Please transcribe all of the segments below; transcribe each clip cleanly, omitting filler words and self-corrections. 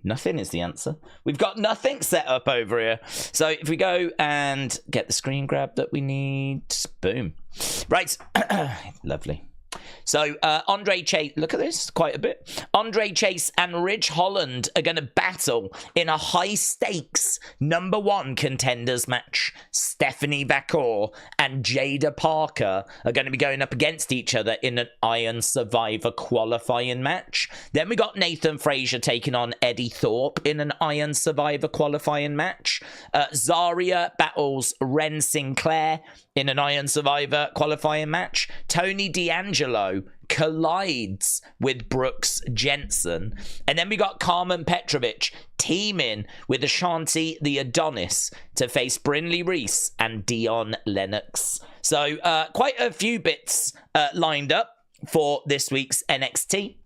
Nothing is the answer. We've got nothing set up over here. So if we go and get the screen grab that we need, boom. Right, lovely. So Andre Chase, look at this, quite a bit. Andre Chase and Ridge Holland are going to battle in a high-stakes #1 contenders match. Stephanie Vaquer and Jaida Parker are going to be going up against each other in an Iron Survivor qualifying match. Then we got Nathan Frazer taking on Eddy Thorpe in an Iron Survivor qualifying match. Zaria battles Wren Sinclair in an Iron Survivor qualifying match. Tony D'Angelo collides with Brooks Jensen. And then we got Carmen Petrovic teaming with Ashanti the Adonis to face Brinley Reese and Dion Lennox. So quite a few bits lined up for this week's NXT.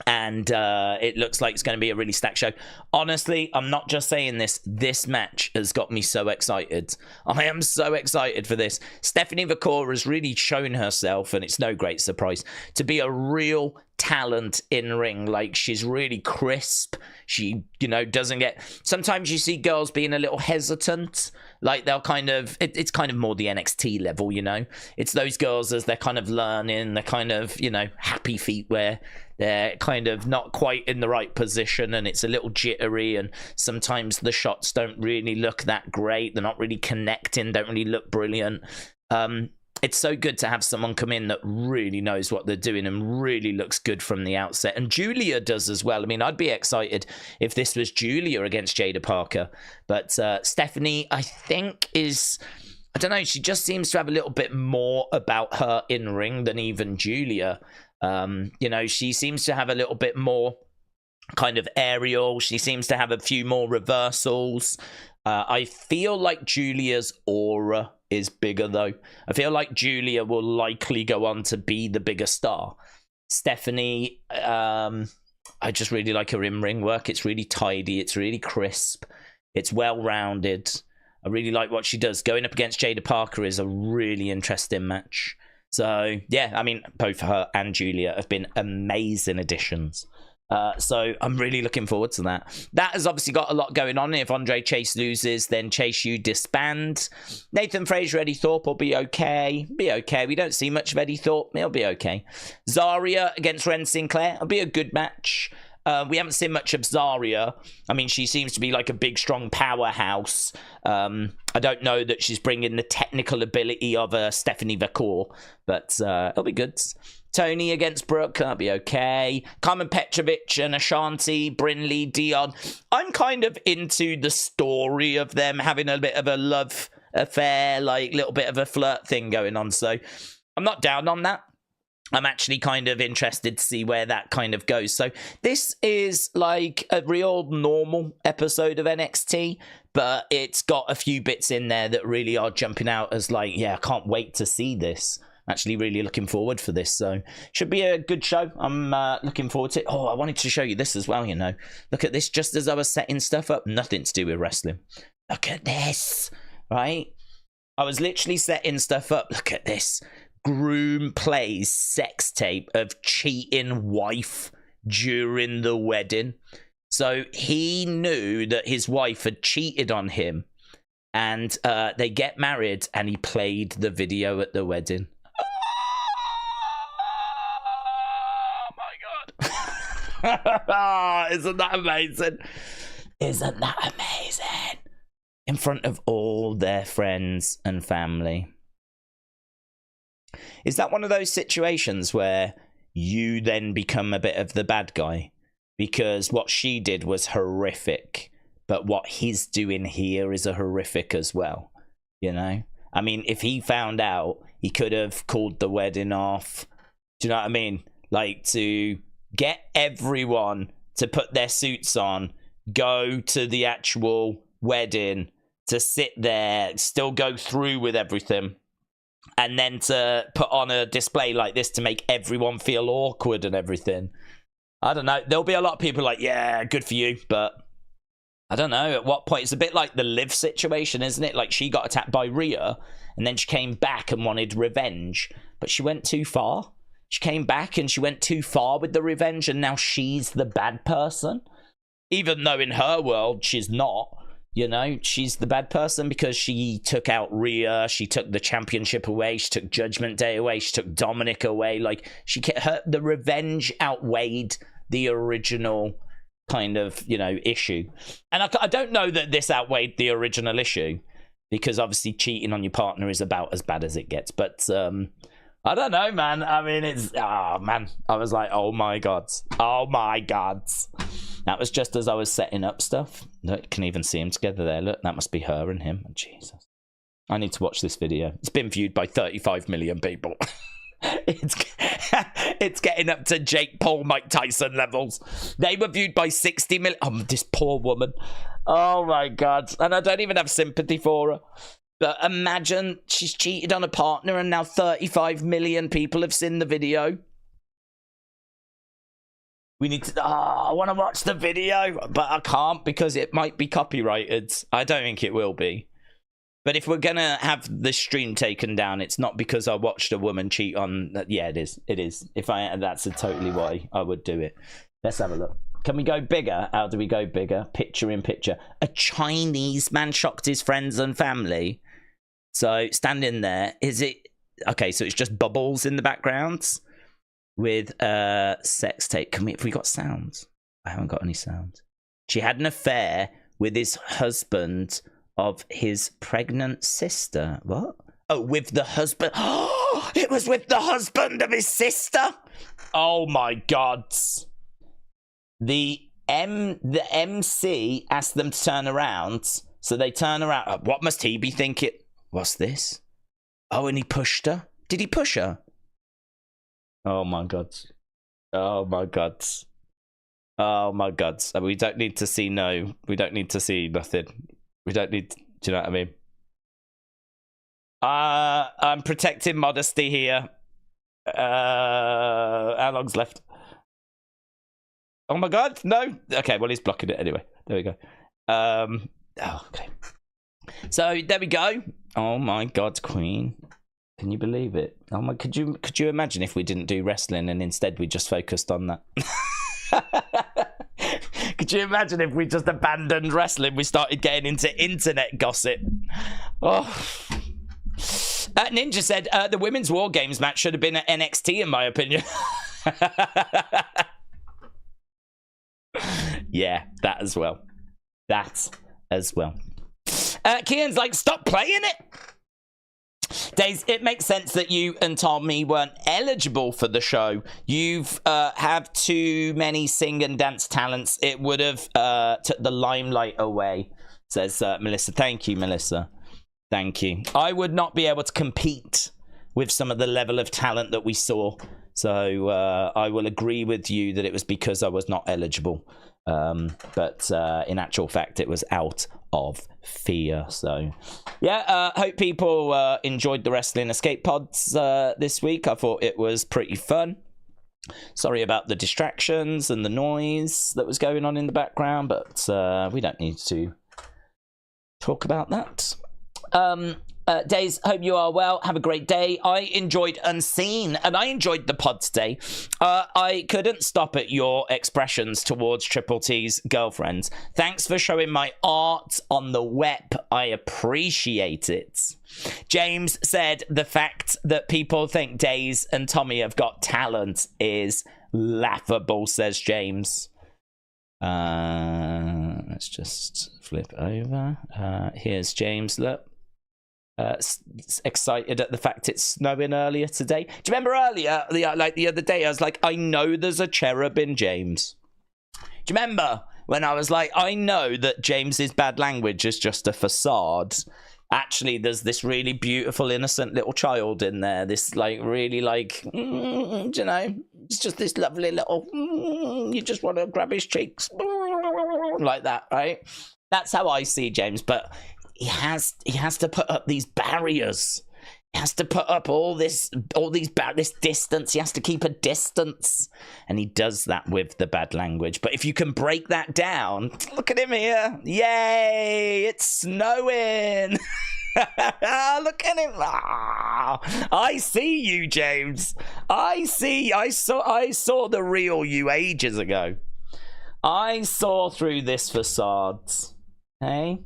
And it looks like it's going to be a really stacked show. Honestly, I'm not just saying this. This match has got me so excited. I am so excited for this. Stephanie Vaquer has really shown herself, and it's no great surprise, to be a real talent in ring. Like, she's really crisp. She, you know, doesn't get... Sometimes you see girls being a little hesitant. Like, they'll kind of... It's kind of more the NXT level, you know? It's those girls as they're kind of learning, they're kind of, you know, happy feet where they're kind of not quite in the right position and it's a little jittery, and sometimes the shots don't really look that great. They're not really connecting, don't really look brilliant. It's so good to have someone come in that really knows what they're doing and really looks good from the outset. And Julia does as well. I mean, I'd be excited if this was Julia against Jaida Parker. But Stephanie, I think, is... I don't know, she just seems to have a little bit more about her in ring than even Julia. You know, she seems to have a little bit more kind of aerial. She seems to have a few more reversals. I feel like Julia's aura is bigger, though. I feel like Julia will likely go on to be the bigger star. Stephanie, I just really like her in-ring work. It's really tidy. It's really crisp. It's well-rounded. I really like what she does. Going up against Jaida Parker is a really interesting match. So, yeah, I mean, both her and Julia have been amazing additions. So I'm really looking forward to that. That has obviously got a lot going on. If Andre Chase loses, then Chase U disband. Nathan Frazer, Eddy Thorpe will be okay. Be okay. We don't see much of Eddy Thorpe. He'll be okay. Zaria against Wren Sinclair. It'll be a good match. We haven't seen much of Zaria. I mean, she seems to be like a big, strong powerhouse. I don't know that she's bringing the technical ability of Stephanie Vaquer, but it'll be good. Tony against Brooke, that'll be okay. Carmen Petrovic and Ashanti, Brinley, Dion. I'm kind of into the story of them having a bit of a love affair, like a little bit of a flirt thing going on. So I'm not down on that. I'm actually kind of interested to see where that kind of goes. So this is like a real normal episode of NXT, but it's got a few bits in there that really are jumping out as like, yeah, I can't wait to see this. I'm actually really looking forward for this. So should be a good show. I'm looking forward to it. Oh, I wanted to show you this as well, you know. Look at this just as I was setting stuff up. Nothing to do with wrestling. Look at this, right? I was literally setting stuff up. Look at this. Groom plays sex tape of cheating wife during the wedding. So he knew that his wife had cheated on him, and they get married, and he played the video at the wedding. Oh my god. Isn't that amazing? Isn't that amazing? In front of all their friends and family. Is that one of those situations where you then become a bit of the bad guy? Because what she did was horrific, but what he's doing here is a horrific as well, you know? I mean, if he found out, he could have called the wedding off. Do you know what I mean? Like, to get everyone to put their suits on, go to the actual wedding, to sit there, still go through with everything, and then to put on a display like this to make everyone feel awkward and everything. I don't know. There'll be a lot of people like, yeah, good for you. But I don't know at what point. It's a bit like the Liv situation, isn't it? Like, she got attacked by Rhea and then she came back and wanted revenge. But she went too far. She came back and she went too far with the revenge, and now she's the bad person. Even though in her world, she's not. You know, she's the bad person because she took out Rhea, she took the championship away, she took Judgment Day away, she took Dominic away. Like, the revenge outweighed the original kind of, you know, issue. And I don't know that this outweighed the original issue, because obviously cheating on your partner is about as bad as it gets. But I don't know, man. I mean, man. I was like, oh my God. Oh my God. That was just as I was setting up stuff. Look, you can even see them together there. Look, that must be her and him. Oh, Jesus. I need to watch this video. It's been viewed by 35 million people. It's getting up to Jake Paul, Mike Tyson levels. They were viewed by 60 million. Oh, this poor woman. Oh, my God. And I don't even have sympathy for her. But imagine she's cheated on a partner and now 35 million people have seen the video. We need to... I want to watch the video, but I can't because it might be copyrighted. I don't think it will be. But if we're going to have the stream taken down, it's not because I watched a woman cheat on... Yeah, it is. It is. That's totally why I would do it. Let's have a look. Can we go bigger? How do we go bigger? Picture in picture. A Chinese man shocked his friends and family. So, standing there. Is it... Okay, so it's just bubbles in the background with sex tape. Have we got sounds? I haven't got any sounds. She had an affair with his husband of his pregnant sister. What? Oh, with the husband. Oh, it was with the husband of his sister. Oh my God. The MC asked them to turn around, so they turn around. What must he be thinking? What's this? Oh, and he pushed her. Did he push her? Oh my God. Oh my God. Oh my God. We don't need to see we don't need to see nothing. We don't need... Do you know what I mean? I'm protecting modesty here. How long's left? Oh my God, no. Okay, well, he's blocking it anyway. There we go. Okay. So, there we go. Oh my God, Queen. Can you believe it? Oh my... Could you imagine if we didn't do wrestling and instead we just focused on that? Could you imagine if we just abandoned wrestling? We started getting into internet gossip. Oh. Ninja said, the Women's War Games match should have been at NXT, in my opinion. Yeah, that as well. That as well. Kian's like, stop playing it. Daze, it makes sense that you and Tommy weren't eligible for the show. You've have too many sing and dance talents. It would have took the limelight away, says Melissa. Thank you, Melissa. Thank you. I would not be able to compete with some of the level of talent that we saw. So I will agree with you that it was because I was not eligible. But in actual fact, it was out of fear. So yeah, hope people enjoyed the Wrestling Escape Pods this week. I thought it was pretty fun. Sorry about the distractions and the noise that was going on in the background, but we don't need to talk about that. Daze, hope you are well. Have a great day. I enjoyed Unseen, and I enjoyed the pod today. I couldn't stop at your expressions towards Triple T's girlfriends. Thanks for showing my art on the web. I appreciate it. James said the fact that people think Daze and Tommy have got talent is laughable, says James. Let's just flip over. Here's James, look. Excited at the fact it's snowing earlier today. Do you remember earlier, the other day, I was like, I know there's a cherub in James. Do you remember when I was like, I know that James's bad language is just a facade? Actually, there's this really beautiful, innocent little child in there. This, like, really, like, you know, it's just this lovely little, you just want to grab his cheeks. Like that, right? That's how I see James, but he has to put up these barriers. He has to put up this distance. He has to keep a distance, and he does that with the bad language. But if you can break that down, look at him here! Yay! It's snowing. Look at him! I see you, James. I saw the real you ages ago. I saw through this facade, hey?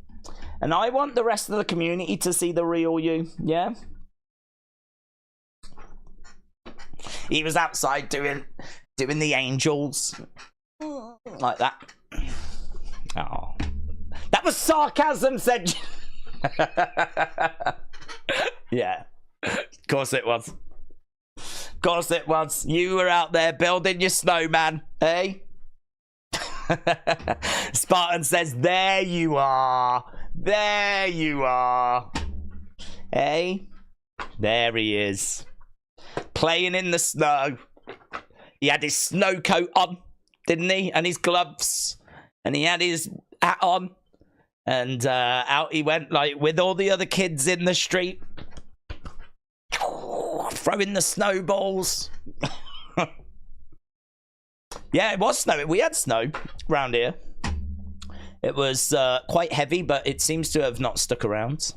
And I want the rest of the community to see the real you, yeah? He was outside doing the angels. Like that. Oh. That was sarcasm, said yeah. Of course it was. Of course it was. You were out there building your snowman, eh? Spartan says, there you are. There you are. Eh? There he is. Playing in the snow. He had his snow coat on, didn't he? And his gloves. And he had his hat on. And out he went, like, with all the other kids in the street. Throwing the snowballs. Yeah, it was snow. We had snow around here. It was quite heavy, but it seems to have not stuck around.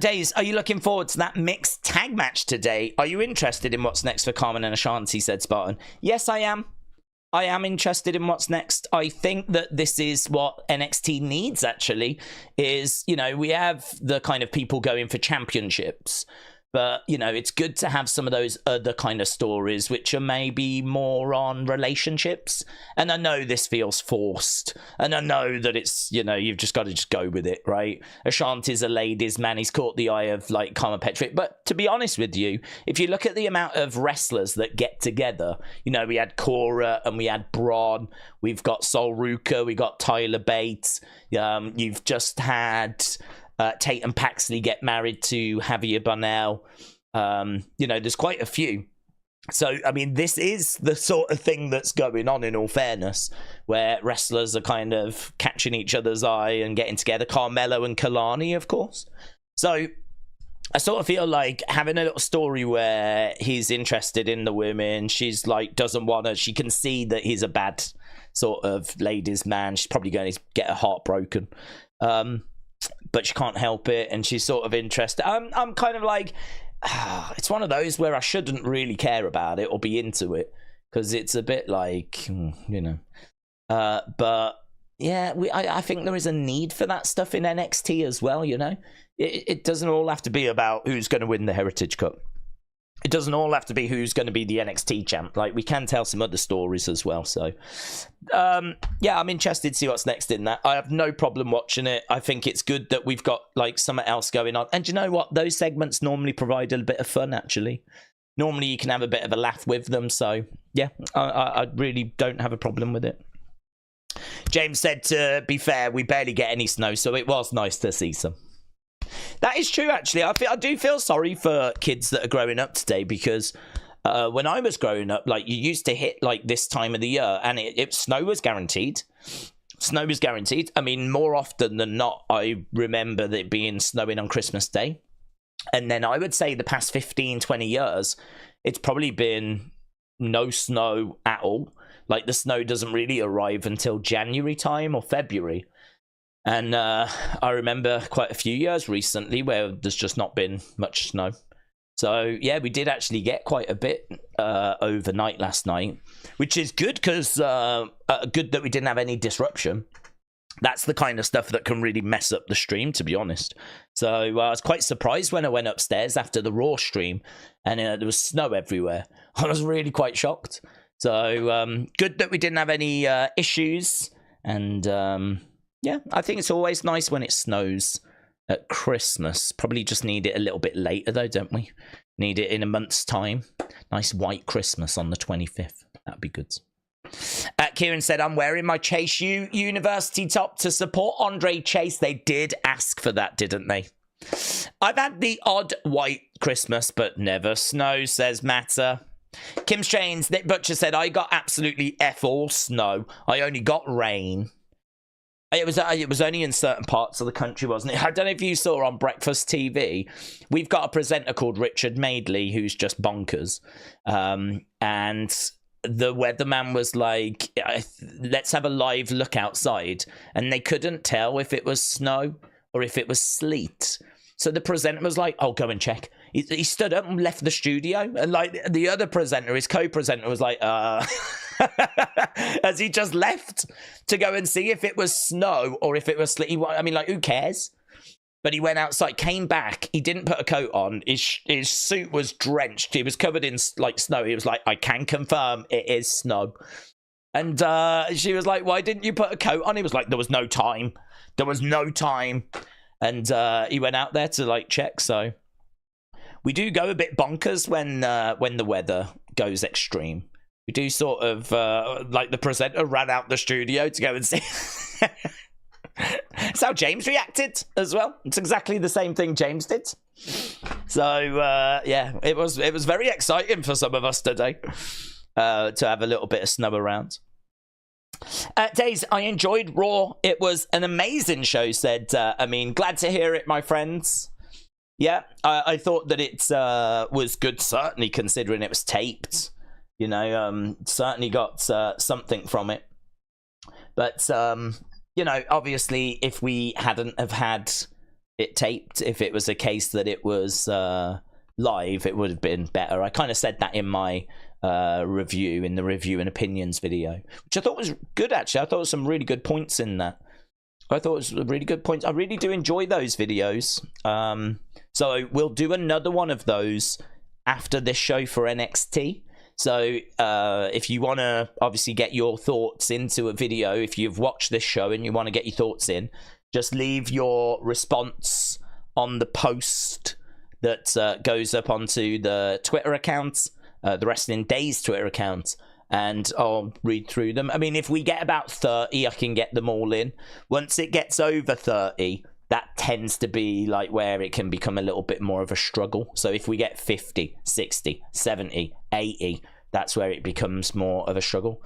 Daze, are you looking forward to that mixed tag match today? Are you interested in what's next for Carmen and Ashanti, said Spartan. Yes, I am. I am interested in what's next. I think that this is what NXT needs, actually, is, you know, we have the kind of people going for championships. But, you know, it's good to have some of those other kind of stories, which are maybe more on relationships. And I know this feels forced. And I know that it's, you know, you've just got to just go with it, right? Ashanti's a ladies' man. He's caught the eye of, like, Karma Petrick. But to be honest with you, if you look at the amount of wrestlers that get together, you know, we had Cora and we had Braun. We've got Sol Ruka. We got Tyler Bates. You've just had... Tate and Paxley get married to Javier Bonnell. You know, there's quite a few. So, I mean, this is the sort of thing that's going on, in all fairness, where wrestlers are kind of catching each other's eye and getting together. Carmelo and Kalani, of course. So, I sort of feel like having a little story where he's interested in the women. She's like, doesn't want to, she can see that he's a bad sort of ladies' man. She's probably going to get her heart broken. But she can't help it, and she's sort of interested. I'm kind of like, it's one of those where I shouldn't really care about it or be into it, because it's a bit like, you know. But yeah, I think there is a need for that stuff in NXT as well, you know. It doesn't all have to be about who's going to win the Heritage Cup. It doesn't all have to be who's going to be the NXT champ. Like, we can tell some other stories as well. So, yeah, I'm interested to see what's next in that. I have no problem watching it. I think it's good that we've got, like, something else going on. And you know what? Those segments normally provide a bit of fun, actually. Normally, you can have a bit of a laugh with them. So, yeah, I really don't have a problem with it. James said, to be fair, we barely get any snow, so it was nice to see some. That is true, actually. I do feel sorry for kids that are growing up today, because when I was growing up, like, you used to hit like this time of the year and snow was guaranteed. Snow was guaranteed. I mean, more often than not, I remember it being snowing on Christmas Day. And then I would say the past 15, 20 years, it's probably been no snow at all. Like, the snow doesn't really arrive until January time or February. And I remember quite a few years recently where there's just not been much snow. So, yeah, we did actually get quite a bit overnight last night, which is good, because good that we didn't have any disruption. That's the kind of stuff that can really mess up the stream, to be honest. So I was quite surprised when I went upstairs after the Raw stream and there was snow everywhere. I was really quite shocked. So good that we didn't have any issues. And... yeah, I think it's always nice when it snows at Christmas. Probably just need it a little bit later, though, don't we? Need it in a month's time. Nice white Christmas on the 25th. That'd be good. Kieran said, I'm wearing my Chase U University top to support Andre Chase. They did ask for that, didn't they? I've had the odd white Christmas, but never snow, says Matter. Kim Strains, Nick Butcher said, I got absolutely F all snow. I only got rain. It was only in certain parts of the country, wasn't it? I don't know if you saw on Breakfast TV. We've got a presenter called Richard Madeley who's just bonkers. And the weatherman was like, let's have a live look outside. And they couldn't tell if it was snow or if it was sleet. So the presenter was like, oh, go and check. He stood up and left the studio. And like the other presenter, his co-presenter, was like, as he just left to go and see if it was snow or if it was sleet. I mean, like, who cares? But he went outside, came back. He didn't put a coat on. His suit was drenched. He was covered in like snow. He was like, I can confirm it is snow. And she was like, why didn't you put a coat on? He was like, there was no time. There was no time. And he went out there to like check. So we do go a bit bonkers when the weather goes extreme. We do sort of like the presenter ran out the studio to go and see. That's how James reacted as well. It's exactly the same thing James did. So yeah, it was very exciting for some of us today to have a little bit of snow around. Daze, I enjoyed Raw. It was an amazing show, said Amin. Glad to hear it, my friends. Yeah, I thought that it was good, certainly considering it was taped. You know, certainly got something from it. But you know, obviously, if we hadn't have had it taped, if it was a case that it was live, it would have been better. I kind of said that in my review, in the review and opinions video, which I thought was good, actually. I thought there was some really good points in that. I thought it was a really good point. I really do enjoy those videos. So we'll do another one of those after this show for NXT. So if you want to obviously get your thoughts into a video, if you've watched this show and you want to get your thoughts in, just leave your response on the post that goes up onto the Twitter account, the Wrestling Daze Twitter account, and I'll read through them. I mean, if we get about 30, I can get them all in. Once it gets over 30, that tends to be like where it can become a little bit more of a struggle. So if we get 50, 60, 70, 80, that's where it becomes more of a struggle.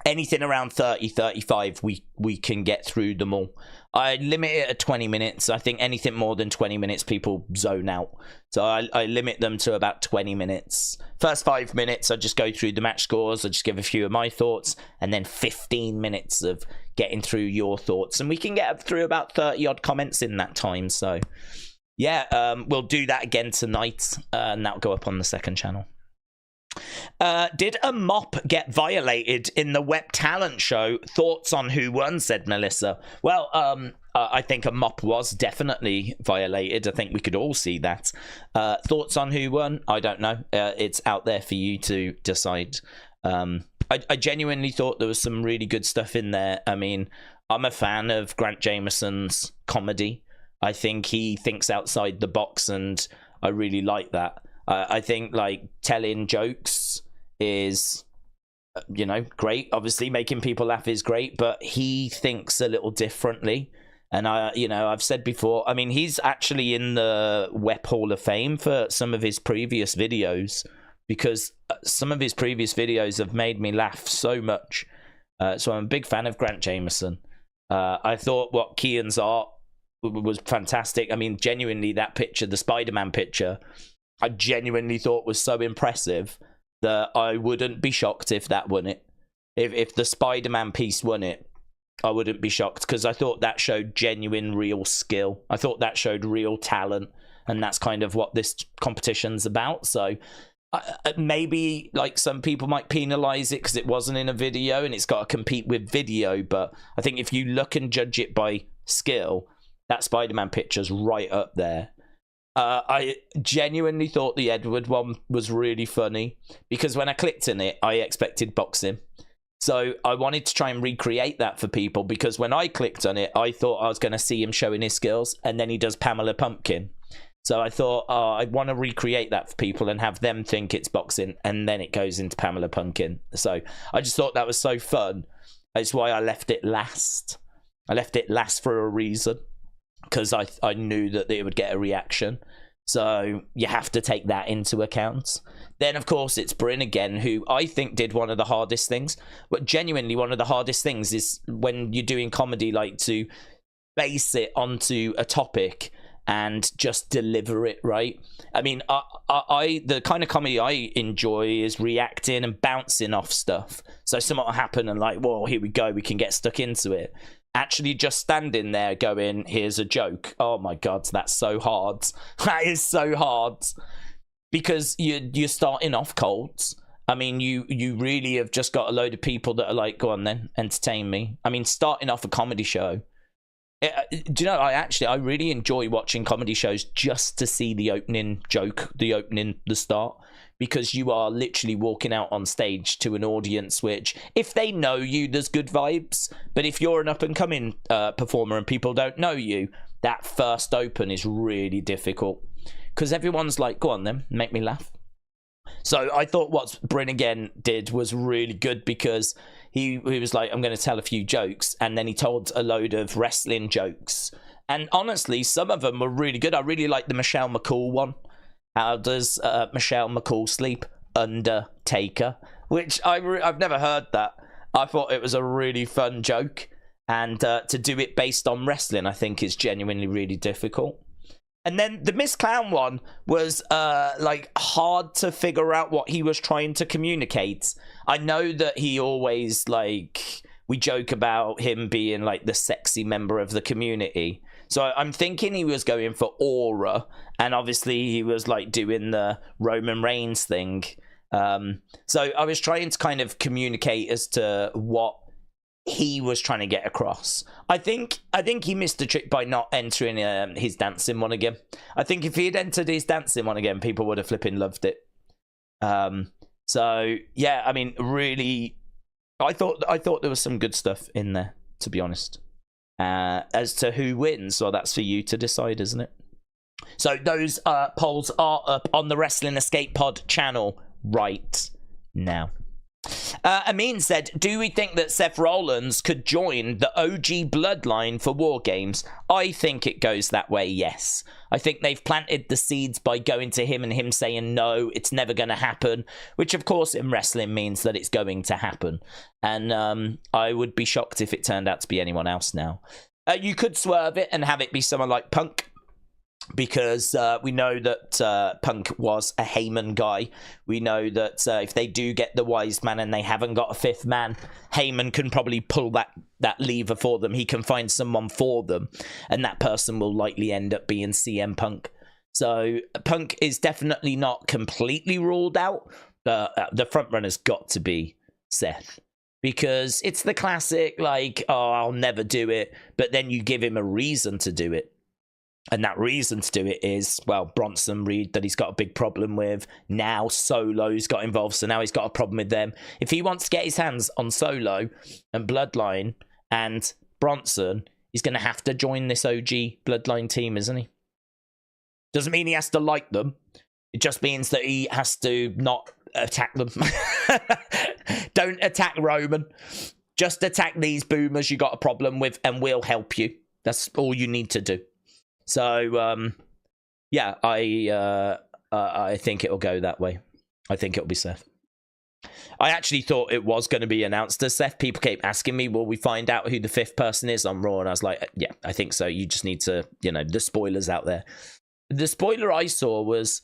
Anything around 30, 35, we can get through them all. I limit it at 20 minutes. I think anything more than 20 minutes, people zone out. So I limit them to about 20 minutes. First 5 minutes, I just go through the match scores. I just give a few of my thoughts. And then 15 minutes of getting through your thoughts. And we can get through about 30-odd comments in that time. So, yeah, we'll do that again tonight. And that'll go up on the second channel. Did a mop get violated in the Web Talent show? Thoughts on who won, said Melissa. Well, I think a mop was definitely violated. I think we could all see that. Thoughts on who won? I don't know. It's out there for you to decide. I genuinely thought there was some really good stuff in there. I mean, I'm a fan of Grant Jameson's comedy. I think he thinks outside the box, and I really like that. I think like telling jokes is, you know, great. Obviously, making people laugh is great, but he thinks a little differently. And I've said before, I mean, he's actually in the Web Hall of Fame for some of his previous videos, because some of his previous videos have made me laugh so much. So I'm a big fan of Grant Jameson. I thought what Kian's art was fantastic. I mean, genuinely, that picture, the Spider-Man picture, I genuinely thought was so impressive that I wouldn't be shocked if that won it. If the Spider-Man piece won it, I wouldn't be shocked, because I thought that showed genuine, real skill. I thought that showed real talent, and that's kind of what this competition's about. So maybe like some people might penalize it because it wasn't in a video and it's got to compete with video, but I think if you look and judge it by skill, that Spider-Man picture's right up there. I genuinely thought the Edward one was really funny, because when I clicked in it, I expected boxing. So I wanted to try and recreate that for people, because when I clicked on it, I thought I was going to see him showing his skills, and then he does Pamela Pumpkin. So I thought, I want to recreate that for people and have them think it's boxing, and then it goes into Pamela Pumpkin. So I just thought that was so fun. That's why I left it last. I left it last for a reason, because I knew that it would get a reaction. So you have to take that into account. Then, of course, it's Bryn again, who I think did one of the hardest things. But genuinely, one of the hardest things is when you're doing comedy, like to base it onto a topic and just deliver it right. I mean, I the kind of comedy I enjoy is reacting and bouncing off stuff. So something will happen and like, whoa, here we go, we can get stuck into it. Actually just standing there going, here's a joke. Oh my God, that's so hard. That is so hard. Because you're starting off cold. I mean, you really have just got a load of people that are like, go on then, entertain me. I mean, starting off a comedy show. Do you know, I really enjoy watching comedy shows just to see the opening joke, the start, because you are literally walking out on stage to an audience which, if they know you, there's good vibes. But if you're an up-and-coming performer and people don't know you, that first open is really difficult. Because everyone's like, go on then, make me laugh. So I thought what Bryn again did was really good, because he was like, I'm going to tell a few jokes, and then he told a load of wrestling jokes. And honestly, some of them were really good. I really like the Michelle McCool one. How does Michelle McCool sleep? Undertaker. Which I've never heard that. I thought it was a really fun joke. And to do it based on wrestling, I think is genuinely really difficult. And then the Miss Clown one was like hard to figure out what he was trying to communicate. I know that he always, like, we joke about him being like the sexy member of the community. So I'm thinking he was going for aura, and obviously he was like doing the Roman Reigns thing. So I was trying to kind of communicate as to what he was trying to get across. I think he missed the trick by not entering his dancing one again. I think if he had entered his dancing one again, people would have flipping loved it. So yeah, I mean, really, I thought there was some good stuff in there, to be honest. As to who wins, well, that's for you to decide, isn't it? So those polls are up on the Wrestling Escape Pod channel right now. Amin said, do we think that Seth Rollins could join the OG bloodline for War Games? I think it goes that way, yes. I think they've planted the seeds by going to him and him saying, no, it's never going to happen, which of course in wrestling means that it's going to happen. And I would be shocked if it turned out to be anyone else now. You could swerve it and have it be someone like Punk, because we know that Punk was a Heyman guy. We know that if they do get the wise man and they haven't got a fifth man, Heyman can probably pull that lever for them. He can find someone for them, and that person will likely end up being CM Punk. So Punk is definitely not completely ruled out. The front runner's got to be Seth, because it's the classic, like, oh, I'll never do it, but then you give him a reason to do it. And that reason to do it is, well, Bronson Reed, that he's got a big problem with. Now Solo's got involved, so now he's got a problem with them. If he wants to get his hands on Solo and Bloodline and Bronson, he's going to have to join this OG Bloodline team, isn't he? Doesn't mean he has to like them. It just means that he has to not attack them. Don't attack Roman. Just attack these boomers you got a problem with, and we'll help you. That's all you need to do. So, yeah, I think it'll go that way. I think it'll be Seth. I actually thought it was going to be announced as Seth. People keep asking me, will we find out who the fifth person is on Raw? And I was like, yeah, I think so. You just need to, the spoilers out there. The spoiler I saw was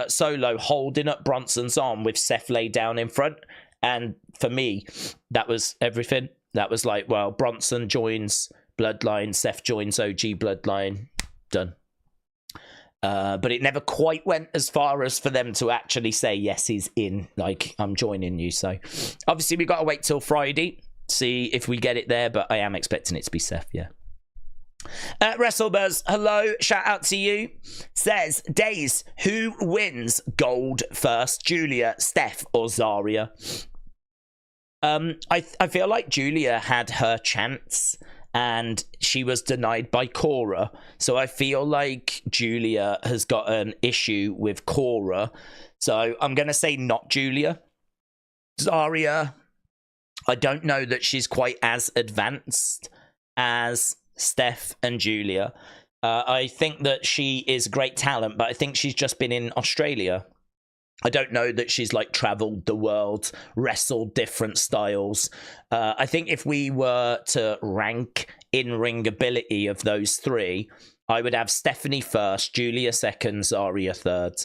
Solo holding up Bronson's arm with Seth laid down in front. And for me, that was everything. That was like, well, Bronson joins Bloodline, Seth joins OG Bloodline. Done. But it never quite went as far as for them to actually say, yes, he's in, like, I'm joining you. So obviously we've got to wait till Friday, see if we get it there, but I am expecting it to be Seth, yeah. WrestleBuzz, hello, shout out to you. Says, Daze, who wins gold first, Julia, Steph, or Zaria? I feel like Julia had her chance, and she was denied by Cora. So I feel like Julia has got an issue with Cora. So I'm going to say not Julia. Zaria, I don't know that she's quite as advanced as Steph and Julia. I think that she is great talent, but I think she's just been in Australia. I don't know that she's like traveled the world, wrestled different styles. I think if we were to rank in-ring ability of those three, I would have Stephanie first, Julia second, Zaria third.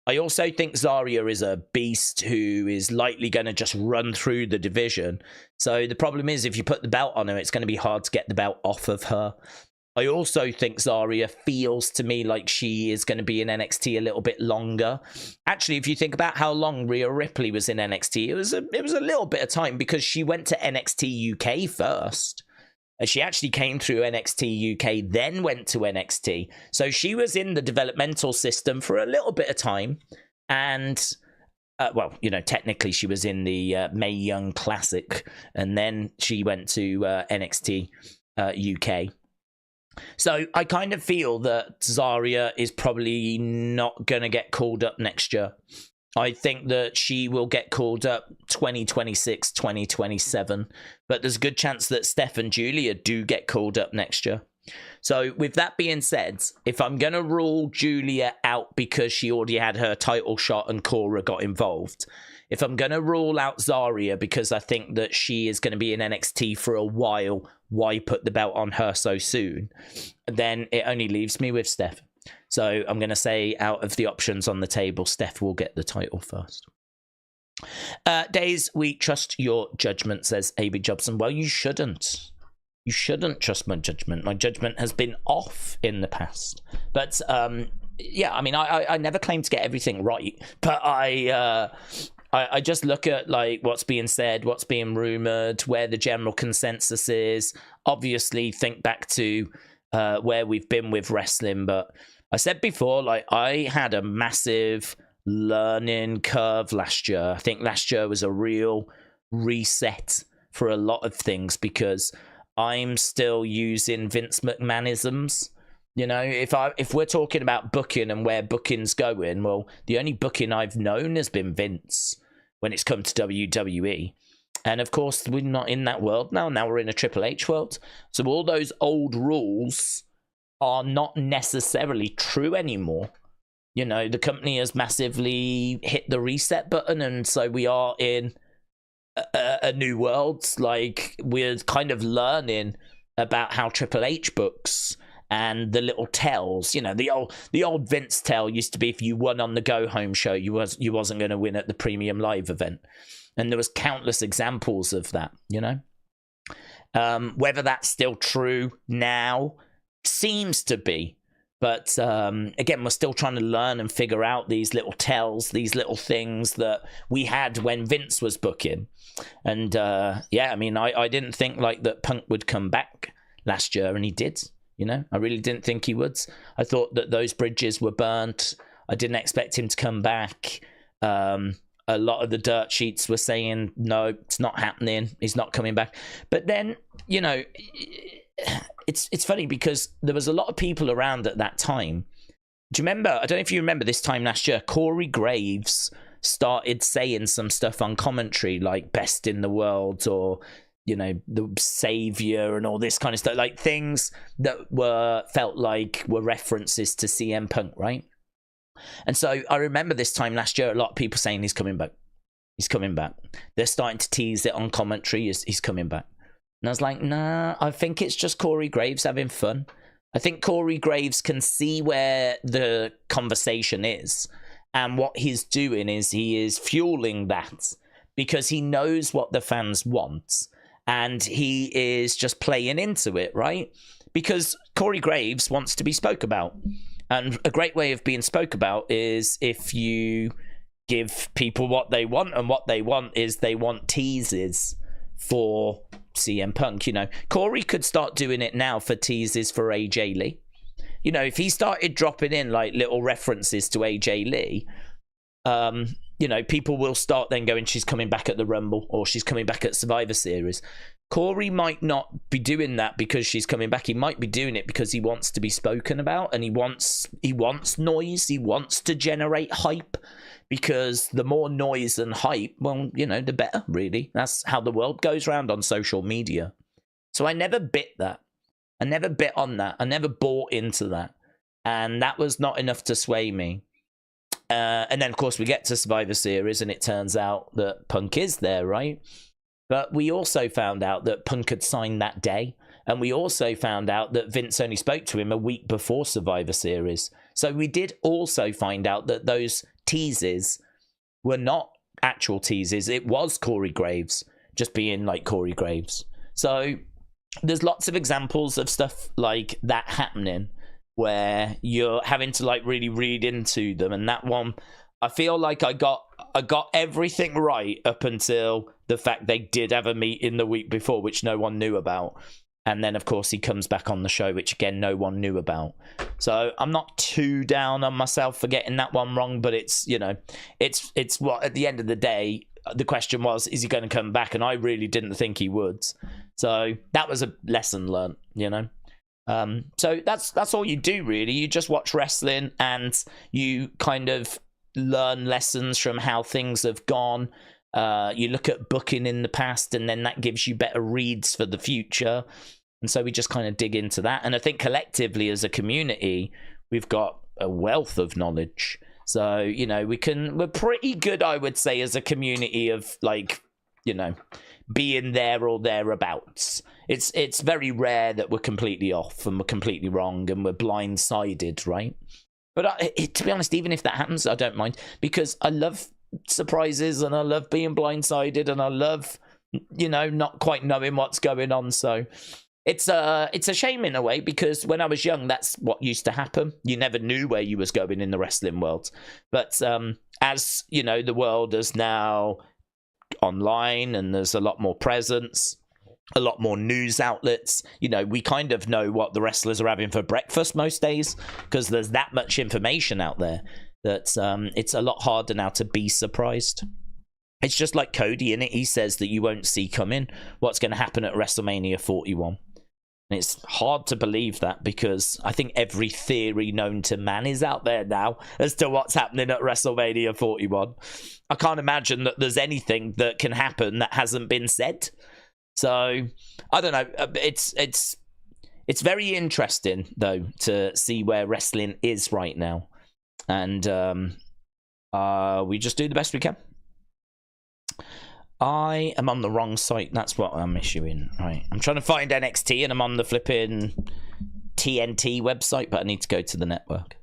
I also think Zaria is a beast who is likely going to just run through the division. So the problem is, if you put the belt on her, it's going to be hard to get the belt off of her. I also think Zaria feels to me like she is going to be in NXT a little bit longer. Actually, if you think about how long Rhea Ripley was in NXT, it was a little bit of time, because she went to NXT UK first. She actually came through NXT UK, then went to NXT. So she was in the developmental system for a little bit of time. And, well, you know, technically she was in the Mae Young Classic. And then she went to NXT UK. So I kind of feel that Zaria is probably not going to get called up next year. I think that she will get called up 2026, 2027. But there's a good chance that Steph and Julia do get called up next year. So with that being said, if I'm going to rule Julia out because she already had her title shot and Cora got involved, if I'm going to rule out Zaria because I think that she is going to be in NXT for a while, why put the belt on her so soon? Then it only leaves me with Steph. So I'm going to say, out of the options on the table, Steph will get the title first. Daze, we trust your judgment, says A.B. Jobson. Well, you shouldn't. You shouldn't trust my judgment. My judgment has been off in the past. But, yeah, I mean, I never claim to get everything right. But I just look at, like, what's being said, what's being rumoured, where the general consensus is. Obviously, think back to where we've been with wrestling. But I said before, like, I had a massive learning curve last year. I think last year was a real reset for a lot of things, because I'm still using Vince McMahonisms. You know, if we're talking about booking and where booking's going, well, the only booking I've known has been Vince when it's come to WWE. And of course, we're not in that world now. Now we're in a Triple H world. So all those old rules are not necessarily true anymore. You know, the company has massively hit the reset button, and so we are in a new world. Like, we're kind of learning about how Triple H books and the little tells. You know, the old Vince tell used to be, if you won on the go home show, you wasn't going to win at the premium live event, and there was countless examples of that. You know, whether that's still true now seems to be. But again, we're still trying to learn and figure out these little tells, these little things that we had when Vince was booking. And yeah, I mean, I didn't think like that Punk would come back last year, and he did. You know, I really didn't think he would. I thought that those bridges were burnt. I didn't expect him to come back. A lot of the dirt sheets were saying, no, it's not happening. He's not coming back. But then, you know, it's funny because there was a lot of people around at that time. Do you remember? I don't know if you remember this time last year, Corey Graves started saying some stuff on commentary like best in the world, or, you know, the savior and all this kind of stuff, like things that felt like were references to CM Punk, right? And so I remember this time last year, a lot of people saying he's coming back. He's coming back. They're starting to tease it on commentary. He's coming back. And I was like, nah, I think it's just Corey Graves having fun. I think Corey Graves can see where the conversation is. And what he's doing is he is fueling that, because he knows what the fans want. And he is just playing into it, right? Because Corey Graves wants to be spoke about. And a great way of being spoke about is if you give people what they want. And what they want is they want teases for CM Punk. You know, Corey could start doing it now for teases for AJ Lee. You know, if he started dropping in like little references to AJ Lee, you know, people will start then going, she's coming back at the Rumble, or she's coming back at Survivor Series. Corey might not be doing that because she's coming back. He might be doing it because he wants to be spoken about, and he wants noise. He wants to generate hype, because the more noise and hype, well, you know, the better, really. That's how the world goes round on social media. So I never bit that. I never bit on that. I never bought into that. And that was not enough to sway me. And then, of course, we get to Survivor Series, and it turns out that Punk is there, right? But we also found out that Punk had signed that day. And we also found out that Vince only spoke to him a week before Survivor Series. So we did also find out that those teases were not actual teases. It was Corey Graves just being like Corey Graves. So there's lots of examples of stuff like that happening where you're having to like really read into them, and that one I feel like I got everything right up until the fact they did have a meeting the week before which no one knew about, and then of course he comes back on the show which again no one knew about. So I'm not too down on myself for getting that one wrong, but it's, you know, it's what at the end of the day the question was, is he going to come back? And I really didn't think he would. So that was a lesson learned, you know. So that's all you do really. You just watch wrestling and you kind of learn lessons from how things have gone. You look at booking in the past, and then that gives you better reads for the future. And so we just kind of dig into that. And I think collectively as a community, we've got a wealth of knowledge. So, you know, we're pretty good, I would say, as a community of, like, you know, being there or thereabouts. It's very rare that we're completely off and we're completely wrong and we're blindsided, right? But to be honest, even if that happens, I don't mind, because I love surprises and I love being blindsided and I love, you know, not quite knowing what's going on. So it's a shame in a way, because when I was young, that's what used to happen. You never knew where you was going in the wrestling world. But as, you know, the world is now online and there's a lot more presence, a lot more news outlets, you know, we kind of know what the wrestlers are having for breakfast most days, because there's that much information out there that it's a lot harder now to be surprised. It's just like Cody in it. He says that you won't see coming what's going to happen at WrestleMania 41. And it's hard to believe that, because I think every theory known to man is out there now as to what's happening at WrestleMania 41. I can't imagine that there's anything that can happen that hasn't been said. So, I don't know. It's very interesting, though, to see where wrestling is right now. And we just do the best we can. I am on the wrong site. That's what I'm issuing. Right. I'm trying to find NXT and I'm on the flipping TNT website, but I need to go to the network.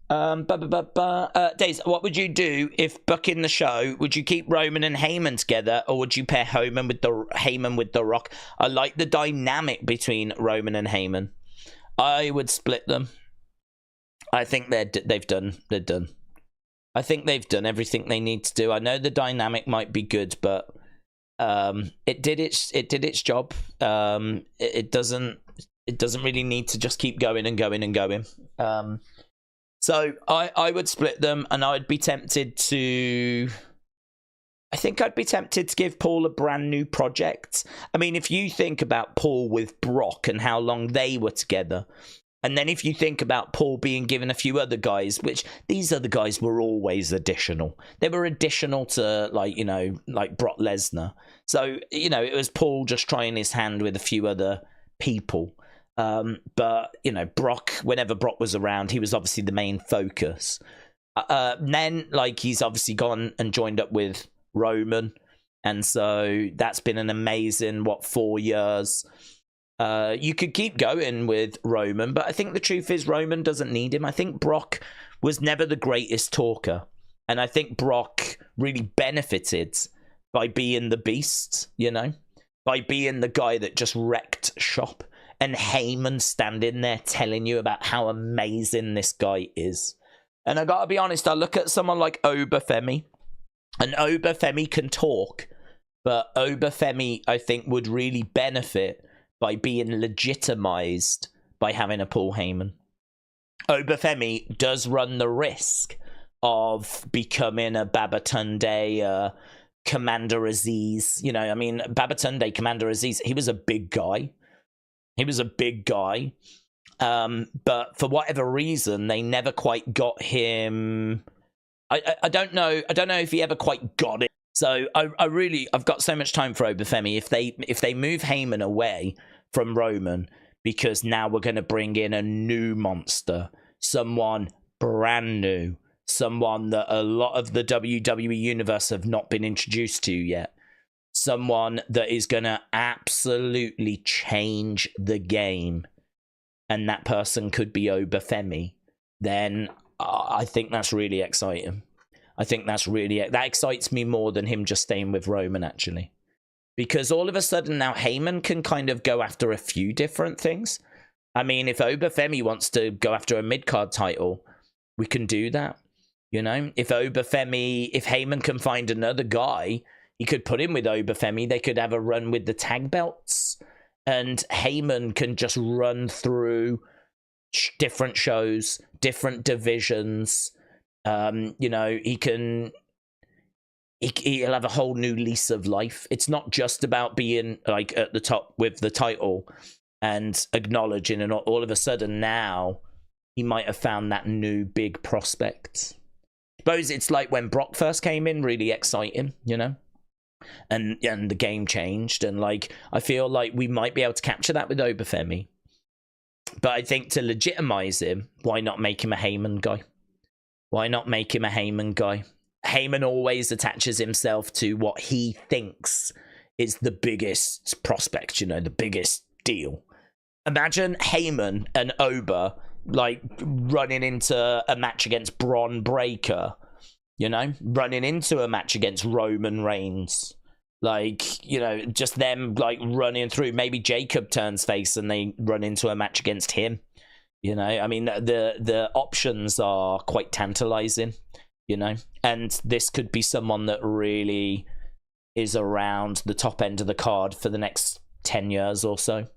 Daze, what would you do if booking the show? Would you keep Roman and Heyman together, or would you pair Heyman with The Rock? I like the dynamic between Roman and Heyman. I would split them. I think they're done. I think they've done everything they need to do. I know the dynamic might be good, but it did its job. It doesn't really need to just keep going and going and going. So I would split them, and I'd be tempted to give Paul a brand new project. I mean, if you think about Paul with Brock and how long they were together, and then if you think about Paul being given a few other guys, which these other guys were always additional. They were additional to, like, you know, like Brock Lesnar. So, you know, it was Paul just trying his hand with a few other people. But, you know, Brock, whenever Brock was around, he was obviously the main focus. Then, like, he's obviously gone and joined up with Roman. And so that's been an amazing, 4 years. You could keep going with Roman, but I think the truth is Roman doesn't need him. I think Brock was never the greatest talker. And I think Brock really benefited by being the beast, you know, by being the guy that just wrecked shop. And Heyman standing there telling you about how amazing this guy is. And I gotta be honest, I look at someone like Obafemi, and Obafemi can talk, but Obafemi, I think, would really benefit by being legitimized by having a Paul Heyman. Obafemi does run the risk of becoming a Babatunde, Commander Aziz. You know, I mean, Babatunde, Commander Aziz, he was a big guy. But for whatever reason, they never quite got him. I don't know if he ever quite got it. So I've got so much time for Obafemi. If they move Heyman away from Roman, because now we're going to bring in a new monster, someone brand new, someone that a lot of the WWE universe have not been introduced to yet, someone that is going to absolutely change the game, and that person could be Obafemi, then I think that's really exciting. That excites me more than him just staying with Roman, actually. because all of a sudden now Heyman can kind of go after a few different things. I mean, if Obafemi wants to go after a mid-card title, we can do that. You know, if Heyman can find another guy, he could put him with Obafemi. They could have a run with the tag belts, and Heyman can just run through different shows, different divisions. You know, he'll have a whole new lease of life. It's not just about being like at the top with the title and acknowledging, and all of a sudden now he might have found that new big prospect. I suppose it's like when Brock first came in, really exciting, you know, and the game changed, and like I feel like we might be able to capture that with Obafemi. But I think to legitimize him, why not make him a Heyman guy? Why not make him a Heyman guy? Heyman always attaches himself to what he thinks is the biggest prospect, you know, the biggest deal. Imagine Heyman and Oba like running into a match against Braun Breaker, you know, running into a match against Roman Reigns. Like, you know, just them like running through. Maybe Jacob turns face and they run into a match against him. You know, I mean, the options are quite tantalizing, you know, and this could be someone that really is around the top end of the card for the next 10 years or so.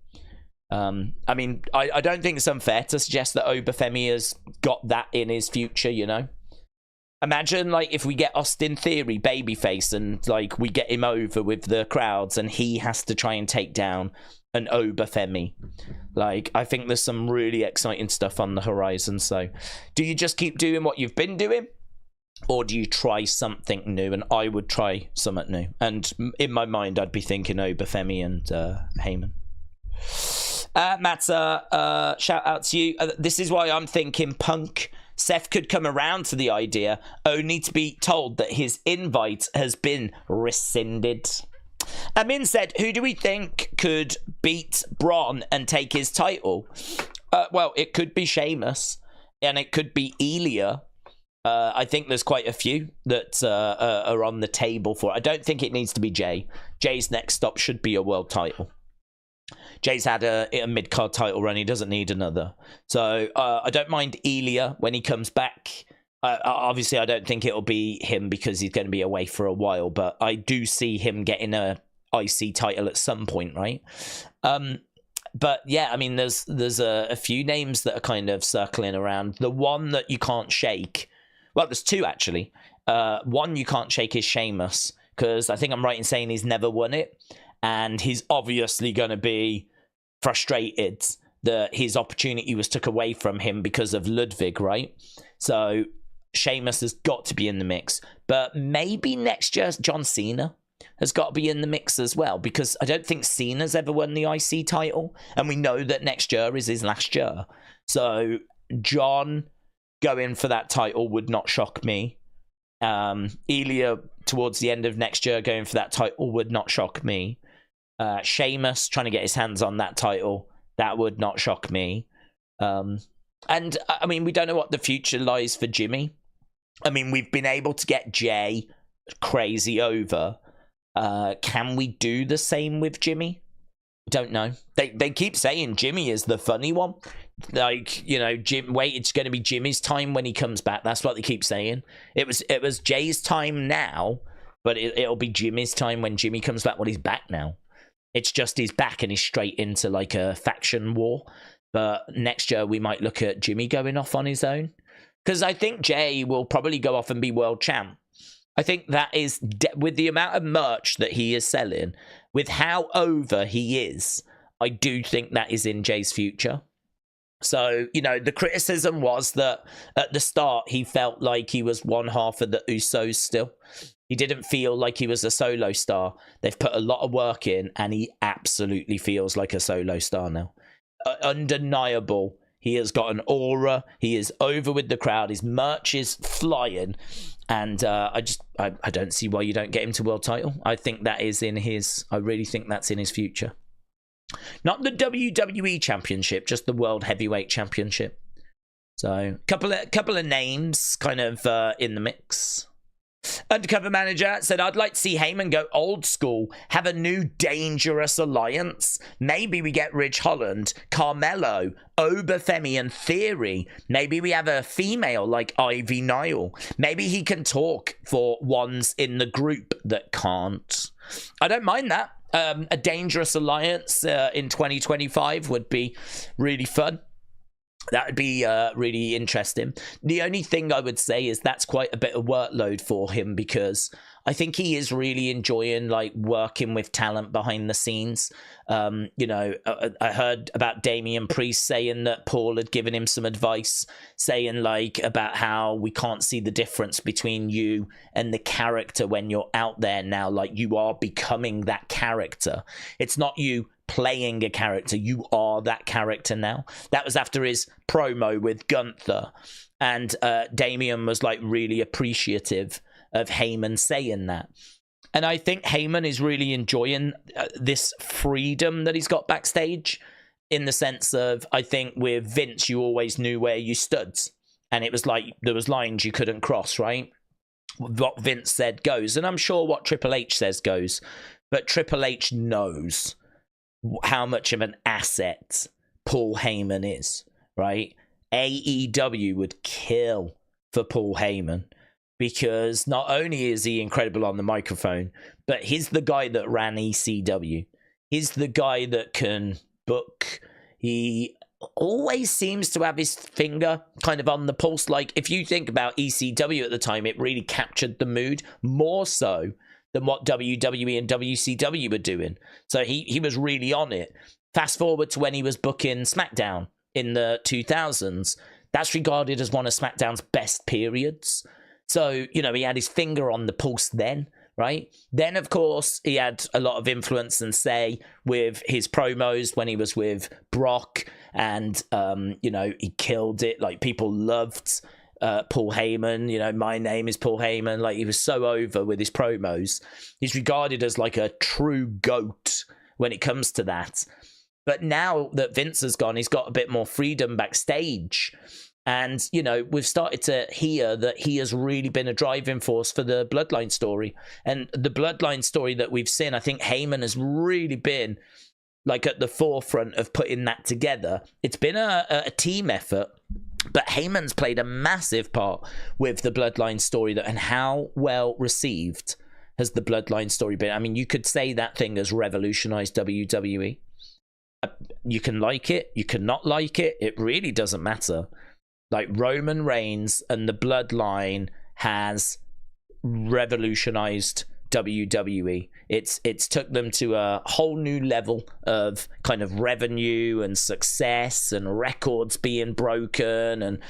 I mean, I don't think it's unfair to suggest that Obafemi has got that in his future, you know. Imagine, like, if we get Austin Theory babyface and, like, we get him over with the crowds and he has to try and take down an Obafemi. Like, I think there's some really exciting stuff on the horizon. So, do you just keep doing what you've been doing? Or do you try something new? And I would try something new. And in my mind, I'd be thinking Obafemi and Heyman. Matta, shout out to you. This is why I'm thinking Punk. Seth could come around to the idea, only to be told that his invite has been rescinded. Amin said, who do we think could beat Braun and take his title? Well, it could be Sheamus, and it could be Ilya. I think there's quite a few that are on the table for it. I don't think it needs to be Jay. Jay's next stop should be a world title. Jay's had a mid-card title run. He doesn't need another. So I don't mind Ilya when he comes back. Obviously, I don't think it'll be him because he's going to be away for a while. But I do see him getting a IC title at some point, right? But yeah, I mean, there's a few names that are kind of circling around. The one that you can't shake, well, there's two actually. One you can't shake is Sheamus, because I think I'm right in saying he's never won it. And he's obviously going to be frustrated that his opportunity was took away from him because of Ludwig, right? So Sheamus has got to be in the mix. But maybe next year John Cena has got to be in the mix as well, because I don't think Cena's ever won the IC title. And we know that next year is his last year. So John going for that title would not shock me. Ilya towards the end of next year going for that title would not shock me. Sheamus trying to get his hands on that title, that would not shock me. And I mean, we don't know what the future lies for Jimmy. I mean, we've been able to get Jay crazy over. Can we do the same with Jimmy? Don't know. They keep saying Jimmy is the funny one. Like, you know, it's going to be Jimmy's time when he comes back. That's what they keep saying. It was Jay's time now, but it'll be Jimmy's time when Jimmy comes back. Well, he's back now. It's just he's back and he's straight into like a faction war. But next year we might look at Jimmy going off on his own, because I think Jay will probably go off and be world champ. I think that is, with the amount of merch that he is selling, with how over he is, I do think that is in Jay's future. So, you know, the criticism was that at the start he felt like he was one half of the Usos still. He didn't feel like he was a solo star. They've put a lot of work in, and he absolutely feels like a solo star now. Undeniable. He has got an aura. He is over with the crowd. His merch is flying. And I don't see why you don't get him to world title. I think that is in his, I really think that's in his future. Not the WWE Championship, just the World Heavyweight Championship. So, couple of names kind of in the mix. Undercover Manager said, I'd like to see Heyman go old school, have a new dangerous alliance. Maybe we get Ridge Holland, Carmelo, Obafemi and Theory. Maybe we have a female like Ivy Nile. Maybe he can talk for ones in the group that can't. I don't mind that. A dangerous alliance in 2025 would be really fun. That would be really interesting. The only thing I would say is that's quite a bit of workload for him, because I think he is really enjoying like working with talent behind the scenes. You know, I heard about Damian Priest saying that Paul had given him some advice, saying like about how we can't see the difference between you and the character when you're out there now. Like, you are becoming that character. It's not you playing a character, you are that character now. That was after his promo with Gunther, and Damian was like really appreciative of Heyman saying that. And I think Heyman is really enjoying this freedom that he's got backstage, in the sense of, I think with Vince you always knew where you stood, and it was like there was lines you couldn't cross, right? What Vince said goes, and I'm sure what Triple H says goes, but Triple H knows how much of an asset Paul Heyman is, right? AEW would kill for Paul Heyman, because not only is he incredible on the microphone, but he's the guy that ran ECW. He's the guy that can book. He always seems to have his finger kind of on the pulse. Like, if you think about ECW at the time, it really captured the mood more so than what WWE and WCW were doing. So he was really on it. Fast forward to when he was booking SmackDown in the 2000s. That's regarded as one of SmackDown's best periods. So, you know, he had his finger on the pulse then, right? Then, of course, he had a lot of influence and say with his promos when he was with Brock, and, you know, he killed it. Like, people loved Paul Heyman, you know, my name is Paul Heyman. Like, he was so over with his promos. He's regarded as like a true GOAT when it comes to that. But now that Vince has gone, he's got a bit more freedom backstage. And, you know, we've started to hear that he has really been a driving force for the Bloodline story. And the Bloodline story that we've seen, I think Heyman has really been like at the forefront of putting that together. It's been a team effort. But Heyman's played a massive part with the Bloodline story, and how well received has the Bloodline story been? I mean, you could say that thing has revolutionized WWE. You can like it, you can not like it. It really doesn't matter. Like, Roman Reigns and the Bloodline has revolutionized WWE. It's took them to a whole new level of kind of revenue and success and records being broken. And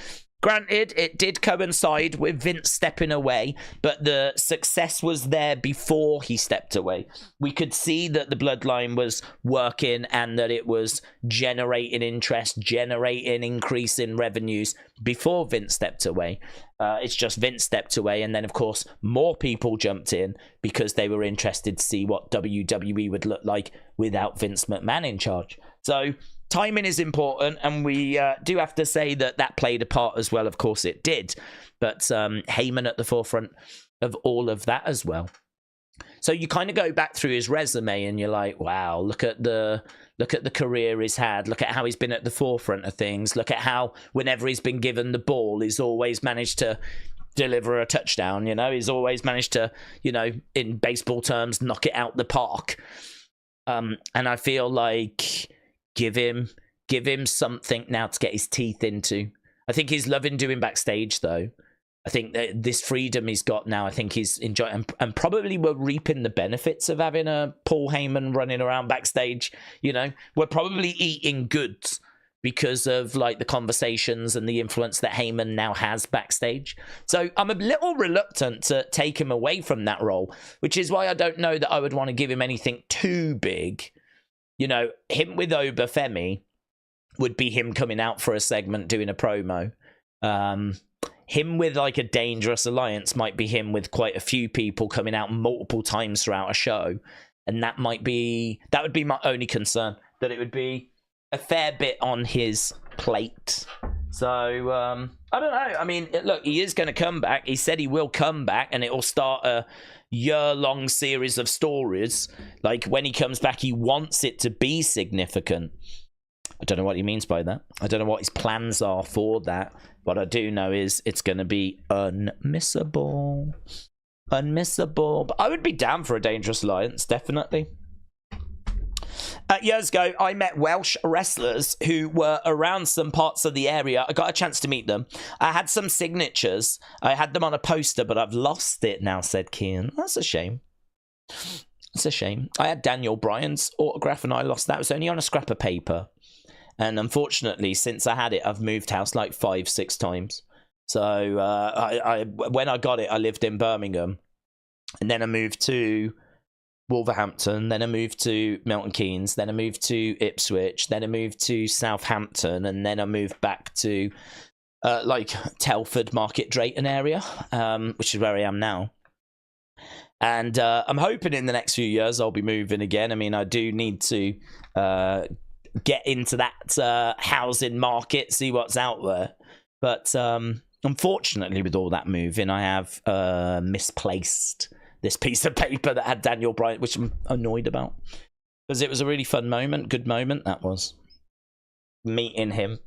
granted, it did coincide with Vince stepping away, but the success was there before he stepped away. We could see that the Bloodline was working and that it was generating interest, generating increase in revenues before Vince stepped away. It's just Vince stepped away, and then, of course, more people jumped in because they were interested to see what WWE would look like without Vince McMahon in charge. So timing is important, and we do have to say that that played a part as well. Of course it did, but Heyman at the forefront of all of that as well. So you kind of go back through his resume and you're like, wow, look at the career he's had. Look at how he's been at the forefront of things. Look at how whenever he's been given the ball, he's always managed to deliver a touchdown. You know, he's always managed to, you know, in baseball terms, knock it out the park. And I feel like give him something now to get his teeth into. I think he's loving doing backstage, though. I think that this freedom he's got now, I think he's enjoying, and probably we're reaping the benefits of having a Paul Heyman running around backstage. You know, we're probably eating good because of like the conversations and the influence that Heyman now has backstage. So I'm a little reluctant to take him away from that role, which is why I don't know that I would want to give him anything too big. You know, him with Obafemi would be him coming out for a segment doing a promo. Him with like a dangerous alliance might be him with quite a few people coming out multiple times throughout a show. And that would be my only concern, that it would be a fair bit on his plate So, I don't know. I mean, look, he is going to come back. He said he will come back, and it will start a year-long series of stories. Like, when he comes back, he wants it to be significant. I don't know what he means by that. I don't know what his plans are for that. What I do know is it's going to be unmissable. Unmissable. But I would be down for a Dangerous Alliance, definitely. Years ago, I met Welsh wrestlers who were around some parts of the area. I got a chance to meet them. I had some signatures. I had them on a poster, but I've lost it now, said Kian. That's a shame. It's a shame. I had Daniel Bryan's autograph and I lost that. It was only on a scrap of paper. And unfortunately, since I had it, I've moved house like 5-6 times. So when I got it, I lived in Birmingham. And then I moved to Wolverhampton. Then I moved to Milton Keynes. Then I moved to Ipswich. Then I moved to Southampton. And then I moved back to like Telford, Market Drayton area, which is where I am now. And I'm hoping in the next few years I'll be moving again. I mean, I do need to get into that housing market, see what's out there. But unfortunately, with all that moving, I have misplaced this piece of paper that had Daniel Bryan, which I'm annoyed about. Because it was a really fun moment, good moment, that was. Meeting him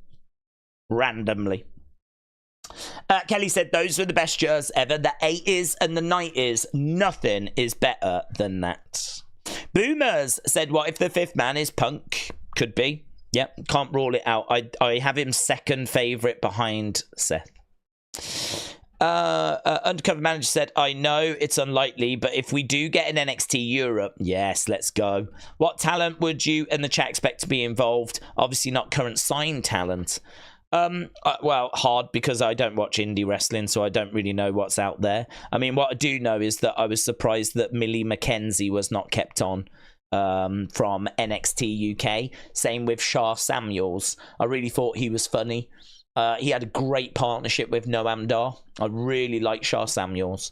randomly. Kelly said, those were the best years ever. The 80s and the 90s. Nothing is better than that. Boomers said, what if the fifth man is Punk? Could be. Yep, can't rule it out. I have him second favourite behind Seth. Undercover Manager said, I know it's unlikely, but if we do get an NXT Europe, yes, let's go. What talent would you and the chat expect to be involved? Obviously not current signed talent. Well, hard because I don't watch indie wrestling, so I don't really know what's out there. I mean, what I do know is that I was surprised that Millie McKenzie was not kept on from NXT UK. Same with Shah Samuels. I really thought he was funny. He had a great partnership with Noam Dar. I really like Shah Samuels.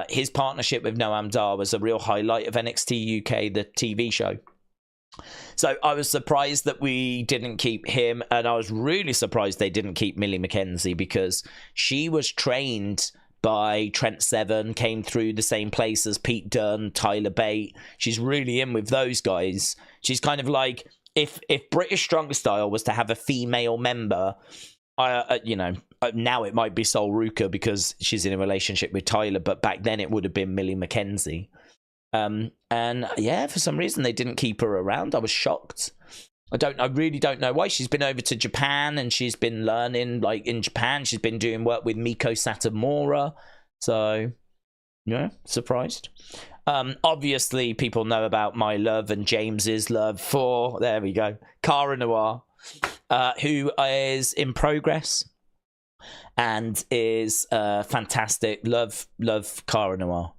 His partnership with Noam Dar was a real highlight of NXT UK, the TV show. So I was surprised that we didn't keep him, and I was really surprised they didn't keep Millie McKenzie because she was trained by Trent Seven, came through the same place as Pete Dunne, Tyler Bate. She's really in with those guys. She's kind of like, if British Strong Style was to have a female member, you know, now it might be Sol Ruka because she's in a relationship with Tyler, but back then it would have been Millie McKenzie. And yeah, for some reason they didn't keep her around. I was shocked. I really don't know why. She's been over to Japan and she's been learning, like in Japan. She's been doing work with Miko Satomura. So, yeah, surprised. Obviously, people know about my love and James's love for, there we go, Cara Noir, who is in progress and is fantastic. Love Cara Noir.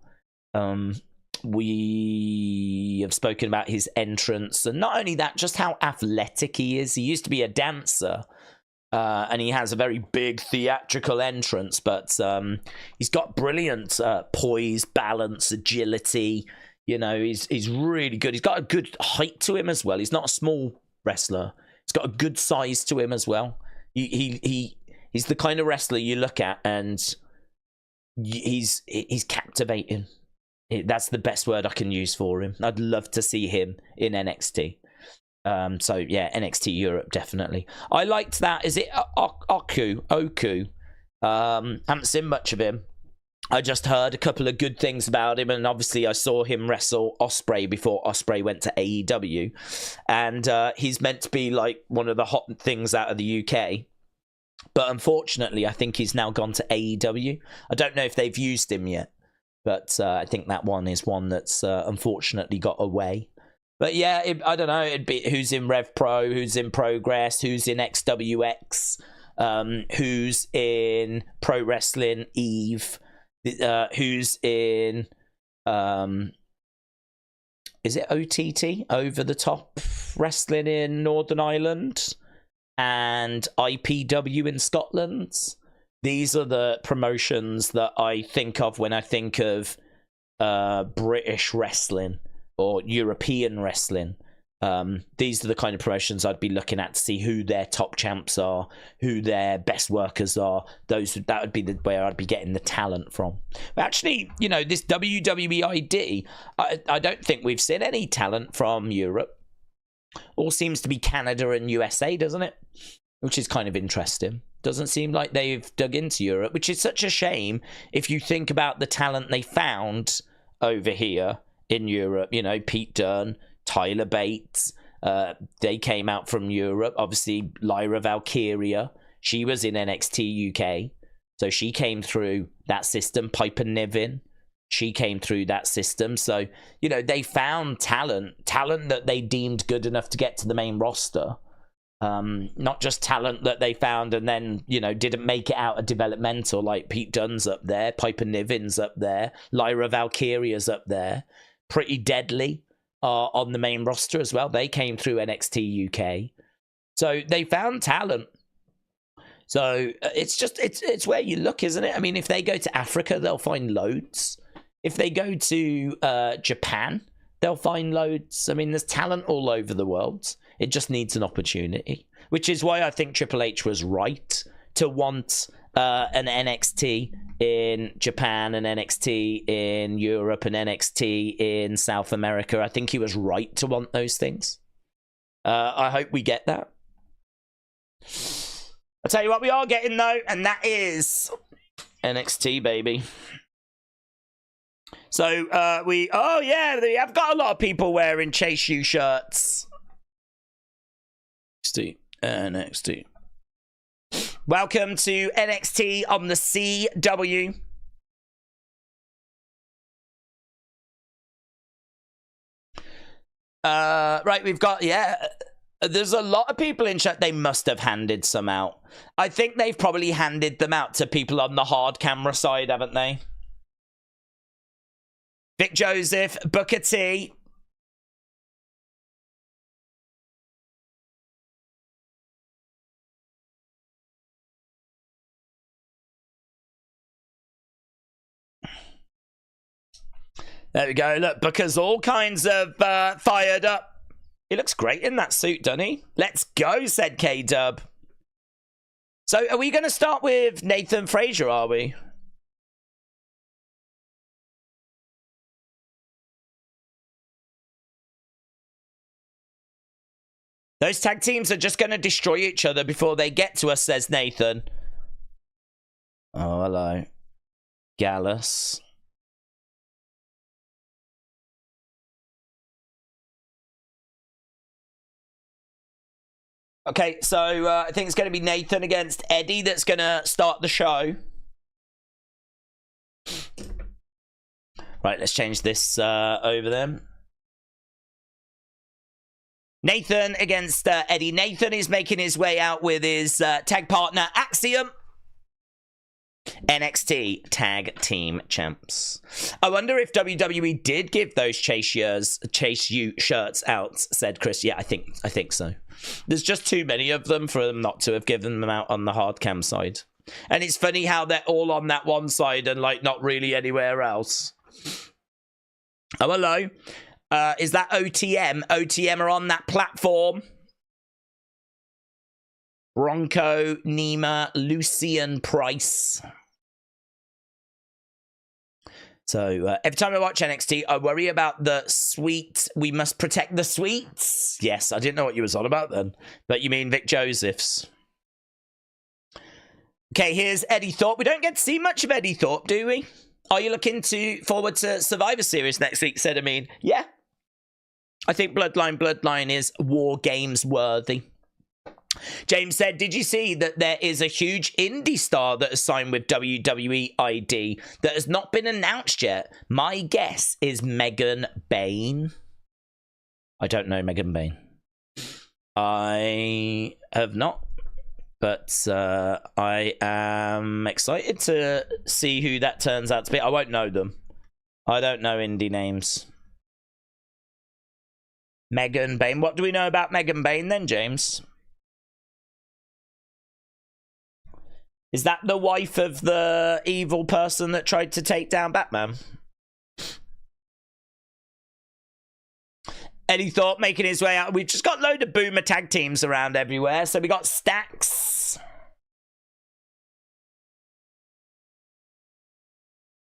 We have spoken about his entrance, and not only that, just how athletic he is. He used to be a dancer, and he has a very big theatrical entrance, but he's got brilliant poise, balance, agility. You know, he's really good. He's got a good height to him as well. He's not a small wrestler. He's got a good size to him as well. He's the kind of wrestler you look at and he's captivating. That's the best word I can use for him. I'd love to see him in NXT. So yeah, NXT Europe definitely. I liked that. Is it Oku? Haven't seen much of him. I just heard a couple of good things about him, and obviously I saw him wrestle Ospreay before Ospreay went to AEW, and he's meant to be like one of the hot things out of the UK. But unfortunately, I think he's now gone to AEW. I don't know if they've used him yet. But I think that one is one that's unfortunately got away. But yeah, I don't know. It'd be who's in Rev Pro, who's in Progress, who's in XWX, who's in Pro Wrestling Eve, who's in is it OTT, Over the Top Wrestling in Northern Ireland, and IPW in Scotland. These are the promotions that I think of when I think of British wrestling or European wrestling. These are the kind of promotions I'd be looking at to see who their top champs are, who their best workers are. That would be where I'd be getting the talent from. But actually, you know, this WWE ID, I don't think we've seen any talent from Europe. All seems to be Canada and USA, doesn't it? Which is kind of interesting. Doesn't seem like they've dug into Europe, which is such a shame if you think about the talent they found over here in Europe. You know, Pete Dunne, Tyler Bates, they came out from Europe. Obviously, Lyra Valkyria, she was in NXT UK, so she came through that system. Piper Niven, she came through that system. So, you know, they found talent that they deemed good enough to get to the main roster. Not just talent that they found and then, you know, didn't make it out of developmental, like Pete Dunne's up there, Piper Niven's up there, Lyra Valkyria's up there, Pretty Deadly are on the main roster as well. They came through NXT UK. So they found talent. So it's where you look, isn't it? I mean, if they go to Africa, they'll find loads. If they go to Japan, they'll find loads. I mean, there's talent all over the world. It just needs an opportunity, which is why I think Triple H was right to want an NXT in Japan, an NXT in Europe, an NXT in South America. I think he was right to want those things. I hope we get that. I'll tell you what we are getting, though, and that is NXT, baby. So, oh yeah, I've got a lot of people wearing Chase U shirts. NXT. Welcome to NXT on the CW. Right, we've got, there's a lot of people in chat. They must have handed some out. I think they've probably handed them out to people on the hard camera side, haven't they? Vic Joseph, Booker T. There we go. Look, Booker's all kinds of fired up. He looks great in that suit, doesn't he? Let's go, said K-Dub. So are we going to start with Nathan Frazer, are we? Those tag teams are just going to destroy each other before they get to us, says Nathan. Oh, hello. Gallus. Okay, so I think it's going to be Nathan against Eddy that's going to start the show. Right, let's change this over then. Nathan against Eddy. Nathan is making his way out with his tag partner, Axiom. NXT Tag Team Champs. I wonder if WWE did give those Chase U shirts out, said Chris. Yeah, I think so. There's just too many of them for them not to have given them out on the hard cam side. And it's funny how they're all on that one side and like not really anywhere else. Oh, hello. Is that OTM? OTM are on that platform. Bronco, Nima, Lucian Price. So every time I watch NXT, I worry about the sweet. We must protect the sweets. Yes, I didn't know what you was on about then. But you mean Vic Joseph's. Okay, here's Eddy Thorpe. We don't get to see much of Eddy Thorpe, do we? Are you looking forward to Survivor Series next week, said Amin? Yeah. I think Bloodline is War Games worthy. James said, did you see that there is a huge indie star that has signed with WWE ID that has not been announced yet? My guess is Megan Bain. I don't know Megan Bain. I have not. But I am excited to see who that turns out to be. I won't know them. I don't know indie names. Megan Bain. What do we know about Megan Bain then, James? Is that the wife of the evil person that tried to take down Batman? Eddy Thorpe making his way out. We've just got a load of Boomer tag teams around everywhere. So we got Stacks.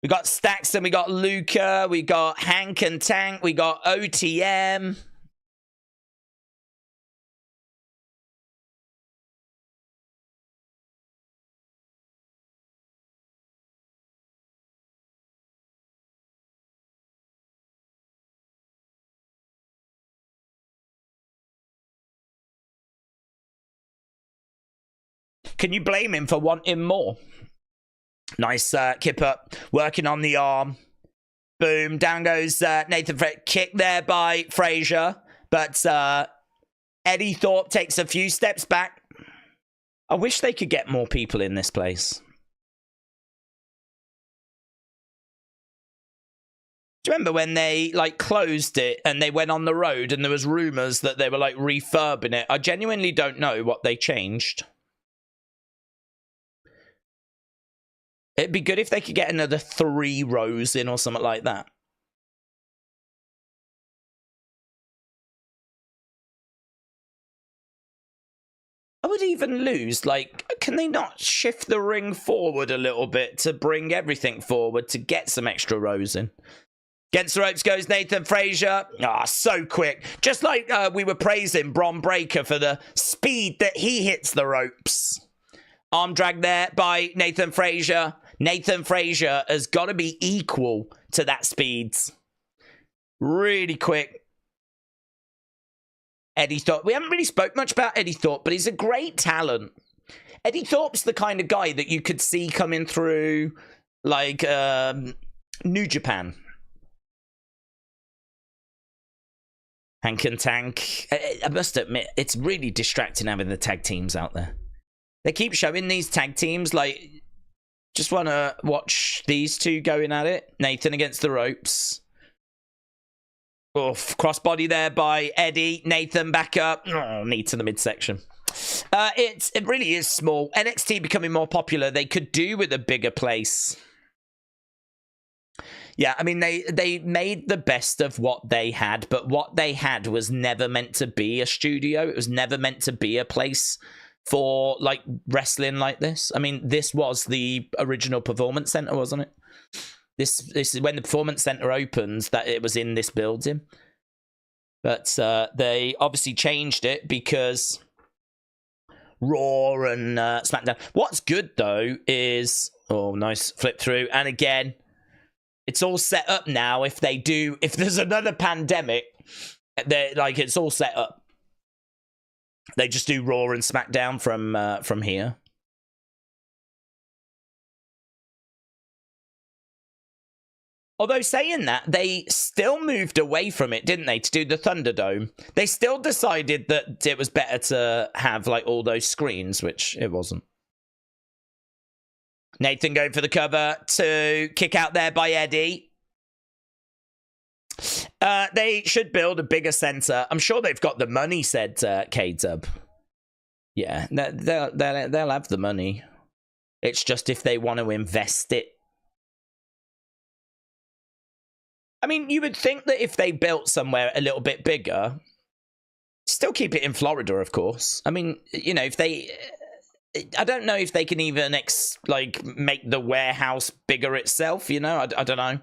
We got Stacks and we got Luca. We got Hank and Tank. We got OTM. Can you blame him for wanting more? Nice kip up, working on the arm. Boom, down goes Nathan. Kick there by Frazer, but Eddy Thorpe takes a few steps back. I wish they could get more people in this place. Do you remember when they like closed it and they went on the road and there was rumors that they were like refurbing it? I genuinely don't know what they changed. It'd be good if they could get another 3 rows in or something like that. I would even lose, like, can they not shift the ring forward a little bit to bring everything forward to get some extra rows in? Against the ropes goes Nathan Frazer. Ah, so quick. Just like we were praising Bron Breakker for the speed that he hits the ropes. Arm drag there by Nathan Frazer. Nathan Frazer has got to be equal to that speed. Really quick. Eddy Thorpe. We haven't really spoke much about Eddy Thorpe, but he's a great talent. Eddy Thorpe's the kind of guy that you could see coming through, like, New Japan. Hank and Tank. I must admit, it's really distracting having the tag teams out there. They keep showing these tag teams, like... Just want to watch these two going at it. Nathan against the ropes. Oof, crossbody there by Eddy. Nathan back up. Oh, knee to the midsection. It really is small. NXT becoming more popular. They could do with a bigger place. Yeah, I mean, they made the best of what they had, but what they had was never meant to be a studio. It was never meant to be a place for like wrestling like this. I mean, this was the original Performance Center, wasn't it? This is when the Performance Center opens, that it was in this building. But they obviously changed it because Raw and SmackDown. What's good though is, oh, nice flip through, and again, it's all set up now. If there's another pandemic, they're like, it's all set up. They just do Raw and SmackDown from here. Although saying that, they still moved away from it, didn't they, to do the Thunderdome? They still decided that it was better to have like all those screens, which it wasn't. Nathan going for the cover to kick out there by Eddy. They should build a bigger center. I'm sure they've got the money, said K-Dub. Yeah, they'll have the money. It's just if they want to invest it. I mean, you would think that if they built somewhere a little bit bigger, still keep it in Florida, of course. I mean, you know, if they... I don't know if they can even, make the warehouse bigger itself, you know? I don't know.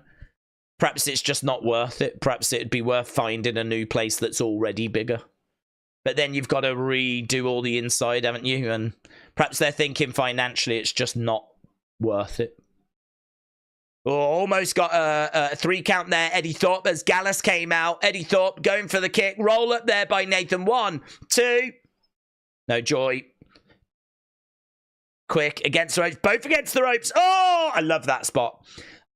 Perhaps it's just not worth it. Perhaps it'd be worth finding a new place that's already bigger. But then you've got to redo all the inside, haven't you? And perhaps they're thinking financially it's just not worth it. Oh, almost got a 3 count there. Eddy Thorpe as Gallus came out. Eddy Thorpe going for the kick. Roll up there by Nathan. 1, 2. No joy. Quick against the ropes. Both against the ropes. Oh, I love that spot.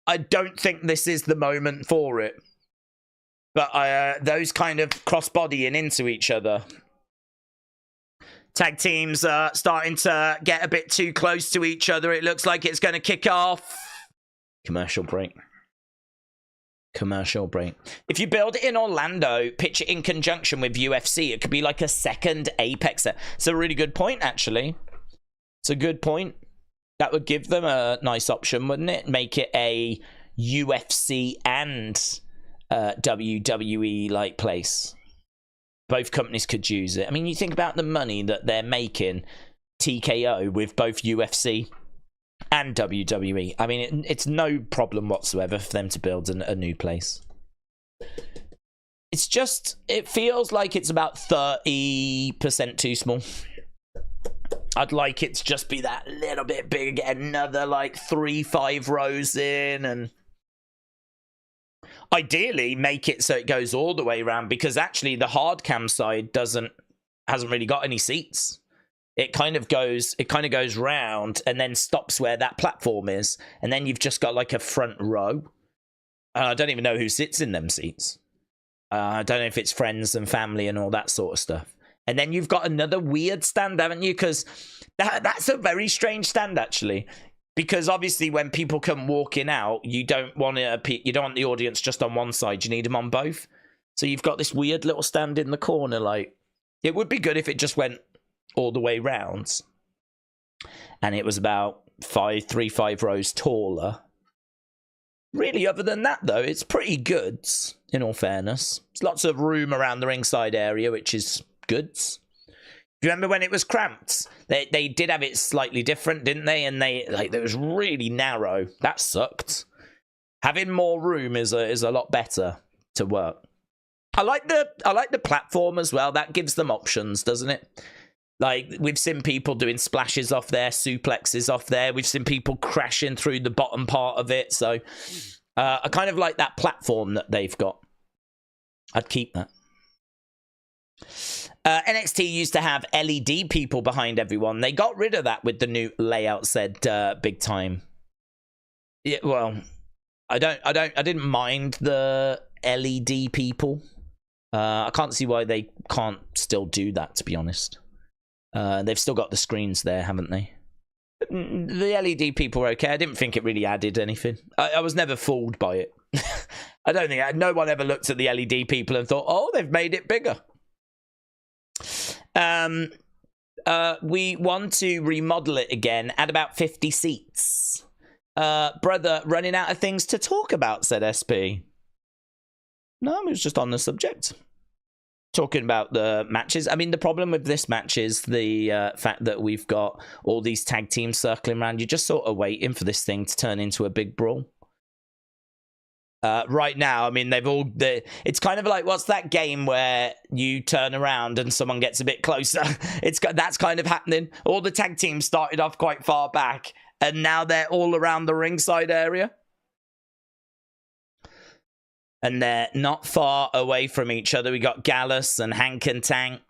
I don't think this is the moment for it. But those kind of cross-bodying into each other. Tag teams are starting to get a bit too close to each other. It looks like it's going to kick off. Commercial break. Commercial break. If you build it in Orlando, pitch it in conjunction with UFC, it could be like a second Apex there. It's a really good point, actually. It's a good point. That would give them a nice option, wouldn't it? Make it a UFC and WWE like place. Both companies could use it. I mean, you think about the money that they're making TKO with both UFC and WWE. I mean, it's no problem whatsoever for them to build a new place. It's just, it feels like it's about 30% too small. I'd like it to just be that little bit bigger, get another like 3-5 rows in, and ideally make it so it goes all the way around, because actually the hard cam side hasn't really got any seats. It kind of goes round and then stops where that platform is, and then you've just got like a front row. I don't even know who sits in them seats. I don't know if it's friends and family and all that sort of stuff. And then you've got another weird stand, haven't you? Because that's a very strange stand, actually. Because obviously when people come walking out, you don't want the audience just on one side. You need them on both. So you've got this weird little stand in the corner. Like, it would be good if it just went all the way round. And it was about 3-5 rows taller. Really, other than that, though, it's pretty good, in all fairness. There's lots of room around the ringside area, which is good. Do you remember when it was cramped? They did have it slightly different, didn't they? And it was really narrow. That sucked. Having more room is a lot better to work. I like the platform as well. That gives them options, doesn't it? Like, we've seen people doing splashes off there, suplexes off there. We've seen people crashing through the bottom part of it. So I kind of like that platform that they've got. I'd keep that. NXT used to have LED people behind everyone. They got rid of that with the new layout, said Big Time. Yeah, well, I didn't mind the LED people. I can't see why they can't still do that, to be honest. They've still got the screens there, haven't they? The LED people were okay. I didn't think it really added anything. I was never fooled by it. I don't think no one ever looked at the LED people and thought, oh, they've made it bigger. We want to remodel it again at about 50 seats. Brother, running out of things to talk about, said SP. No, it was just on the subject. Talking about the matches. I mean, the problem with this match is the fact that we've got all these tag teams circling around. You're just sort of waiting for this thing to turn into a big brawl. Right now, I mean, it's kind of like, what's that game where you turn around and someone gets a bit closer? That's kind of happening. All the tag teams started off quite far back, and now they're all around the ringside area. And they're not far away from each other. We got Gallus and Hank and Tank.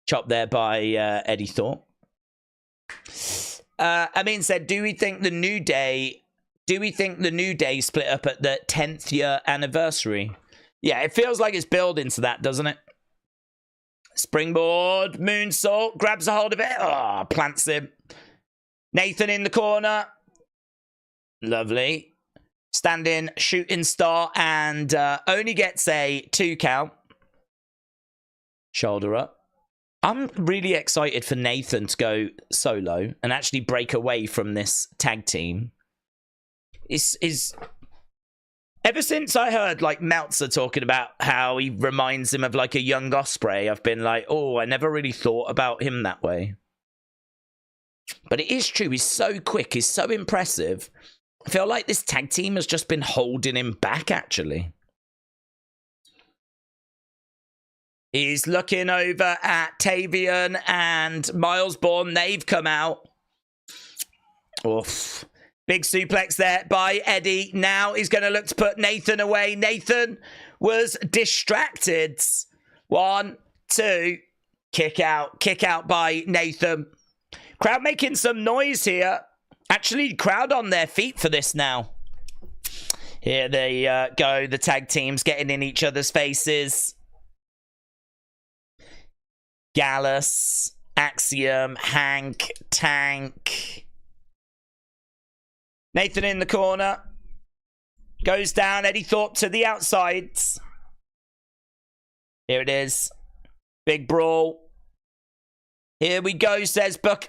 Chopped there by Eddie Thorpe. Amin said, do we think the New Day split up at the 10th year anniversary? Yeah, it feels like it's building to that, doesn't it? Springboard, moonsault, grabs a hold of it. Oh, plants him. Nathan in the corner. Lovely. Standing shooting star, and only gets a 2 count. Shoulder up. I'm really excited for Nathan to go solo and actually break away from this tag team. Ever since I heard like Meltzer talking about how he reminds him of like a young Ospreay, I've been like, oh, I never really thought about him that way. But it is true. He's so quick. He's so impressive. I feel like this tag team has just been holding him back, actually. He's looking over at Tavian and Miles Bourne. They've come out. Oof. Big suplex there by Eddy. Now he's going to look to put Nathan away. Nathan was distracted. 1, 2. Kick out by Nathan. Crowd making some noise here. Actually, crowd on their feet for this now. Here they go. The tag teams getting in each other's faces. Gallus, Axiom, Hank, Tank. Nathan in the corner. Goes down. Eddie Thorpe to the outsides. Here it is. Big brawl. Here we go, says Buck.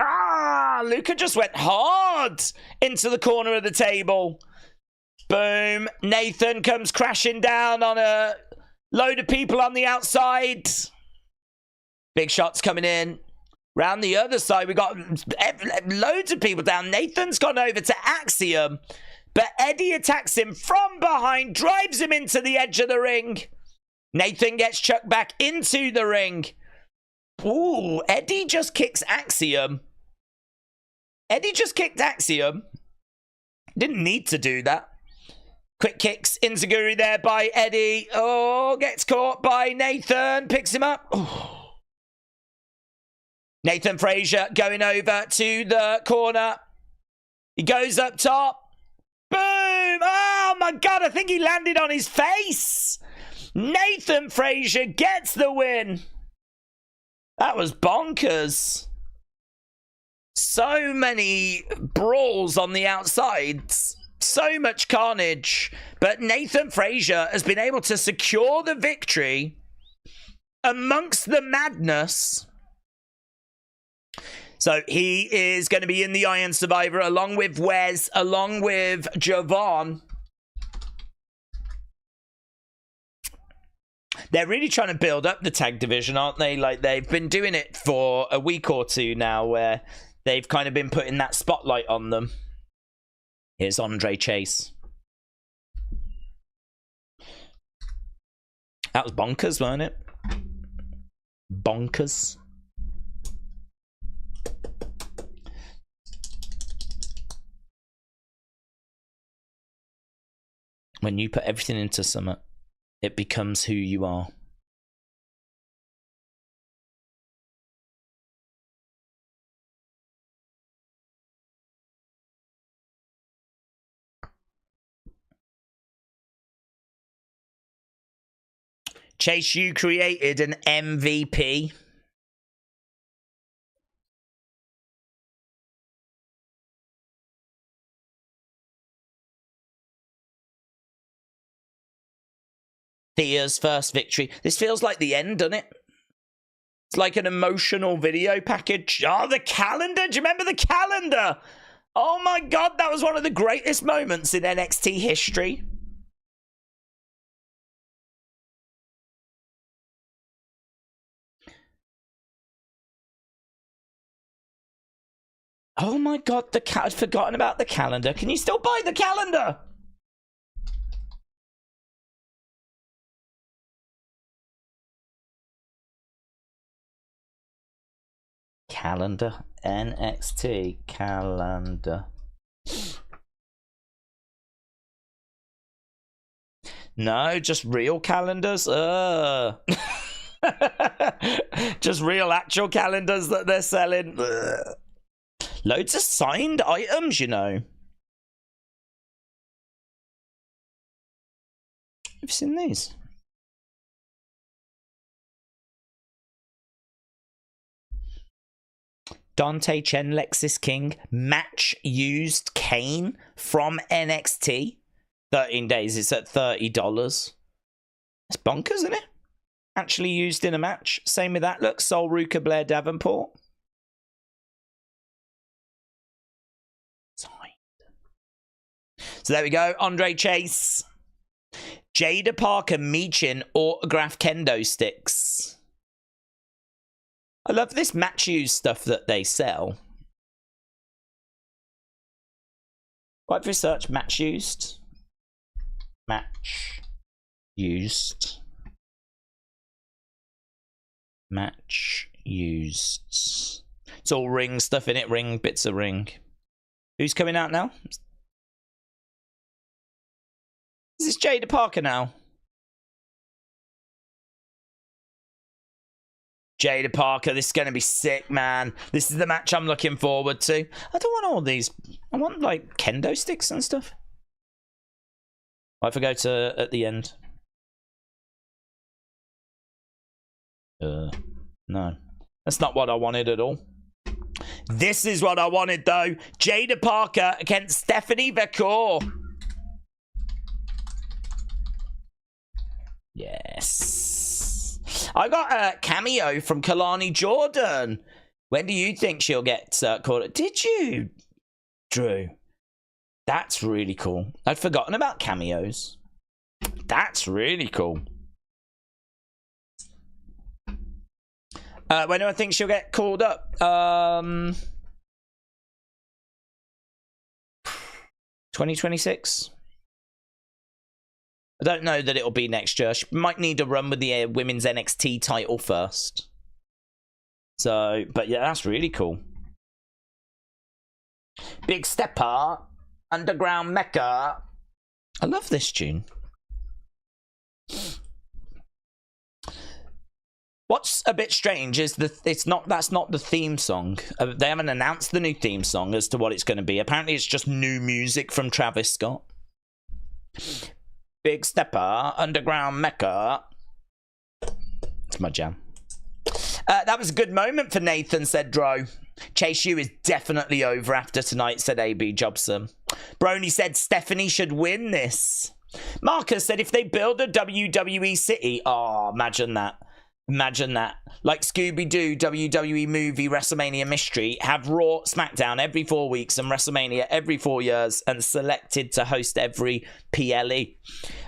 Luca just went hard into the corner of the table. Boom. Nathan comes crashing down on a Load of people on the outside. Big shots coming in. Round the other side, we got loads of people down. Nathan's gone over to Axiom, but Eddy attacks him from behind, drives him into the edge of the ring. Nathan gets chucked back into the ring. Ooh, Eddy just kicks Axiom. Eddy just kicked Axiom. Didn't need to do that. Quick kicks, Inzaguri there by Eddy. Oh, gets caught by Nathan, picks him up. Oh. Nathan Frazer going over to the corner. He goes up top. Boom! Oh my God, I think he landed on his face. Nathan Frazer gets the win. That was bonkers. So many brawls on the outsides. So much carnage. But Nathan Frazer has been able to secure the victory amongst the madness. So he is going to be in the Iron Survivor along with Wes, along with Javon. They're really trying to build up the tag division, aren't they? Like, they've been doing it for a week or two now where they've kind of been putting that spotlight on them. Here's Andre Chase. That was bonkers, wasn't it? Bonkers. When you put everything into Summit, it becomes who you are. Chase, you created an MVP. Thea's first victory. This feels like the end, doesn't it? It's like an emotional video package. Oh, the calendar. Do you remember the calendar? Oh my God, that was one of the greatest moments in NXT history. Oh my God, I'd forgotten about the calendar. Can you still buy the calendar? Calendar. NXT calendar. No, just real calendars. Just real actual calendars that they're selling. Loads of signed items, you know. Have you seen these? Dante Chen, Lexis King, match used Kane from NXT. 13 days, it's at $30. That's bonkers, isn't it? Actually used in a match. Same with that look. Sol Ruka, Blair Davenport. So there we go. Andre Chase. Jaida Parker Meechin autograph kendo sticks. I love this match used stuff that they sell. What if we search match used? Match used. Match used. It's all ring stuff in it. Ring, bits of ring. Who's coming out now? Is this Jaida Parker now? Jaida Parker, this is going to be sick, man. This is the match I'm looking forward to. I don't want all these. I want, like, kendo sticks and stuff. What if I go to at the end? No. That's not what I wanted at all. This is what I wanted, though. Jaida Parker against Stephanie Vaquer. Yes. I got a cameo from Kalani Jordan. When do you think she'll get caught? Did you, Drew? That's really cool. I'd forgotten about cameos. That's really cool. When do I think she'll get called up? 2026. I don't know that it'll be next year. She might need a run with the women's NXT title first. So, but yeah, that's really cool. Big Stepper, Underground Mecca. I love this tune. What's a bit strange is that's not the theme song. They haven't announced the new theme song as to what it's going to be. Apparently, it's just new music from Travis Scott. Big Stepper, Underground Mecca. It's my jam. That was a good moment for Nathan, said Dro. Chase U is definitely over after tonight, said AB Jobson. Brony said Stephanie should win this. Marcus said if they build a WWE city, oh, imagine that. Imagine that. Like Scooby-Doo, WWE movie, WrestleMania Mystery, have Raw, SmackDown every 4 weeks and WrestleMania every 4 years and selected to host every PLE.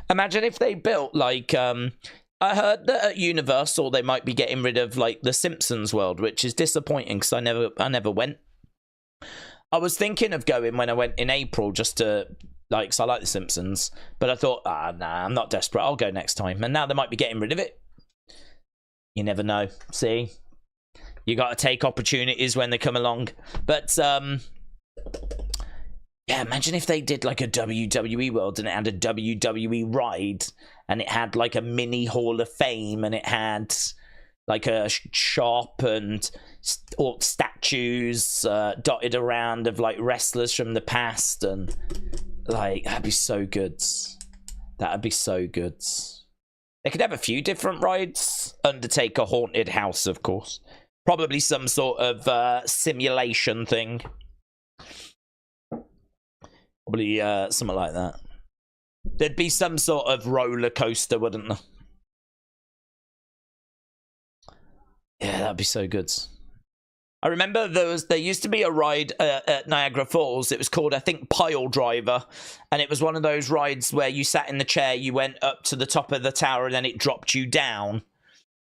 Imagine if they built like, I heard that at Universal they might be getting rid of like the Simpsons world, which is disappointing because I never went. I was thinking of going when I went in April just to, like, because I like the Simpsons, but I thought, nah, I'm not desperate. I'll go next time. And now they might be getting rid of it. You never know. See? You got to take opportunities when they come along. But, yeah, imagine if they did like a WWE world and it had a WWE ride and it had like a mini Hall of Fame and it had like a shop and statues dotted around of like wrestlers from the past, and like that'd be so good. That'd be so good. They could have a few different rides. Undertaker Haunted House, of course. Probably some sort of simulation thing. Probably something like that. There'd be some sort of roller coaster, wouldn't there? Yeah, that'd be so good. I remember there used to be a ride at Niagara Falls. It was called, I think, Pile Driver. And it was one of those rides where you sat in the chair, you went up to the top of the tower, and then it dropped you down.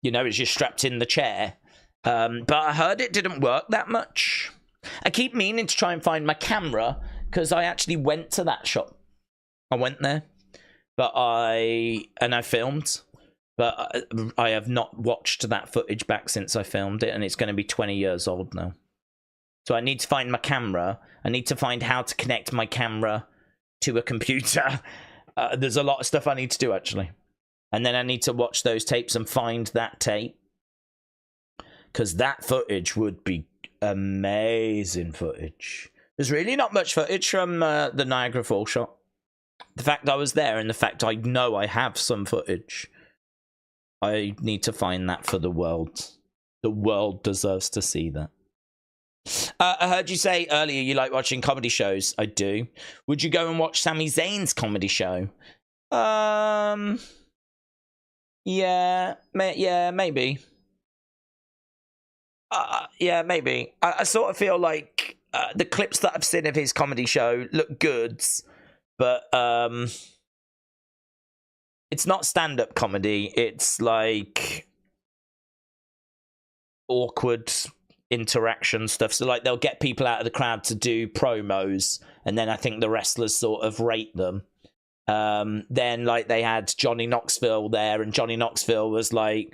You know, as you're strapped in the chair. But I heard it didn't work that much. I keep meaning to try and find my camera, because I actually went to that shop. I went there. But I filmed. But I have not watched that footage back since I filmed it, and it's going to be 20 years old now. So I need to find my camera. I need to find how to connect my camera to a computer. There's a lot of stuff I need to do, actually. And then I need to watch those tapes and find that tape. Because that footage would be amazing footage. There's really not much footage from the Niagara Falls shot. The fact I was there and the fact I know I have some footage. I need to find that for the world. The world deserves to see that. I heard you say earlier you like watching comedy shows. I do. Would you go and watch Sami Zayn's comedy show? Yeah, maybe. Yeah, maybe. I sort of feel like the clips that I've seen of his comedy show look good, but it's not stand-up comedy. It's like awkward interaction stuff. So like they'll get people out of the crowd to do promos, and then I think the wrestlers sort of rate them. Then like they had Johnny Knoxville there, and Johnny Knoxville was like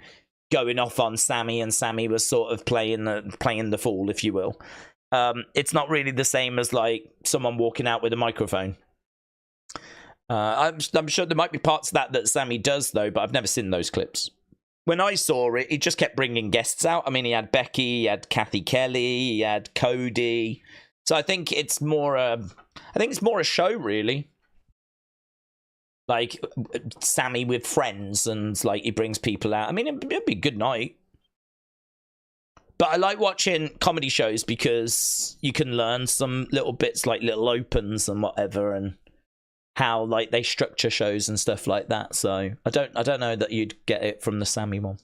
going off on Sammy, and Sammy was sort of playing the fool, if you will. It's not really the same as like someone walking out with a microphone. I'm sure there might be parts of that Sammy does, though, but I've never seen those clips. When I saw it, he just kept bringing guests out. I mean, he had Becky, he had Kathy Kelly, he had Cody. So I think it's more a show, really. Like Sammy with friends, and like he brings people out. I mean, it'd be a good night. But I like watching comedy shows because you can learn some little bits, like little opens and whatever, and how like they structure shows and stuff like that. So I don't know that you'd get it from the Sammy one.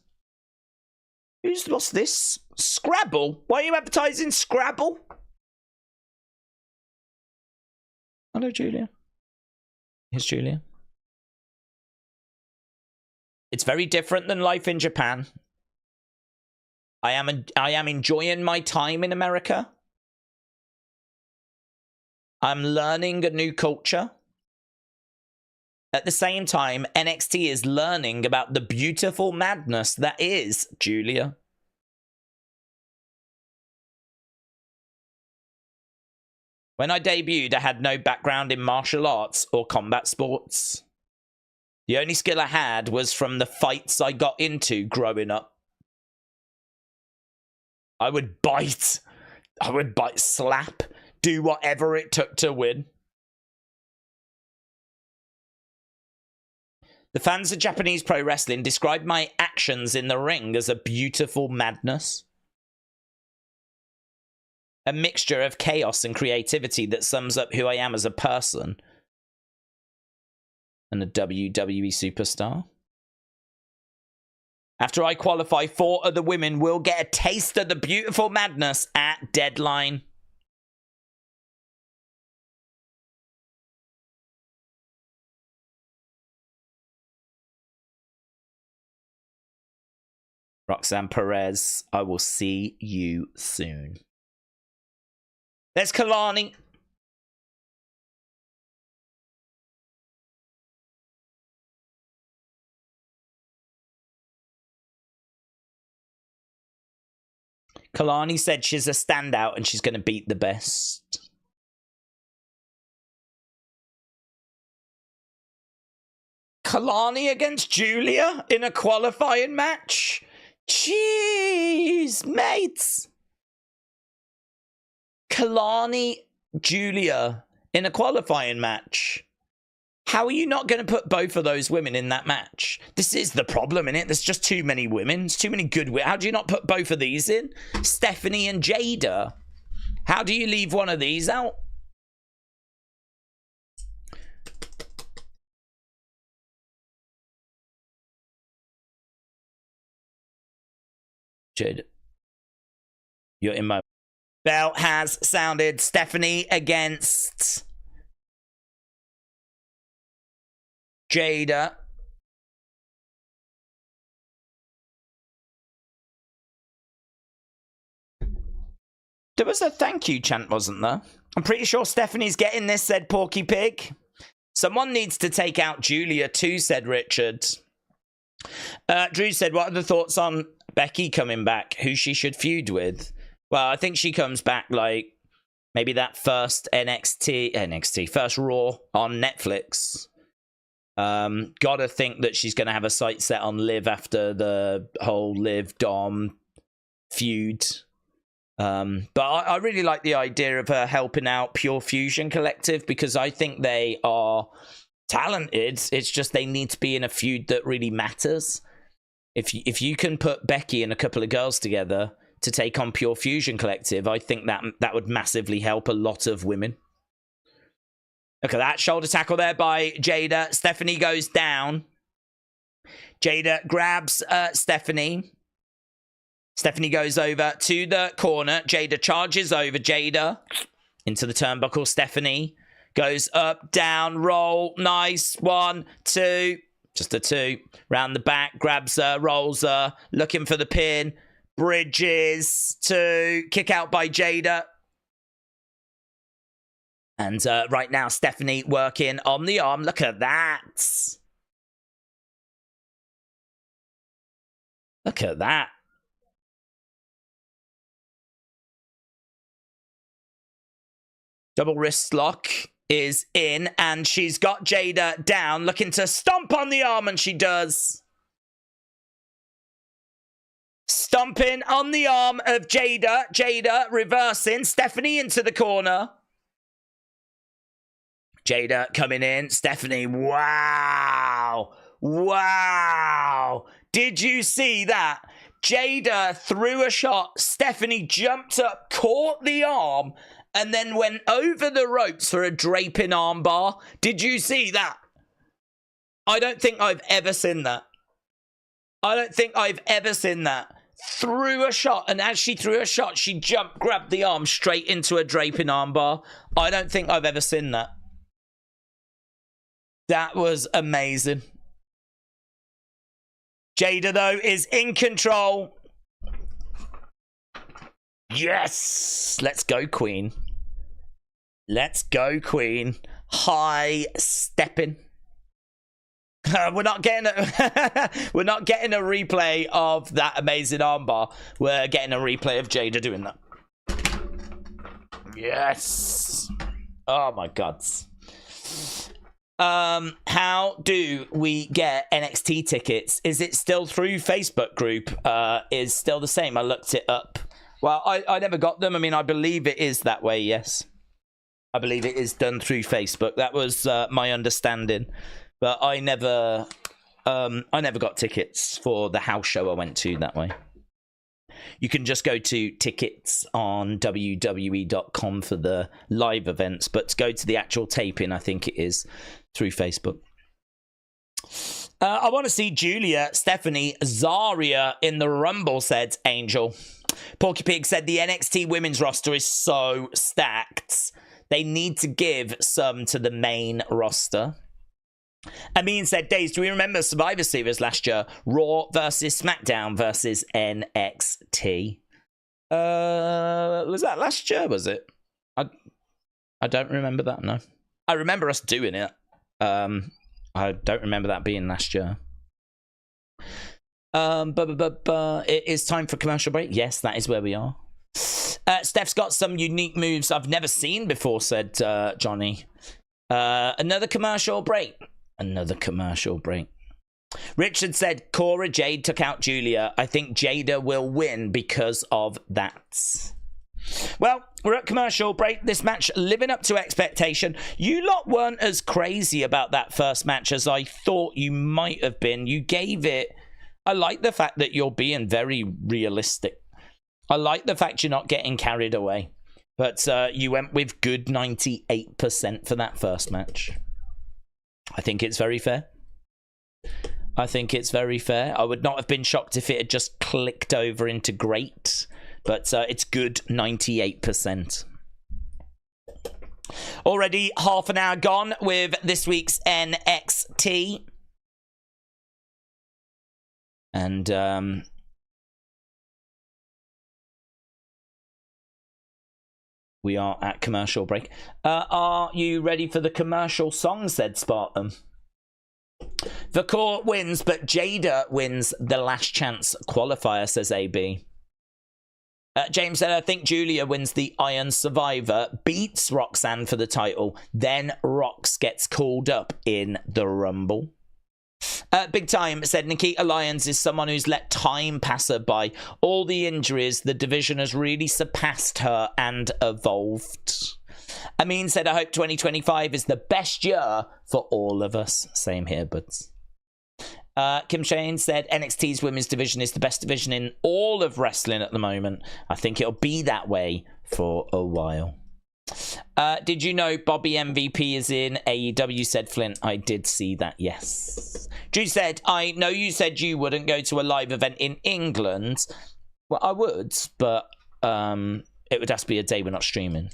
What's this? Scrabble? Why are you advertising Scrabble? Hello, Julia. Here's Julia. It's very different than life in Japan. I am enjoying my time in America. I'm learning a new culture. At the same time, NXT is learning about the beautiful madness that is Julia. When I debuted, I had no background in martial arts or combat sports. The only skill I had was from the fights I got into growing up. I would bite, slap, do whatever it took to win. The fans of Japanese pro wrestling describe my actions in the ring as a beautiful madness. A mixture of chaos and creativity that sums up who I am as a person and a WWE superstar. After I qualify, 4 other women will get a taste of the beautiful madness at Deadline. Roxanne Perez, I will see you soon. There's Kalani. Kalani said she's a standout and she's going to beat the best. Kalani against Julia in a qualifying match? Jeez, mates. Kalani, Julia in a qualifying match. How are you not going to put both of those women in that match? This is the problem, innit? There's just too many women. There's too many good women. How do you not put both of these in? Stephanie and Jaida. How do you leave one of these out? Jaida. You're in my... Bell has sounded. Stephanie against Jaida. There was a thank you chant, wasn't there? I'm pretty sure Stephanie's getting this, said Porky Pig. Someone needs to take out Julia too, said Richard. Drew said, what are the thoughts on Becky coming back? Who she should feud with? Well, I think she comes back like maybe that first first Raw on Netflix. Gotta think that she's going to have a sight set on Liv after the whole Liv Dom feud. But I really like the idea of her helping out Pure Fusion Collective because I think they are talented. It's just they need to be in a feud that really matters. If you can put Becky and a couple of girls together to take on Pure Fusion Collective, I think that would massively help a lot of women. Look at that shoulder tackle there by Jaida. Stephanie goes down. Jaida grabs Stephanie. Stephanie goes over to the corner. Jaida charges over. Jaida into the turnbuckle. Stephanie goes up, down, roll. Nice. 1, 2. Just a 2. Round the back. Grabs her, rolls her. Looking for the pin. Bridges to kick out by Jaida. And right now, Stephanie working on the arm. Look at that. Look at that. Double wrist lock is in, and she's got Jaida down, looking to stomp on the arm, and she does. Stomping on the arm of Jaida. Jaida reversing. Stephanie into the corner. Jaida coming in. Stephanie, wow. Wow. Did you see that? Jaida threw a shot. Stephanie jumped up, caught the arm, and then went over the ropes for a draping armbar. Did you see that? I don't think I've ever seen that. I don't think I've ever seen that. Threw a shot, and as she threw a shot, she jumped, grabbed the arm straight into a draping armbar. I don't think I've ever seen that. That was amazing. Jaida, though, is in control. Yes! Let's go, Queen. Let's go, Queen. High stepping. We're not getting a we're not getting a replay of that amazing armbar. We're getting a replay of Jaida doing that. Yes. Oh my god. How do we get NXT tickets? Is it still through Facebook group? Is still the same. I looked it up. Well, I never got them. I mean, I believe it is that way, yes. I believe it is done through Facebook. That was my understanding. But I never got tickets for the house show I went to that way. You can just go to tickets on WWE.com for the live events, but to go to the actual taping, I think it is through Facebook. I want to see Julia, Stephanie, Zaria in the Rumble, said Angel. Porky Pig said the NXT women's roster is so stacked. They need to give some to the main roster. Amin said, Daze, do we remember Survivor Series last year? Raw versus SmackDown versus NXT. Was that last year, was it? I don't remember that, no. I remember us doing it. I don't remember that being last year. It is time for commercial break. Yes, that is where we are. Steph's got some unique moves I've never seen before, said Johnny. Another commercial break. Another commercial break. Richard said Cora Jade took out Julia. I think Jaida will win because of that. Well, we're at commercial break. This match living up to expectation. You lot weren't as crazy about that first match as I thought you might have been. You gave it... I like the fact that you're being very realistic. I like the fact you're not getting carried away. But you went with good 98% for that first match. I think it's very fair. I think it's very fair. I would not have been shocked if it had just clicked over into great. But it's good 98%. Already half an hour gone with this week's NXT. And we are at commercial break. Are you ready for the commercial song, said Spartan. Vaquer wins, but Jaida wins the last chance qualifier, says AB. James said, I think Julia wins the Iron Survivor, beats Roxanne for the title, then Rox gets called up in the Rumble. Big Time said Nikita Lyons is someone who's let time pass her by. All the injuries, the division has really surpassed her and evolved. Amin said, I hope 2025 is the best year for all of us. Same here, buds. Kim Shane said NXT's women's division is the best division in all of wrestling at the moment. I think it'll be that way for a while. Did you know Bobby MVP is in AEW, said Flint. I did see that, yes. Drew said, I know you said you wouldn't go to a live event in England. Well, I would, but it would have to be a day we're not streaming.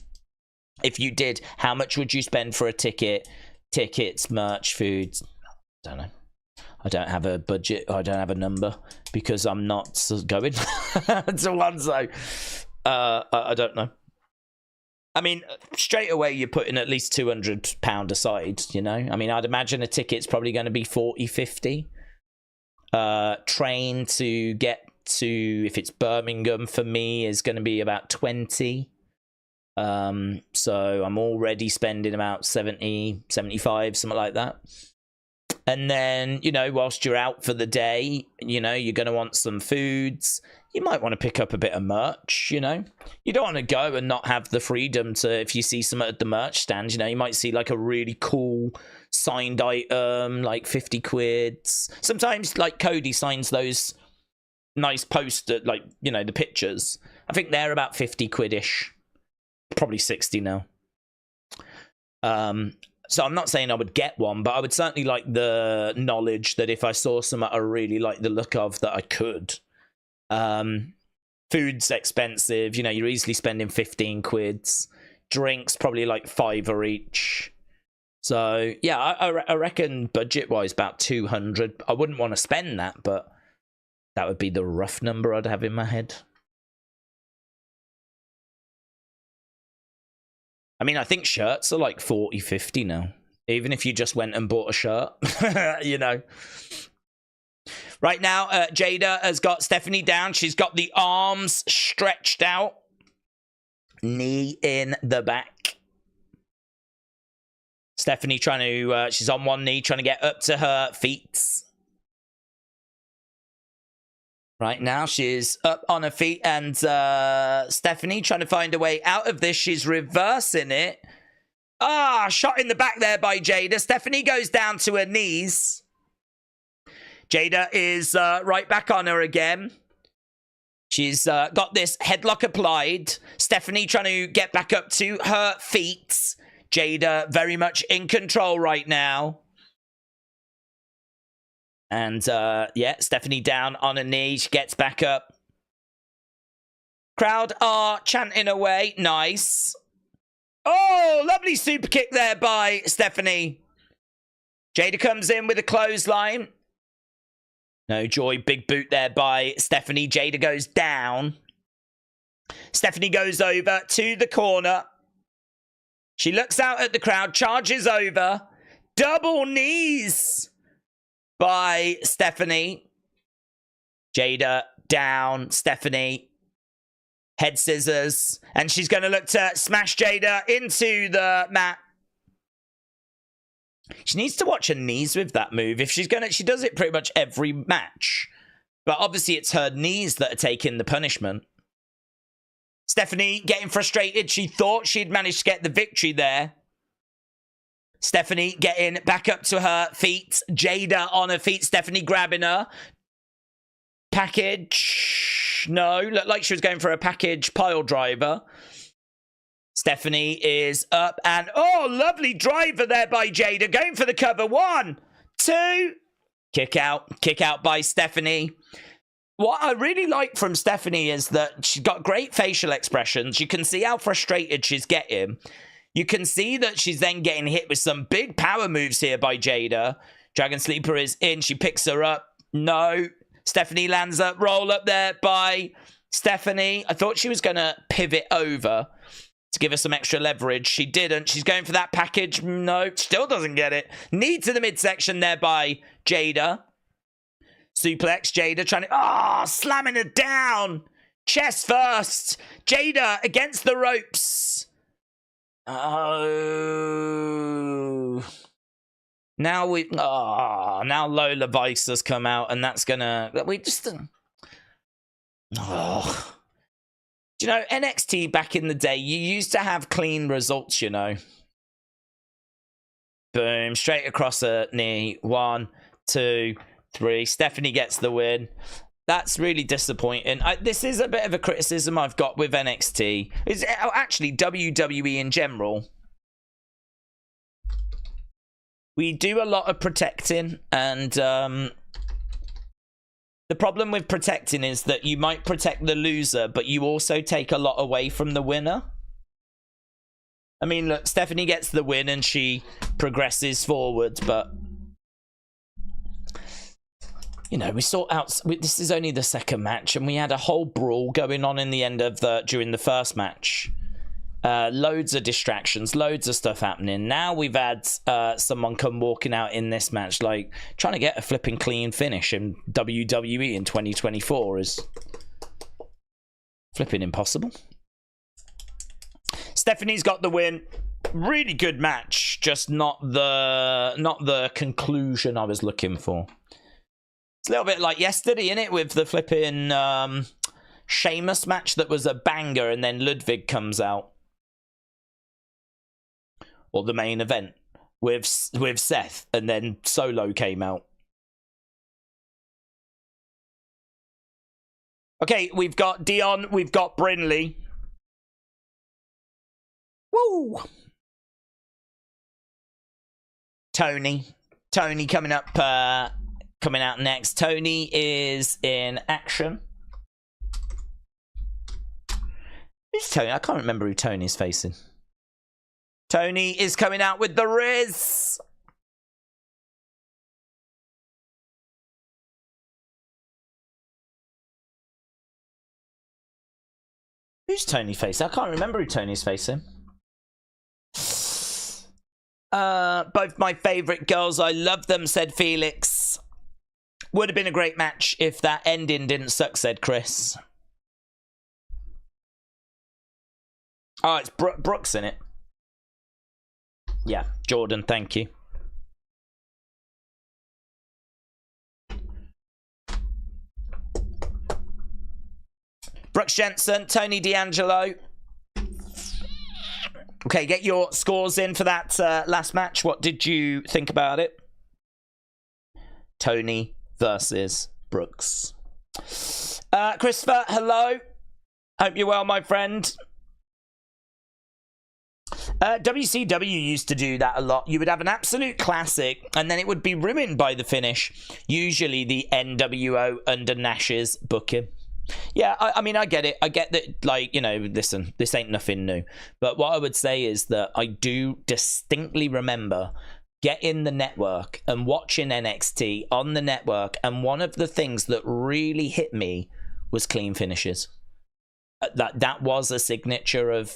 If you did, how much would you spend for a ticket? Tickets, merch, food? I don't know. I don't have a budget. I don't have a number because I'm not going to one. So I don't know. I mean, straight away, you're putting at least £200 aside, you know? I mean, I'd imagine a ticket's probably going to be 40, 50. Train to get to, if it's Birmingham, for me, is going to be about 20. So I'm already spending about 70, 75, something like that. And then, you know, whilst you're out for the day, you know, you're going to want some foods. You might want to pick up a bit of merch, you know. You don't want to go and not have the freedom to, if you see some at the merch stand, you know, you might see like a really cool signed item, like 50 quid. Sometimes, like, Cody signs those nice poster, like, you know, the pictures. I think they're about 50 quid-ish. Probably 60 now. So I'm not saying I would get one, but I would certainly like the knowledge that if I saw some I really like the look of, that I could. Food's expensive. You know, you're easily spending 15 quids. Drinks, probably like £5 each. So, yeah, I reckon budget-wise about 200. I wouldn't want to spend that, but that would be the rough number I'd have in my head. I mean, I think shirts are like 40, 50 now. Even if you just went and bought a shirt, you know. Right now, Jaida has got Stephanie down. She's got the arms stretched out. Knee in the back. Stephanie trying to, she's on one knee, trying to get up to her feet. Right now, she's up on her feet, and Stephanie trying to find a way out of this. She's reversing it. Ah, shot in the back there by Jaida. Stephanie goes down to her knees. Jaida is right back on her again. She's got this headlock applied. Stephanie trying to get back up to her feet. Jaida very much in control right now. And, yeah, Stephanie down on her knee. She gets back up. Crowd are chanting away. Nice. Oh, lovely super kick there by Stephanie. Jaida comes in with a clothesline. No joy. Big boot there by Stephanie. Jaida goes down. Stephanie goes over to the corner. She looks out at the crowd. Charges over. Double knees by Stephanie. Jaida down. Stephanie. Head scissors. And she's going to look to smash Jaida into the mat. She needs to watch her knees with that move. If she's going to, she does it pretty much every match. But obviously it's her knees that are taking the punishment. Stephanie getting frustrated. She thought she'd managed to get the victory there. Stephanie getting back up to her feet. Jaida on her feet. Stephanie grabbing her. Package. No, looked like she was going for a package pile driver. Stephanie is up and, oh, lovely driver there by Jaida. Going for the cover. 1, 2. Kick out by Stephanie. What I really like from Stephanie is that she's got great facial expressions. You can see how frustrated she's getting. You can see that she's then getting hit with some big power moves here by Jaida. Dragon Sleeper is in. She picks her up. No. Stephanie lands up. Roll up there by Stephanie. I thought she was going to pivot over to give her some extra leverage. She didn't. She's going for that package. No, still doesn't get it. Knee to the midsection there by Jaida. Suplex. Jaida trying to... slamming her down. Chest first. Jaida against the ropes. Oh. Now now Lola Vice has come out, and that's gonna... We just... Oh. Do you know, NXT back in the day, you used to have clean results, you know. Boom, straight across her knee. 1, 2, 3. Stephanie gets the win. That's really disappointing. This is a bit of a criticism I've got with NXT. It's actually WWE in general. We do a lot of protecting, and the problem with protecting is that you might protect the loser, but you also take a lot away from the winner. I mean, look, Stephanie gets the win and she progresses forward, but you know, we sort out. This is only the second match, and we had a whole brawl going on in the end of during the first match. Loads of distractions, loads of stuff happening. Now we've had someone come walking out in this match, like trying to get a flipping clean finish in WWE in 2024 is flipping impossible. Stephanie's got the win. Really good match, just not the conclusion I was looking for. It's a little bit like yesterday, innit, with the flipping Sheamus match that was a banger, and then Ludwig comes out. Or the main event with Seth, and then Solo came out. Okay, we've got Dion, we've got Brinley. Woo! Tony coming up, coming out next. Tony is in action. Who's Tony? I can't remember who Tony's facing. Tony is coming out with the Riz. Who's Tony facing? I can't remember who Tony's facing. Both my favourite girls. I love them, said Felix. Would have been a great match if that ending didn't suck, said Chris. Oh, it's Brooks in it. Yeah, Jordan, thank you. Brooks Jensen, Tony D'Angelo. Okay, get your scores in for that last match. What did you think about it? Tony versus Brooks. Christopher, hello. Hope you're well, my friend. WCW used to do that a lot. You would have an absolute classic, and then it would be ruined by the finish. Usually the NWO under Nash's booking. Yeah, I mean, I get it. I get that, like, you know, listen, this ain't nothing new. But what I would say is that I do distinctly remember getting the network and watching NXT on the network, and one of the things that really hit me was clean finishes. That was a signature of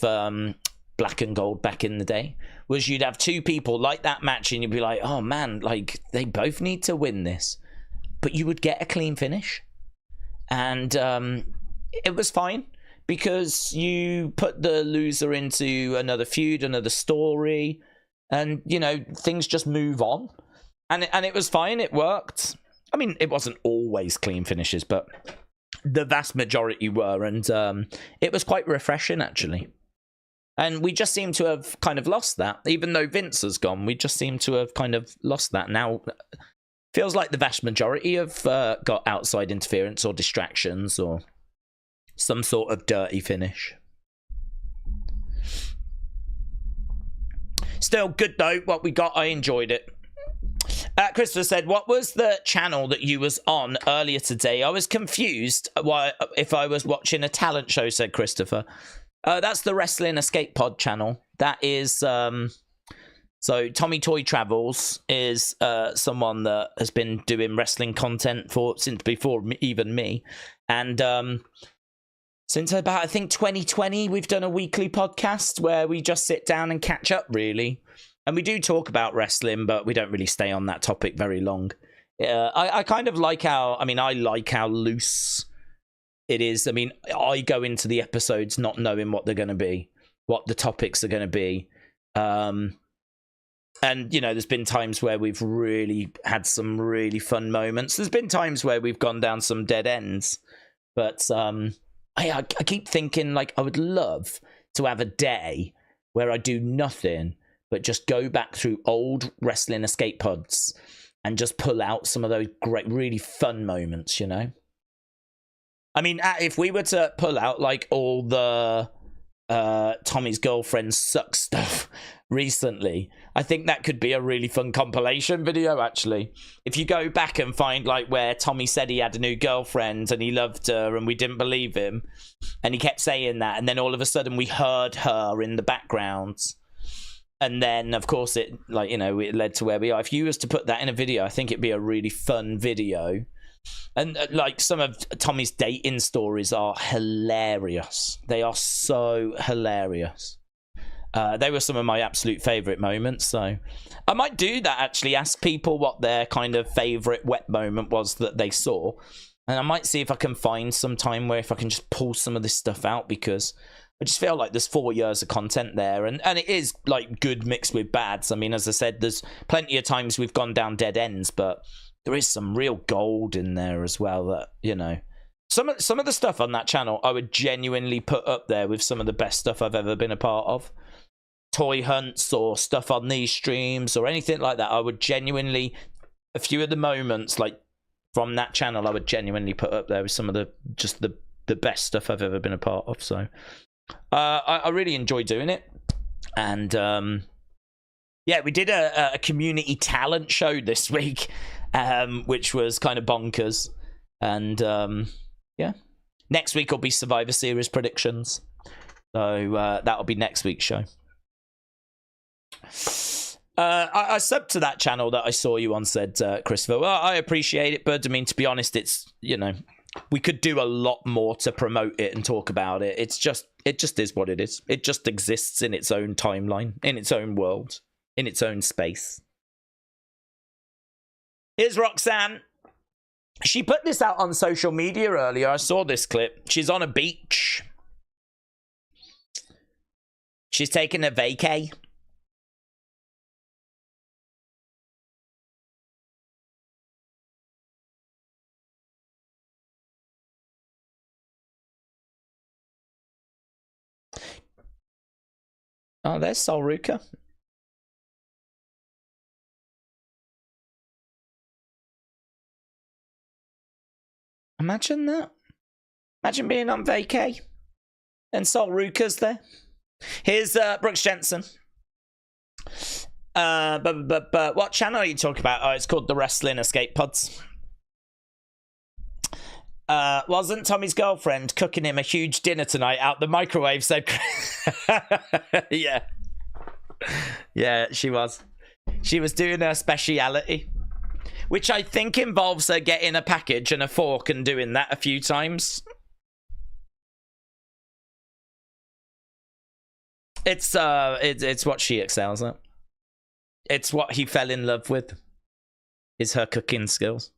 Black and Gold back in the day, was you'd have two people like that match and you'd be like, oh man, like they both need to win this, but you would get a clean finish. And it was fine because you put the loser into another feud, another story, and, you know, things just move on. And it was fine. It worked. I mean, it wasn't always clean finishes, but the vast majority were. And it was quite refreshing, actually. And we just seem to have kind of lost that. Even though Vince has gone, we just seem to have kind of lost that. Now, feels like the vast majority have got outside interference or distractions or some sort of dirty finish. Still good though, what we got. I enjoyed it. Christopher said, what was the channel that you was on earlier today? I was confused if I was watching a talent show, said Christopher. That's the Wrestling Escape Pod channel. That is... So Tommy Toy Travels is someone that has been doing wrestling content since before even me. And since about, I think, 2020, we've done a weekly podcast where we just sit down and catch up, really. And we do talk about wrestling, but we don't really stay on that topic very long. I kind of like how, I like how loose it is. I mean, I go into the episodes not knowing what they're going to be, what the topics are going to be. And, you know, there's been times where we've really had some really fun moments. There's been times where we've gone down some dead ends. But I keep thinking, like, I would love to have a day where I do nothing but just go back through old Wrestling Escape Pods and just pull out some of those great, really fun moments, you know? I mean, if we were to pull out, like, all the Tommy's girlfriend sucks stuff recently, I think that could be a really fun compilation video, actually. If you go back and find, like, where Tommy said he had a new girlfriend and he loved her and we didn't believe him, and he kept saying that, and then all of a sudden we heard her in the background, and then, of course, it, like, you know, it led to where we are. If you was to put that in a video, I think it'd be a really fun video. And like, some of Tommy's dating stories are hilarious. They are so hilarious. They were some of my absolute favourite moments. So I might do that, actually. Ask people what their kind of favourite wet moment was that they saw. And I might see if I can find some time where if I can just pull some of this stuff out, because I just feel like there's 4 years of content there. And it is like good mixed with bads. I mean, as I said, there's plenty of times we've gone down dead ends, but there is some real gold in there as well that, you know, some of the stuff on that channel I would genuinely put up there with some of the best stuff I've ever been a part of. Toy hunts or stuff on these streams or anything like that. I would genuinely, a few of the moments like from that channel, I would genuinely put up there with some of the best stuff I've ever been a part of. So I really enjoy doing it. And yeah, we did a community talent show this week, which was kind of bonkers. And yeah, next week will be Survivor Series predictions. So that'll be next week's show. I subbed to that channel that I saw you on, said Christopher. Well, I appreciate it, but I mean, to be honest, it's, you know, we could do a lot more to promote it and talk about it. It just is what it is. It just exists in its own timeline, in its own world. in its own space. Here's Roxanne. She put this out on social media earlier. I saw this clip. She's on a beach. She's taking a vacay. Oh, there's Solruka. Imagine that. Imagine being on vacay and Solruka's there. Here's Brooks Jensen. But what channel are you talking about? Oh, it's called the Wrestling Escape Pods. Wasn't Tommy's girlfriend cooking him a huge dinner tonight out the microwave? Said, yeah, she was. She was doing her speciality, which I think involves her getting a package and a fork and doing that a few times. It's what she excels at. It's what he fell in love with. Is her cooking skills.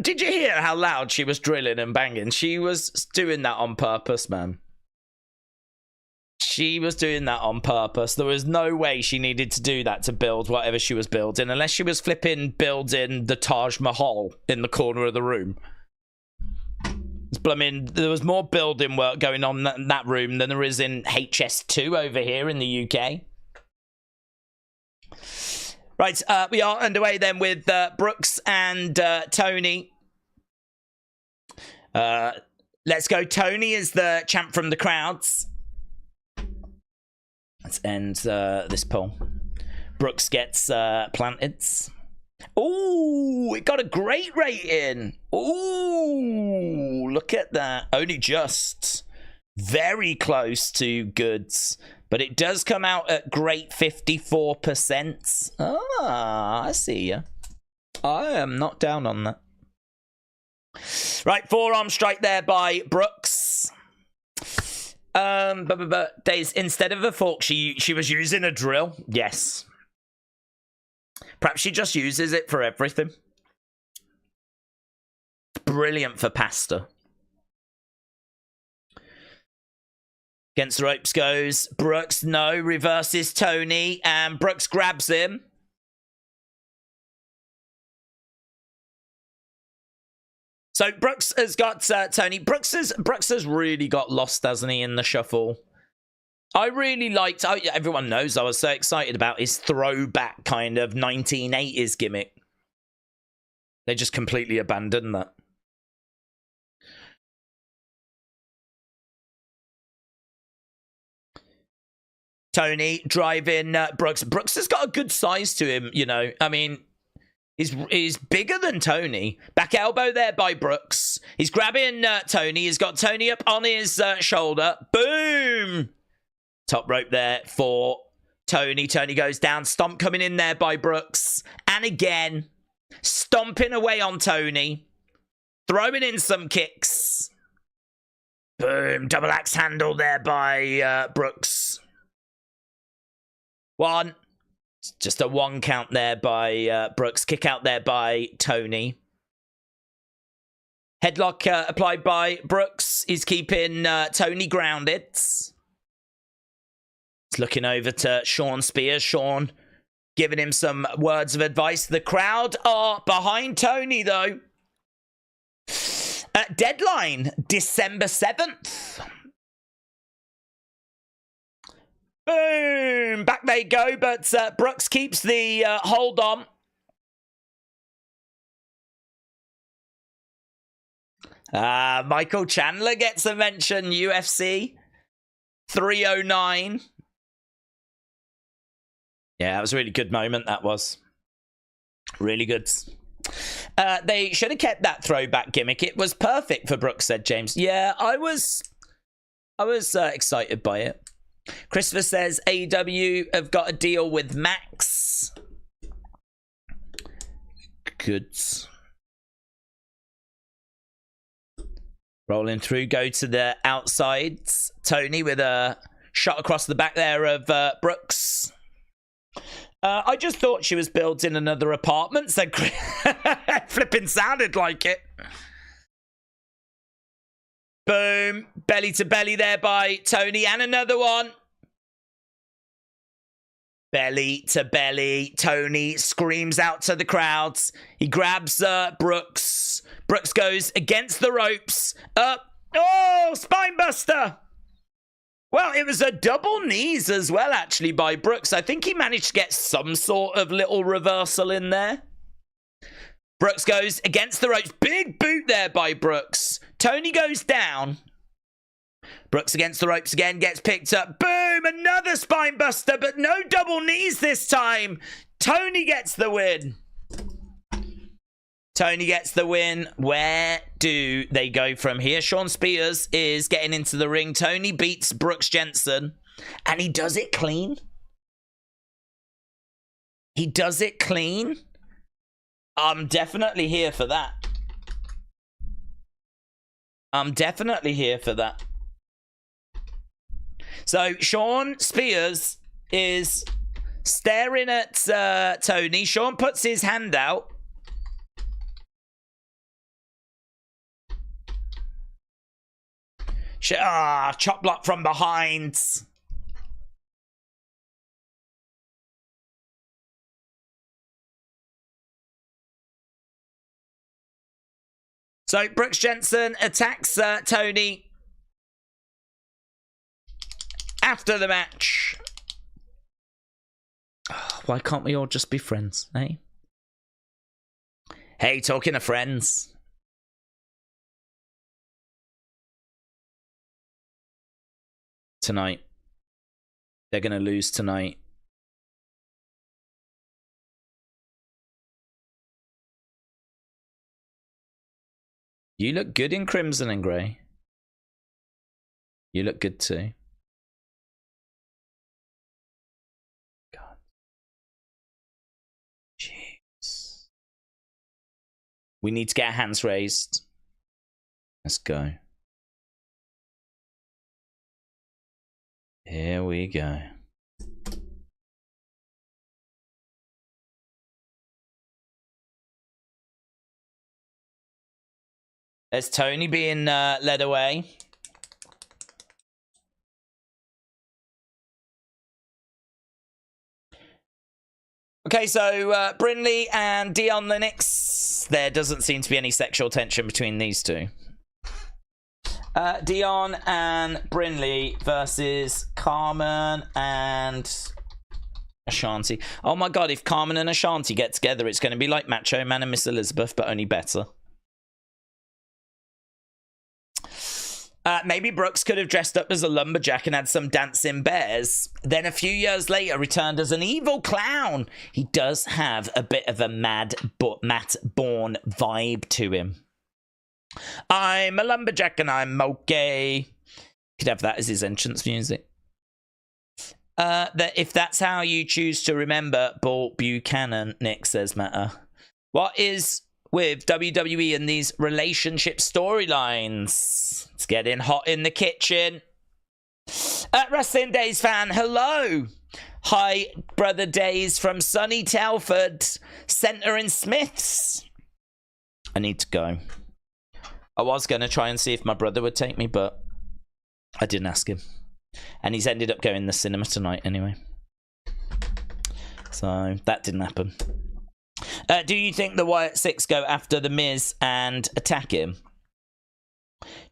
Did you hear how loud she was drilling and banging? She was doing that on purpose, man. She was doing that on purpose. There was no way she needed to do that to build whatever she was building, unless she was flipping building the Taj Mahal in the corner of the room. There was more building work going on in that room than there is in HS2 over here in the UK. Right, we are underway then with Brooks and Tony. Let's go. Tony is the champ from the crowds. Let's end this poll. Brooks gets planted. Ooh, it got a great rating. Ooh, look at that. Only just. Very close to goods. But it does come out at great 54%. Ah, I see ya. I am not down on that. Right, forearm strike there by Brooks. Daze, instead of a fork, she was using a drill. Yes. Perhaps she just uses it for everything. Brilliant for pasta. Against the ropes goes Brooks. No, reverses Tony, and Brooks grabs him. So Brooks has got Tony. Brooks has really got lost, hasn't he, in the shuffle? I really liked. Everyone knows I was so excited about his throwback kind of 1980s gimmick. They just completely abandoned that. Tony driving Brooks. Brooks has got a good size to him, you know. I mean, he's bigger than Tony. Back elbow there by Brooks. He's grabbing Tony. He's got Tony up on his shoulder. Boom! Top rope there for Tony. Tony goes down. Stomp coming in there by Brooks. And again, stomping away on Tony. Throwing in some kicks. Boom! Double axe handle there by Brooks. One. Just a one count there by Brooks. Kick out there by Tony. Headlock applied by Brooks. He's keeping Tony grounded. He's looking over to Sean Spears. Sean giving him some words of advice. The crowd are behind Tony, though. Deadline, December 7th. Boom! Back they go, but Brooks keeps the hold on. Michael Chandler gets a mention, UFC 309. Yeah, that was a really good moment, that was. Really good. They should have kept that throwback gimmick. It was perfect for Brooks, said James. Yeah, I was excited by it. Christopher says AEW have got a deal with Max. Goods. Rolling through, go to the outsides. Tony with a shot across the back there of Brooks. I just thought she was built in another apartment, so flipping sounded like it. Boom. Belly to belly there by Tony, and another one. Belly to belly. Tony screams out to the crowds. He grabs Brooks. Brooks goes against the ropes. Up. Oh, spinebuster. Well, it was a double knees as well, actually, by Brooks. I think he managed to get some sort of little reversal in there. Brooks goes against the ropes. Big boot there by Brooks. Tony goes down. Brooks against the ropes again, gets picked up. Boom! Another spine buster, but no double knees this time. Tony gets the win. Tony gets the win. Where do they go from here? Shawn Spears is getting into the ring. Tony beats Brooks Jensen, and he does it clean. He does it clean. I'm definitely here for that. I'm definitely here for that. So Shawn Spears is staring at Tony. Shawn puts his hand out. Chop block from behind. So Brooks Jensen attacks Tony after the match. Oh, why can't we all just be friends, eh? Hey, talking of friends. Tonight. They're going to lose tonight. You look good in crimson and grey. You look good too. God. Jeez. We need to get our hands raised. Let's go. Here we go. There's Tony being led away. Okay, so Brindley and Dion Lennox. There doesn't seem to be any sexual tension between these two. Dion and Brindley versus Carmen and Ashanti. Oh my god, if Carmen and Ashanti get together, it's going to be like Macho Man and Miss Elizabeth, but only better. Maybe Brooks could have dressed up as a lumberjack and had some dancing bears. Then a few years later returned as an evil clown. He does have a bit of a Matt Bourne vibe to him. I'm a lumberjack and I'm okay. Could have that as his entrance music. If that's how you choose to remember Bolt Buchanan, Nick says Matter. What is with WWE and these relationship storylines? It's getting hot in the kitchen. Wrestling Daze fan, hello. Hi, brother Daze from sunny Telford, Centre in Smiths. I need to go. I was going to try and see if my brother would take me, but I didn't ask him. And he's ended up going to the cinema tonight anyway. So that didn't happen. Do you think the Wyatt Six go after The Miz and attack him?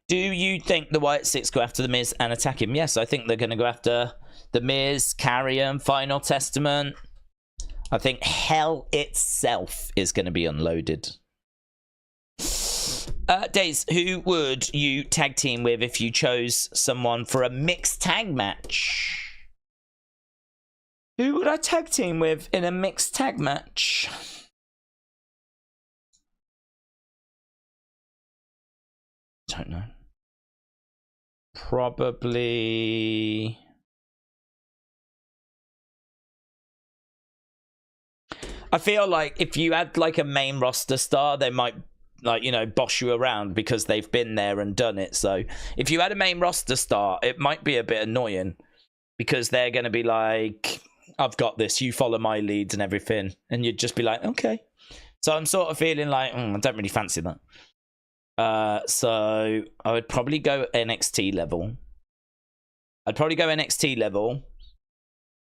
Do you think the Wyatt Six go after The Miz and attack him? Yes, I think they're going to go after The Miz, Carrion, Final Testament. I think hell itself is going to be unloaded. Daze, who would you tag team with if you chose someone for a mixed tag match? Who would I tag team with in a mixed tag match? Don't know. Probably... I feel like if you had like a main roster star, they might, like, you know, boss you around because they've been there and done it. So if you had a main roster star, it might be a bit annoying because they're going to be like, I've got this. You follow my leads and everything. And you'd just be like, okay. So I'm sort of feeling like, I don't really fancy that. So I would probably go NXT level.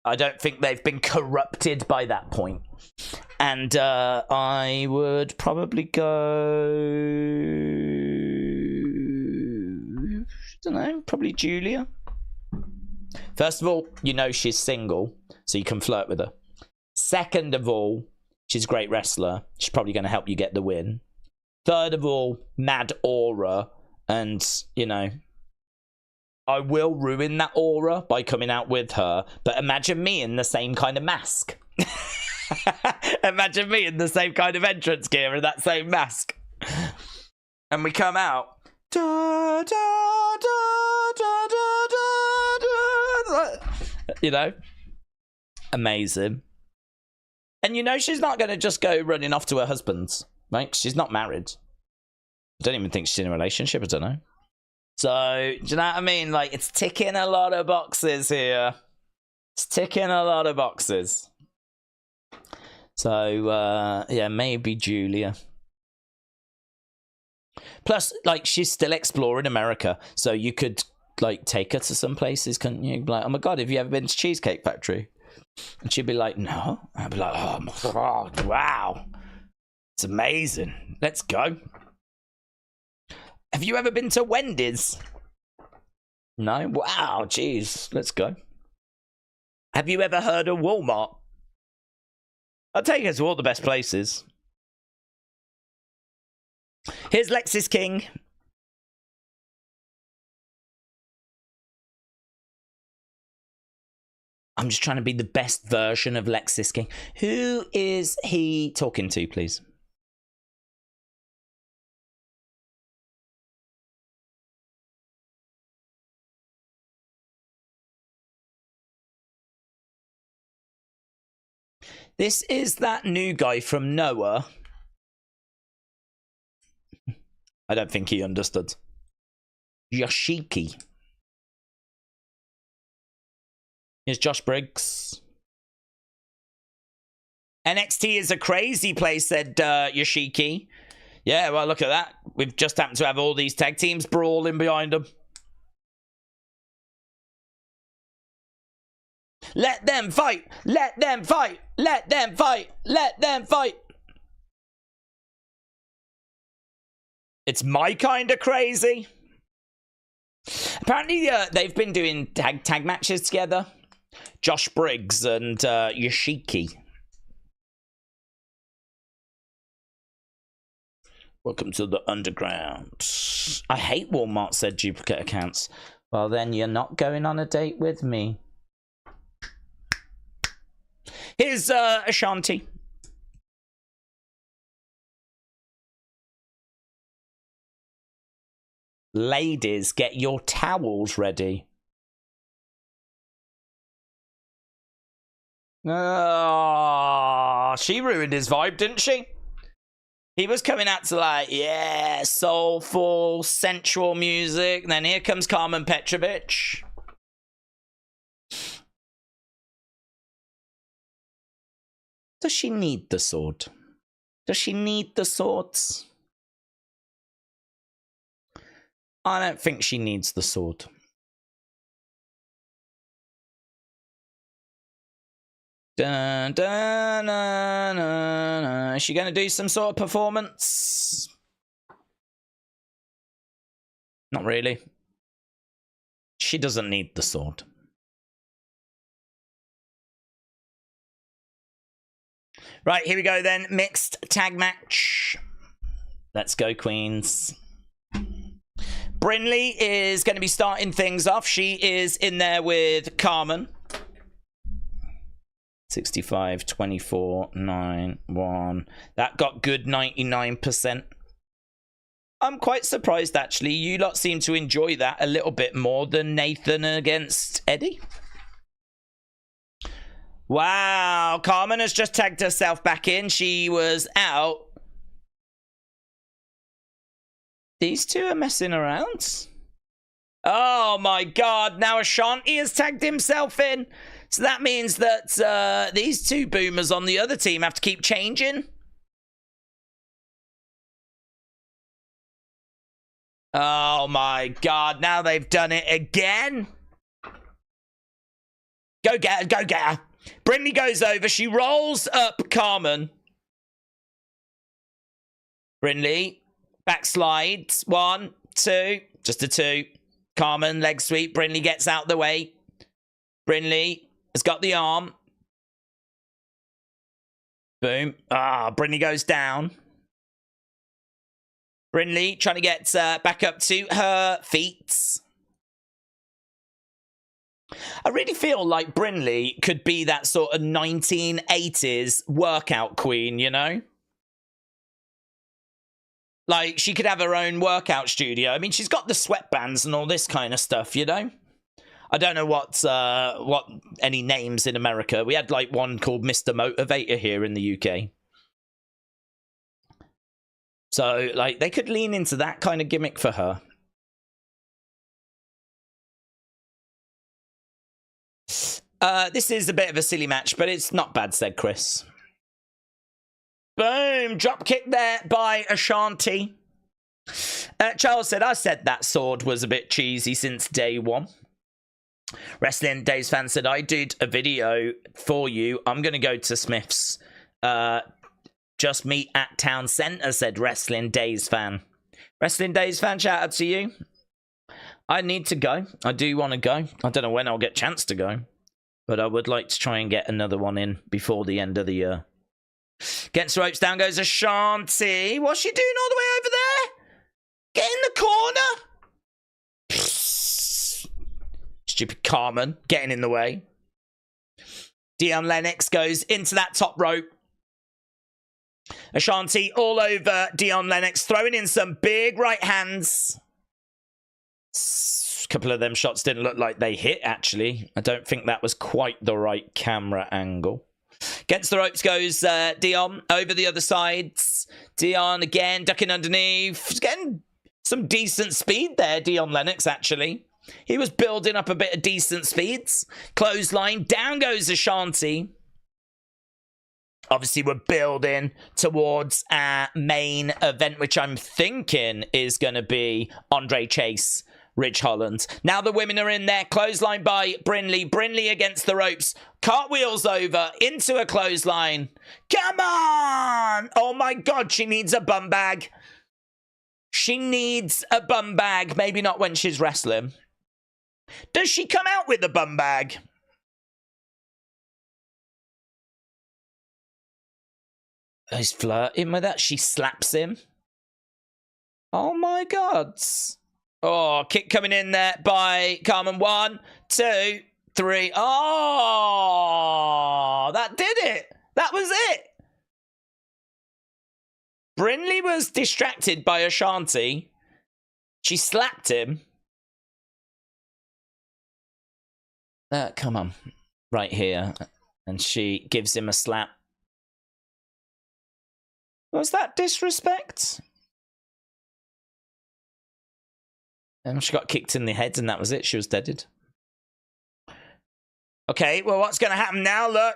I don't think they've been corrupted by that point. And I would probably go... I don't know, probably Julia. First of all, you know she's single, so you can flirt with her. Second of all, she's a great wrestler. She's probably going to help you get the win. Third of all, mad aura. And, you know, I will ruin that aura by coming out with her. But imagine me in the same kind of mask. Imagine me in the same kind of entrance gear and that same mask. And we come out. Da, da, da, da, da, da, da. You know? Amazing. And you know she's not going to just go running off to her husband's. Right? She's not married. I don't even think she's in a relationship. I don't know. So, do you know what I mean? Like, it's ticking a lot of boxes here. It's ticking a lot of boxes. So, yeah, maybe Julia. Plus, like, she's still exploring America. So you could, like, take her to some places, couldn't you? Like, oh my God, have you ever been to Cheesecake Factory? And she'd be like, no. I'd be like, oh my God, wow. It's amazing. Let's go. Have you ever been to Wendy's? No? Wow, jeez. Let's go. Have you ever heard of Walmart? I'll take her to all the best places. Here's Lexis King. I'm just trying to be the best version of Lexis King. Who is he talking to, please? This is that new guy from Noah. I don't think he understood. Yoshiki. Here's Josh Briggs. NXT is a crazy place, said Yoshiki. Yeah, well, look at that. We've just happened to have all these tag teams brawling behind them. Let them fight! Let them fight! Let them fight! Let them fight! It's my kind of crazy. Apparently, they've been doing tag matches together. Josh Briggs and Yoshiki. Welcome to the underground. I hate Walmart, said duplicate accounts. Well, then you're not going on a date with me. Here's Ashanti. Ladies, get your towels ready. Oh, she ruined his vibe, didn't she? He was coming out to like, yeah, soulful, sensual music. And then here comes Carmen Petrovich. Does she need the sword? Does she need the swords? I don't think she needs the sword. Dun, dun, dun, dun, dun. Is she going to do some sort of performance? Not really. She doesn't need the sword. Right, here we go then. Mixed tag match. Let's go, Queens. Brinley is going to be starting things off. She is in there with Carmen. 65, 24, 9, 1. That got good 99%. I'm quite surprised, actually. You lot seem to enjoy that a little bit more than Nathan against Eddy. Wow, Carmen has just tagged herself back in. She was out. These two are messing around. Oh my god, now Ashanti has tagged himself in. So that means that these two boomers on the other team have to keep changing. Oh my god, now they've done it again. Go get her, go get her. Brindley goes over, she rolls up Carmen. Brindley, backslides. 1, 2, just a 2. Carmen, leg sweep. Brindley gets out the way. Brindley has got the arm. Boom. Ah, Brindley goes down. Brindley trying to get back up to her feet. I really feel like Brindley could be that sort of 1980s workout queen, you know? Like, she could have her own workout studio. I mean, she's got the sweatbands and all this kind of stuff, you know? I don't know what any names in America. We had, like, one called Mr. Motivator here in the UK. So, like, they could lean into that kind of gimmick for her. This is a bit of a silly match, but it's not bad, said Chris. Boom! Drop kick there by Ashanti. Charles said, I said that sword was a bit cheesy since day one. Wrestling Daze fan said, I did a video for you. I'm going to go to Smith's. Just meet at Town Centre, said Wrestling Daze fan. Wrestling Daze fan, shout out to you. I need to go. I do want to go. I don't know when I'll get a chance to go. But I would like to try and get another one in before the end of the year. Gets the ropes, down goes Ashanti. What's she doing all the way over there? Get in the corner. Stupid Carmen getting in the way. Dion Lennox goes into that top rope. Ashanti all over Dion Lennox, throwing in some big right hands. A couple of them shots didn't look like they hit, actually. I don't think that was quite the right camera angle. Against the ropes goes Dion over the other sides. Dion again ducking underneath. He's getting some decent speed there, Dion Lennox, actually. He was building up a bit of decent speeds. Clothesline, down goes Ashanti. Obviously, we're building towards our main event, which I'm thinking is going to be Andre Chase, Ridge Holland. Now the women are in there. Clothesline by Brindley. Brindley against the ropes. Cartwheels over into a clothesline. Come on! Oh my God, she needs a bum bag. She needs a bum bag. Maybe not when she's wrestling. Does she come out with a bum bag? He's flirting with that. She slaps him. Oh my God. Oh, kick coming in there by Carmen. 1, 2, 3. Oh, that did it. That was it. Brindley was distracted by Ashanti. She slapped him. Come on. Right here. And she gives him a slap. Was that disrespect? She got kicked in the head and that was it. She was deaded. Okay, well, what's going to happen now? Look,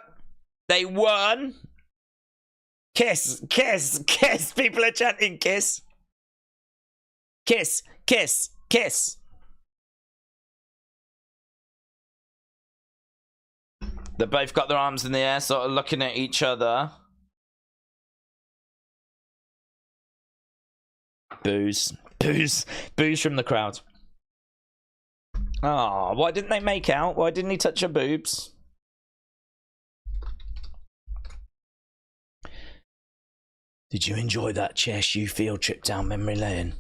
they won. Kiss, kiss, kiss. People are chanting kiss. Kiss, kiss, kiss. They both got their arms in the air, sort of looking at each other. Boos. Boos. Boos from the crowd. Oh, why didn't they make out? Why didn't he touch her boobs? Did you enjoy that chair shoe field trip down memory lane?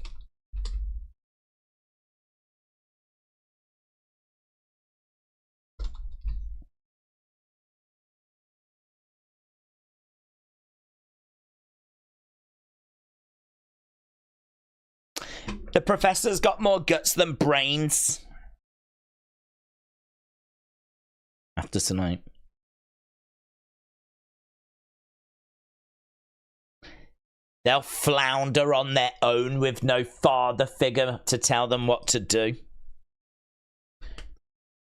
The professor's got more guts than brains. After tonight. They'll flounder on their own with no father figure to tell them what to do.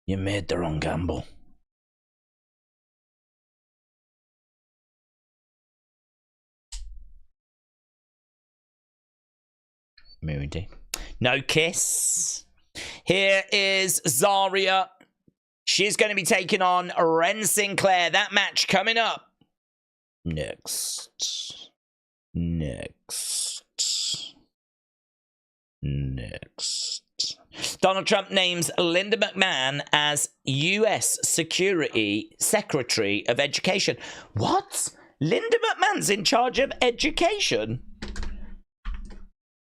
You made the wrong gamble. Moody. No kiss. Here is Zaria. She's going to be taking on Wren Sinclair. That match coming up. Next. Donald Trump names Linda McMahon as U.S. Secretary of Education. What? Linda McMahon's in charge of education?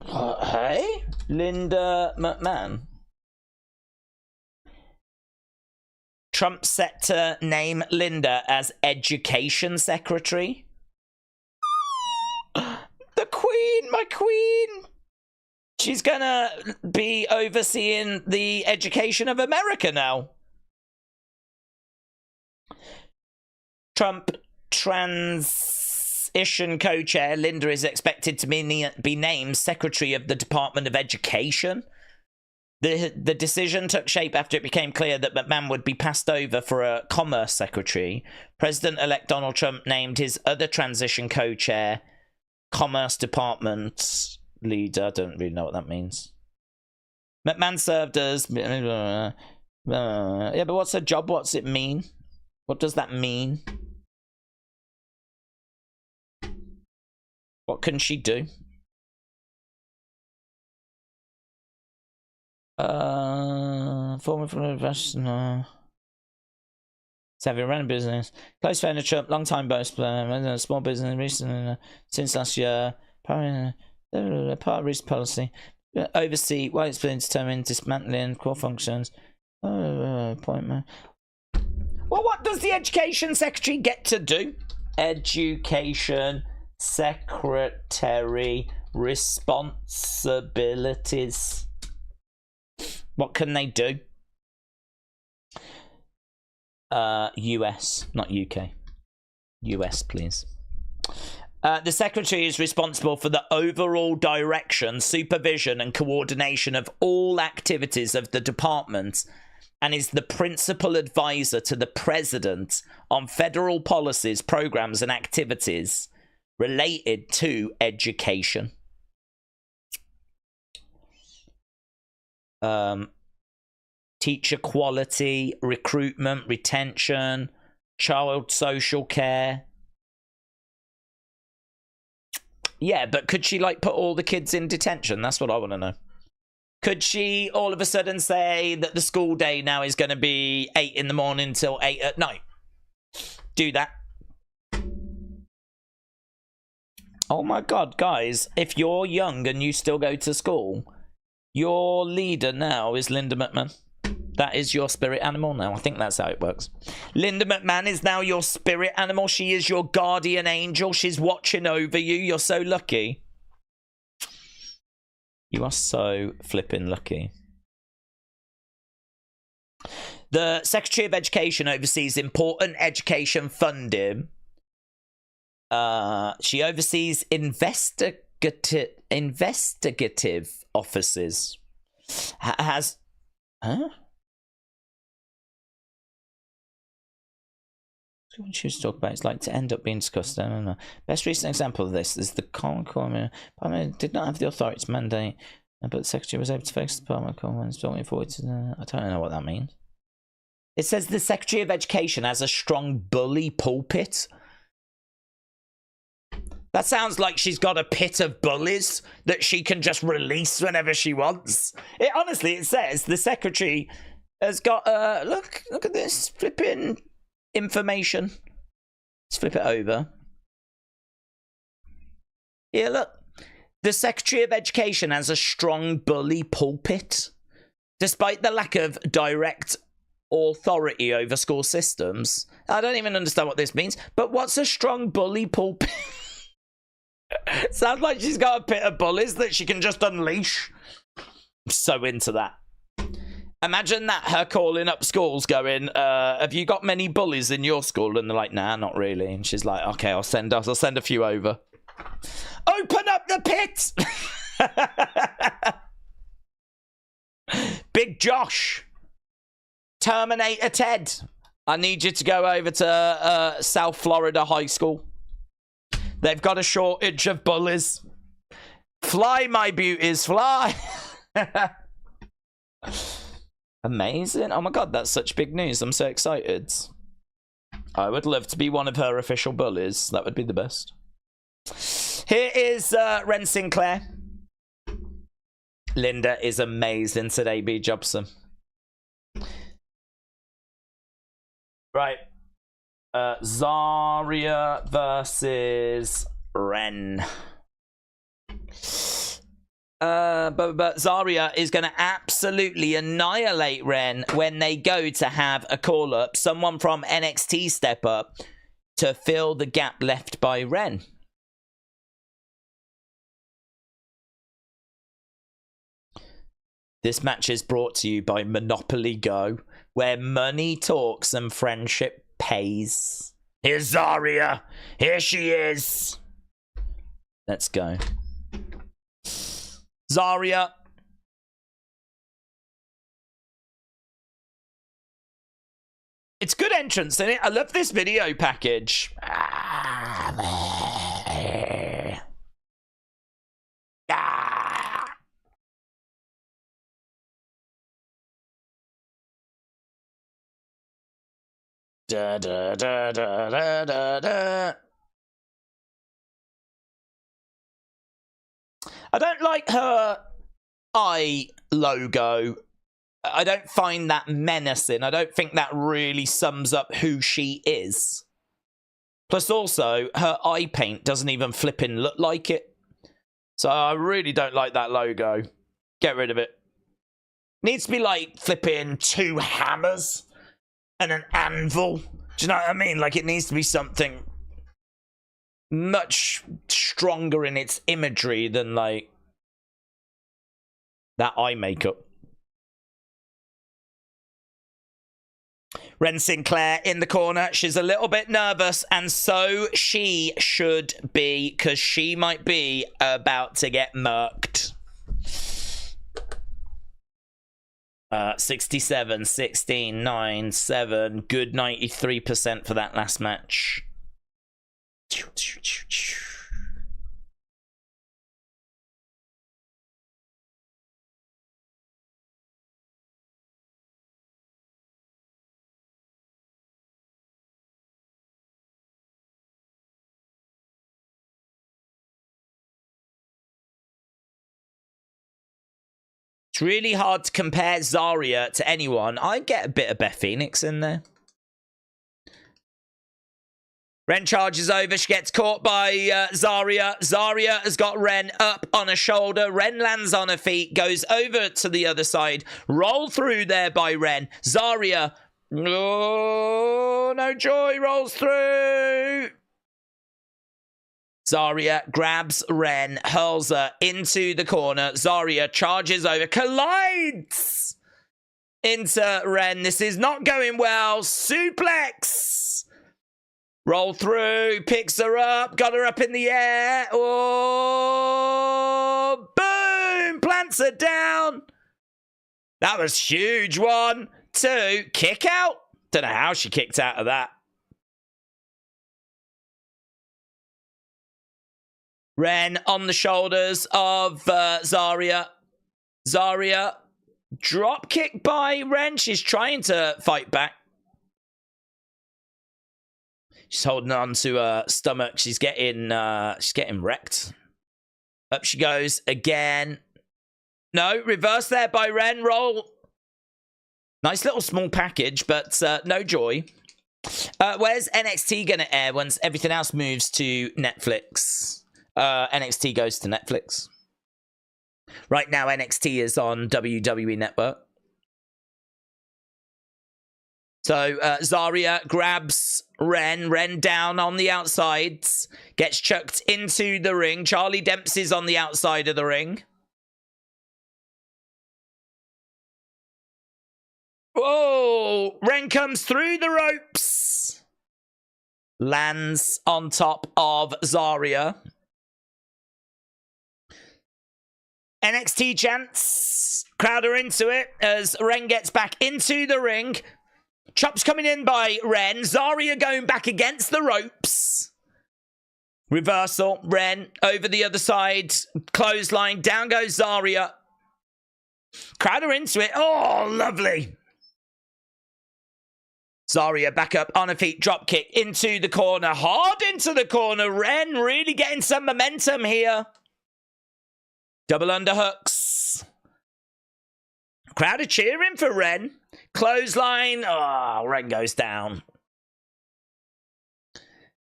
Hey? Linda McMahon. Trump set to name Linda as Education Secretary. The Queen, my Queen. She's gonna be overseeing the education of America now. Trump transition co-chair Linda is expected to be named Secretary of the Department of Education. The decision took shape after it became clear that McMahon would be passed over for a Commerce Secretary. President-elect Donald Trump named his other transition co-chair Commerce Department leader. I don't really know what that means. McMahon served as... yeah, but what's her job? What's it mean? What does that mean? What can she do? Former professional. Savvy running business. Close friend of Trump, long time boss player, small business recently since last year. Part of recent policy. Oversee while it's been determined dismantling core functions. Appointment. Well, what does the Education Secretary get to do? Education Secretary responsibilities. What can they do? US, not UK. US, please. The Secretary is responsible for the overall direction, supervision, and coordination of all activities of the department and is the principal advisor to the President on federal policies, programs, and activities related to education. Teacher quality, recruitment, retention, child social care. Yeah, but could she, like, put all the kids in detention? That's what I want to know. Could she all of a sudden say that the school day now is going to be 8 in the morning till 8 at night? Do that. Oh my God, guys, if you're young and you still go to school, your leader now is Linda McMahon. That is your spirit animal now. I think that's how it works. Linda McMahon is now your spirit animal. She is your guardian angel. She's watching over you. You're so lucky. You are so flipping lucky. The Secretary of Education oversees important education funding. She oversees investigative offices. Huh? What she was talking about, it's like to end up being discussed. I don't know. Best recent example of this is the Parliament did not have the authority to mandate, but the Secretary was able to fix the Parliament when talking forward to I don't know what that means. It says the Secretary of Education has a strong bully pulpit. That sounds like she's got a pit of bullies that she can just release whenever she wants. Honestly, it says the Secretary has got look at this flipping information. Let's flip it over. Here, look. The Secretary of Education has a strong bully pulpit. Despite the lack of direct authority over school systems. I don't even understand what this means. But what's a strong bully pulpit? Sounds like she's got a pit of bullies that she can just unleash. I'm so into that. Imagine that, her calling up schools going, have you got many bullies in your school? And they're like, nah, not really. And she's like, okay, I'll send a few over. Open up the pit! Big Josh. Terminator Ted, I need you to go over to South Florida High School. They've got a shortage of bullies. Fly, my beauties, fly. Amazing. Oh my god, that's such big news. I'm so excited. I would love to be one of her official bullies. That would be the best. Here is Wren Sinclair. Linda is amazing today, B. Jobson. Right. Zaria versus Wren. But Zaria is going to absolutely annihilate Wren when they go to have a call-up. Someone from NXT step up to fill the gap left by Wren. This match is brought to you by Monopoly Go, where money talks and friendship pays. Here's Zaria. Here she is. Let's go. Zaria. It's good entrance, isn't it? I love this video package. Da, da, da, da, da, da, da. I don't like her eye logo. I don't find that menacing. I don't think that really sums up who she is. Plus also, her eye paint doesn't even flipping look like it. So I really don't like that logo. Get rid of it. Needs to be like flipping 2 hammers and an anvil. Do you know what I mean? Like, it needs to be something much stronger in its imagery than, like, that eye makeup. Wren Sinclair in the corner. She's a little bit nervous, and so she should be, because she might be about to get murked. 67, 16, 9, 7. Good 93% for that last match. It's really hard to compare Zaria to anyone. I get a bit of Beth Phoenix in there. Wren charges over. She gets caught by Zaria. Zaria has got Wren up on her shoulder. Wren lands on her feet, goes over to the other side. Roll through there by Wren. Zaria, oh, no joy, rolls through. Zaria grabs Wren, hurls her into the corner. Zaria charges over, collides into Wren. This is not going well. Suplex. Roll through, picks her up, got her up in the air. Oh, boom, plants her down. That was huge. 1, 2, kick out. Don't know how she kicked out of that. Wren on the shoulders of Zaria. Zaria, drop kick by Wren. She's trying to fight back. She's holding on to her stomach. She's getting wrecked. Up she goes again. No, reverse there by Wren. Roll. Nice little small package, but no joy. Where's NXT going to air once everything else moves to Netflix? NXT goes to Netflix. Right now, NXT is on WWE Network. So, Zaria grabs Wren. Wren down on the outsides. Gets chucked into the ring. Charlie Dempsey's on the outside of the ring. Whoa! Wren comes through the ropes. Lands on top of Zaria. NXT chants. Crowd are into it as Wren gets back into the ring. Chops coming in by Wren. Zaria going back against the ropes. Reversal. Wren over the other side. Clothesline. Down goes Zaria. Crowd are into it. Oh, lovely. Zaria back up on her feet. Drop kick into the corner. Hard into the corner. Wren really getting some momentum here. Double underhooks. Crowd are cheering for Wren. Clothesline. Oh, Wren goes down.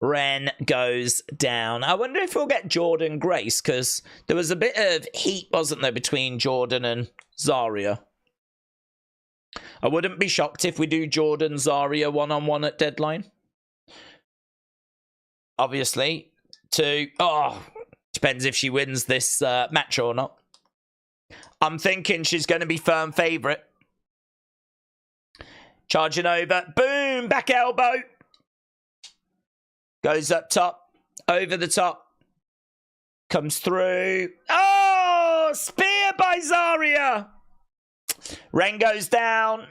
Wren goes down. I wonder if we'll get Jordan Grace, because there was a bit of heat, wasn't there, between Jordan and Zaria. I wouldn't be shocked if we do Jordan Zaria one-on-one at Deadline. Obviously, depends if she wins this match or not. I'm thinking she's going to be firm favourite. Charging over. Boom! Back elbow. Goes up top. Over the top. Comes through. Oh! Spear by Zaria. Wren goes down.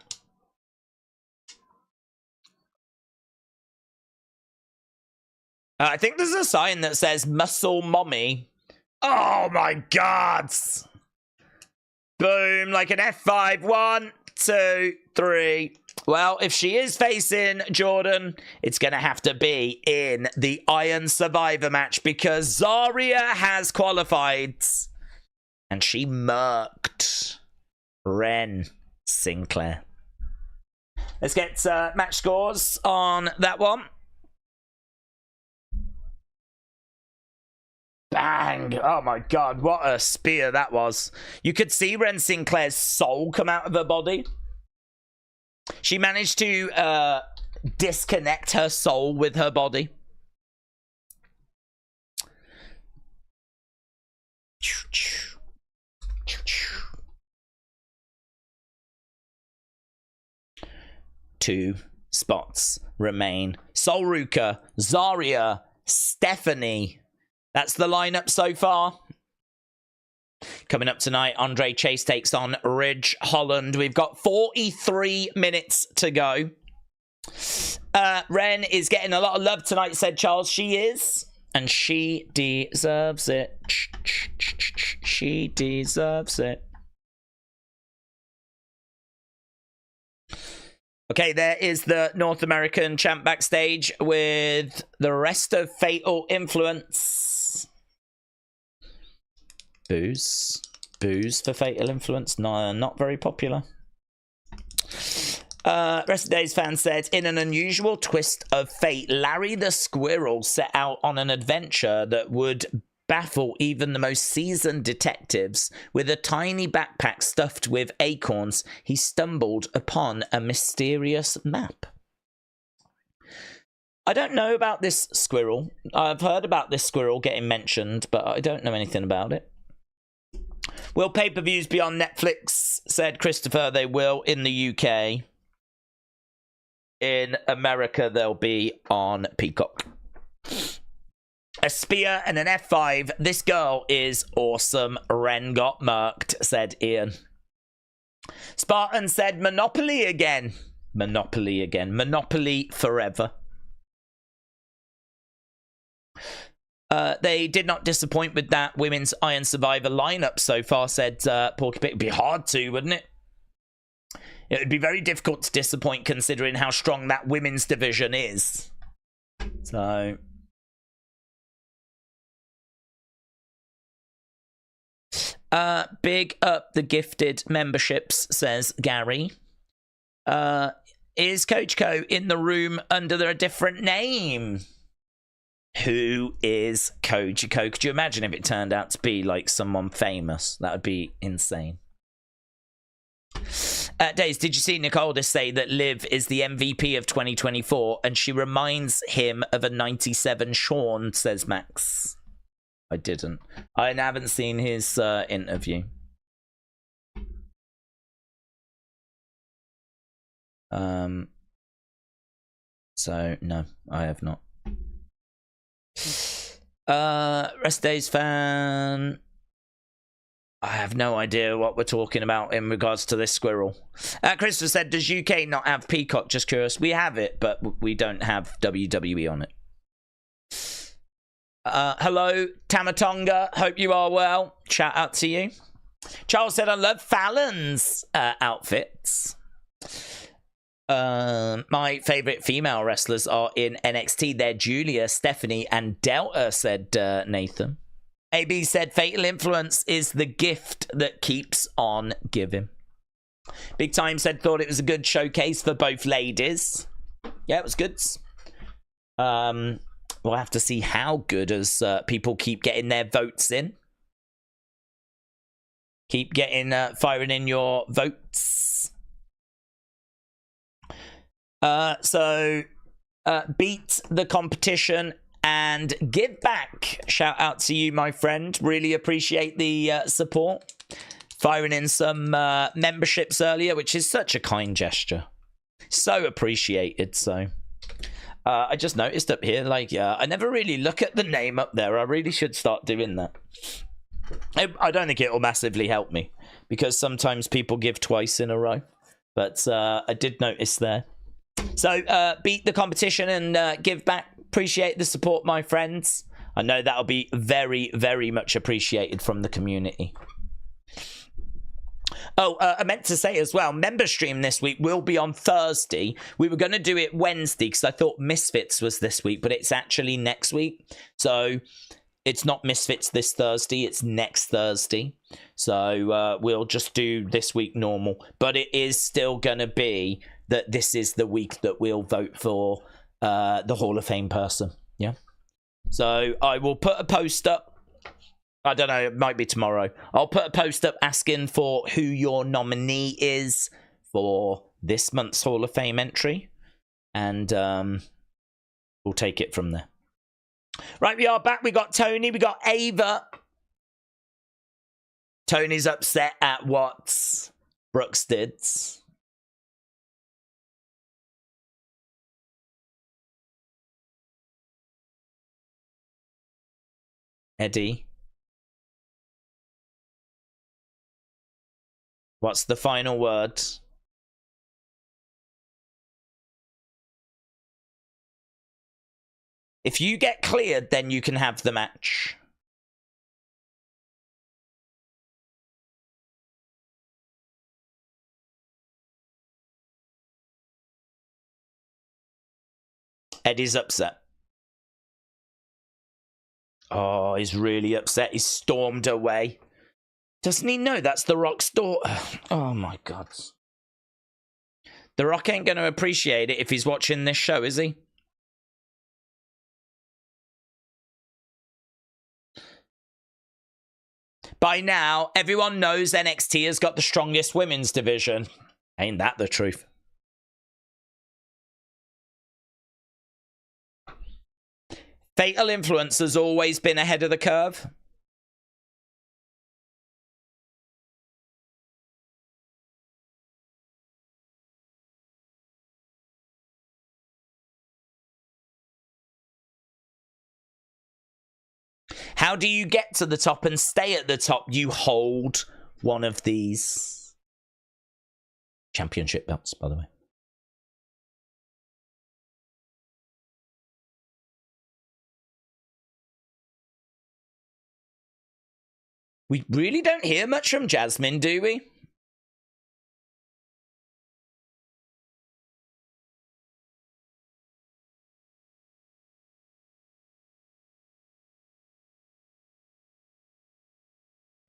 I think there's a sign that says Muscle Mommy. Oh my God. Boom, like an F5. 1, 2, 3. Well, if she is facing Jordan, it's going to have to be in the Iron Survivor match, because Zaria has qualified and she murked Wren Sinclair. Let's get match scores on that one. Bang! Oh my God, what a spear that was. You could see Wren Sinclair's soul come out of her body. She managed to disconnect her soul with her body. Two spots remain. Solruka, Zaria, Stephanie. That's the lineup so far. Coming up tonight, Andre Chase takes on Ridge Holland. We've got 43 minutes to go. Wren is getting a lot of love tonight, said Charles. She is. And she deserves it. She deserves it. Okay, there is the North American champ backstage with the rest of Fatal Influence. Booze for Fatal Influence. No, not very popular. Wrestling Daze fan said, in an unusual twist of fate, Larry the Squirrel set out on an adventure that would baffle even the most seasoned detectives. With a tiny backpack stuffed with acorns, he stumbled upon a mysterious map. I don't know about this squirrel. I've heard about this squirrel getting mentioned, but I don't know anything about it. Will pay-per-views be on Netflix? Said Christopher. They will in the UK. In America, they'll be on Peacock. A spear and an F5. This girl is awesome. Wren got murked, said Ian. Spartan said Monopoly again. Monopoly again. Monopoly forever. They did not disappoint with that Women's Iron Survivor lineup so far, said Porky Pig. It'd be hard to, wouldn't it? It would be very difficult to disappoint considering how strong that women's division is. So... big up the gifted memberships, says Gary. Is Coach Co in the room under a different name? Who is Coach Co? Could you imagine if it turned out to be like someone famous? That would be insane. Daze, did you see Nicole just say that Liv is the MVP of 2024 and she reminds him of a 97 Sean, says Max. I didn't. I haven't seen his interview. So, no, I have not. Rest Days fan. I have no idea what we're talking about in regards to this squirrel. Christopher said, does UK not have Peacock? Just curious. We have it, but we don't have WWE on it. Hello, Tamatonga. Hope you are well. Shout out to you. Charles said, I love Fallon's outfits. My favourite female wrestlers are in NXT. They're Julia, Stephanie, and Delta, said Nathan. AB said, Fatal Influence is the gift that keeps on giving. Big Time said, thought it was a good showcase for both ladies. Yeah, it was good. We'll have to see how good as people keep getting their votes in. Keep getting firing in your votes. So beat the competition and give back. Shout out to you, my friend. Really appreciate the support. Firing in some memberships earlier, which is such a kind gesture. So appreciated. So I just noticed up here, like, I never really look at the name up there. I really should start doing that. I don't think it will massively help me because sometimes people give twice in a row. But I did notice there. So beat the competition and give back. Appreciate the support, my friends. I know that'll be very, very much appreciated from the community. Oh, I meant to say as well, member stream this week will be on Thursday. We were going to do it Wednesday because I thought Misfits was this week, but it's actually next week. So it's not Misfits this Thursday, it's next Thursday. So we'll just do this week normal. But it is still going to be that this is the week that we'll vote for the Hall of Fame person. Yeah. So I will put a post up. I don't know, it might be tomorrow. I'll put a post up asking for who your nominee is for this month's Hall of Fame entry. And we'll take it from there. Right, we are back. We got Tony, we got Ava. Tony's upset at what Brooks did. Eddy. What's the final word? If you get cleared, then you can have the match. Eddie's upset. Oh, he's really upset. He's stormed away. Doesn't he know that's The Rock's daughter? Oh, my God. The Rock ain't going to appreciate it if he's watching this show, is he? By now, everyone knows NXT has got the strongest women's division. Ain't that the truth? Fatal Influence has always been ahead of the curve. How do you get to the top and stay at the top? You hold one of these championship belts, by the way. We really don't hear much from Jasmine, do we?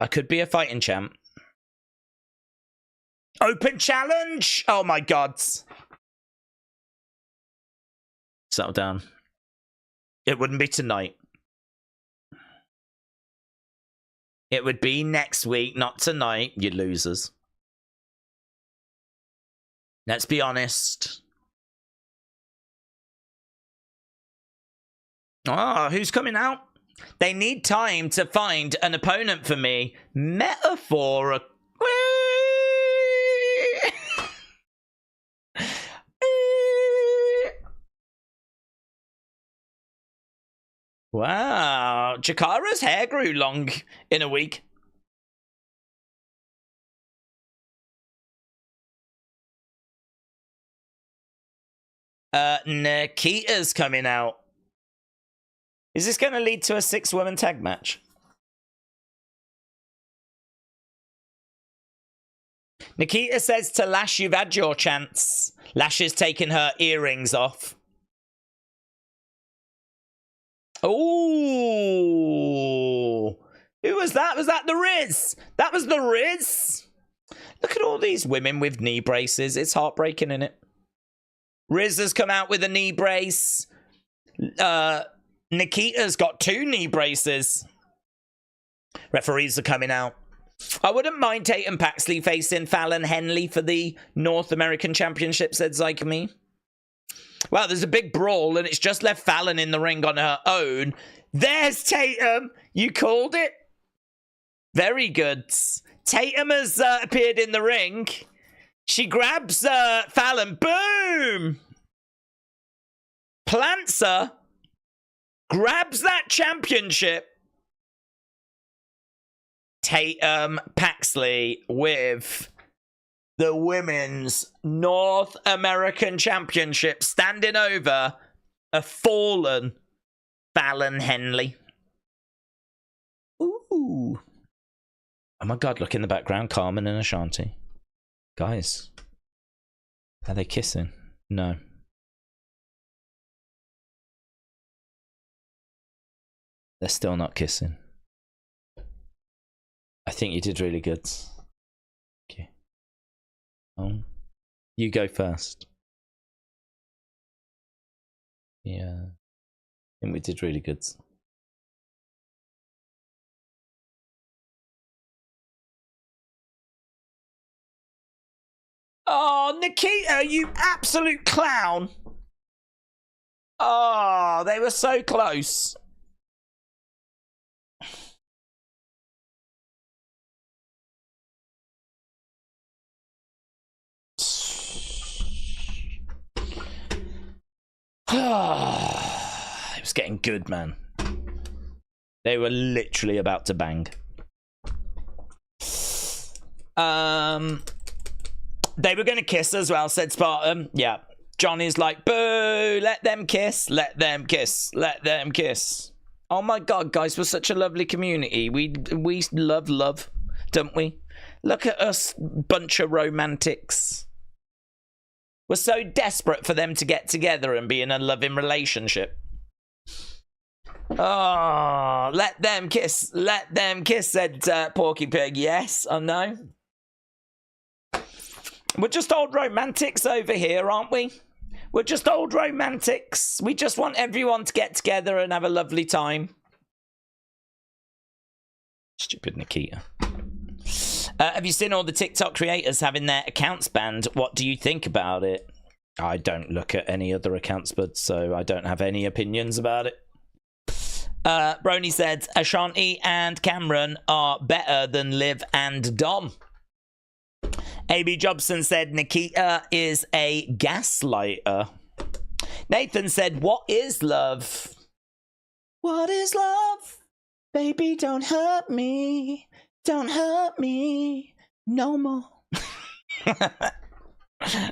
I could be a fighting champ. Open challenge! Oh my God. Settle down. It wouldn't be tonight. It would be next week, not tonight, you losers. Let's be honest. Ah, who's coming out? They need time to find an opponent for me. Metaphor. Wow. Jakara's hair grew long in a week. Nikita's coming out. Is this going to lead to a 6-woman tag match? Nikita says to Lash, you've had your chance. Lash is taking her earrings off. Ooh. Who was that? Was that the Riz? That was the Riz? Look at all these women with knee braces. It's heartbreaking, isn't it? Riz has come out with a knee brace. Nikita's got 2 knee braces. Referees are coming out. I wouldn't mind Tatum Paxley facing Fallon Henley for the North American Championship, said Zyke. Well, there's a big brawl, and it's just left Fallon in the ring on her own. There's Tatum. You called it. Very good. Tatum has appeared in the ring. She grabs Fallon. Boom! Plants her. Grabs that championship. Tatum Paxley with the Women's North American Championship standing over a fallen Fallon Henley. Ooh. Oh my God, look in the background. Carmen and Ashanti. Guys. Are they kissing? No. They're still not kissing. I think you did really good. Okay. You go first. Yeah. I think we did really good. Oh, Nikita, you absolute clown. Oh, they were so close. It was getting good, man. They were literally about to bang. They were going to kiss as well, said Spartan. Yeah. Johnny's like, boo, let them kiss, let them kiss, let them kiss. Oh my God, guys, we're such a lovely community. We love, don't we? Look at us, bunch of romantics. We're so desperate for them to get together and be in a loving relationship. Oh, let them kiss, said Porky Pig. Yes, I know. We're just old romantics over here, aren't we? We're just old romantics. We just want everyone to get together and have a lovely time. Stupid Nikita. Have you seen all the TikTok creators having their accounts banned? What do you think about it? I don't look at any other accounts, but so I don't have any opinions about it. Brony said, Ashanti and Cameron are better than Liv and Dom. AB Jobson said, Nikita is a gaslighter. Nathan said, what is love? What is love? Baby, don't hurt me. Don't hurt me no more.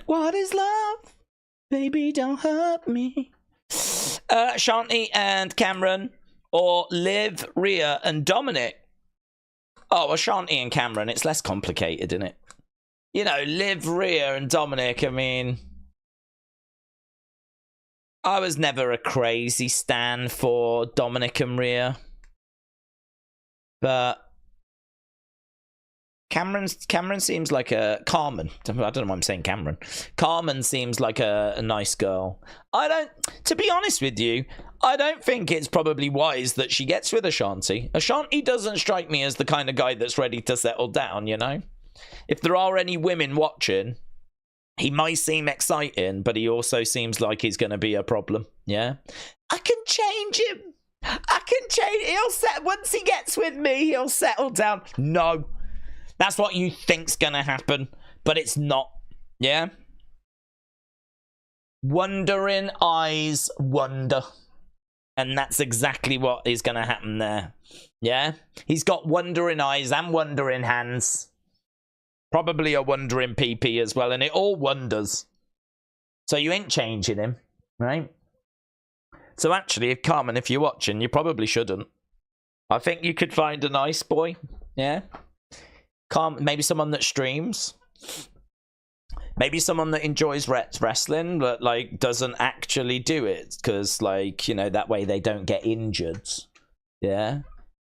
What is love? Baby, don't hurt me. Shanti and Cameron, or Liv, Rhea and Dominic. Oh, Ashanti and Cameron, it's less complicated, isn't it? You know, Liv, Rhea and Dominic, I mean, I was never a crazy stan for Dominic and Rhea. But Cameron seems like a Carmen. I don't know why I'm saying Cameron. Carmen seems like a nice girl. To be honest with you, I don't think it's probably wise that she gets with Ashanti. Ashanti doesn't strike me as the kind of guy that's ready to settle down, you know? If there are any women watching, he might seem exciting, but he also seems like he's going to be a problem, yeah? I can change him. I can change. Once he gets with me, he'll settle down. No. That's what you think's gonna happen, but it's not, yeah? Wondering eyes wonder. And that's exactly what is gonna happen there, yeah? He's got wondering eyes and wondering hands. Probably a wondering PP as well, and it all wonders. So you ain't changing him. Right? So actually, Carmen, if you're watching, you probably shouldn't. I think you could find a nice boy. Yeah? Maybe someone that streams. Maybe someone that enjoys wrestling, but, like, doesn't actually do it. Because, like, you know, that way they don't get injured. Yeah?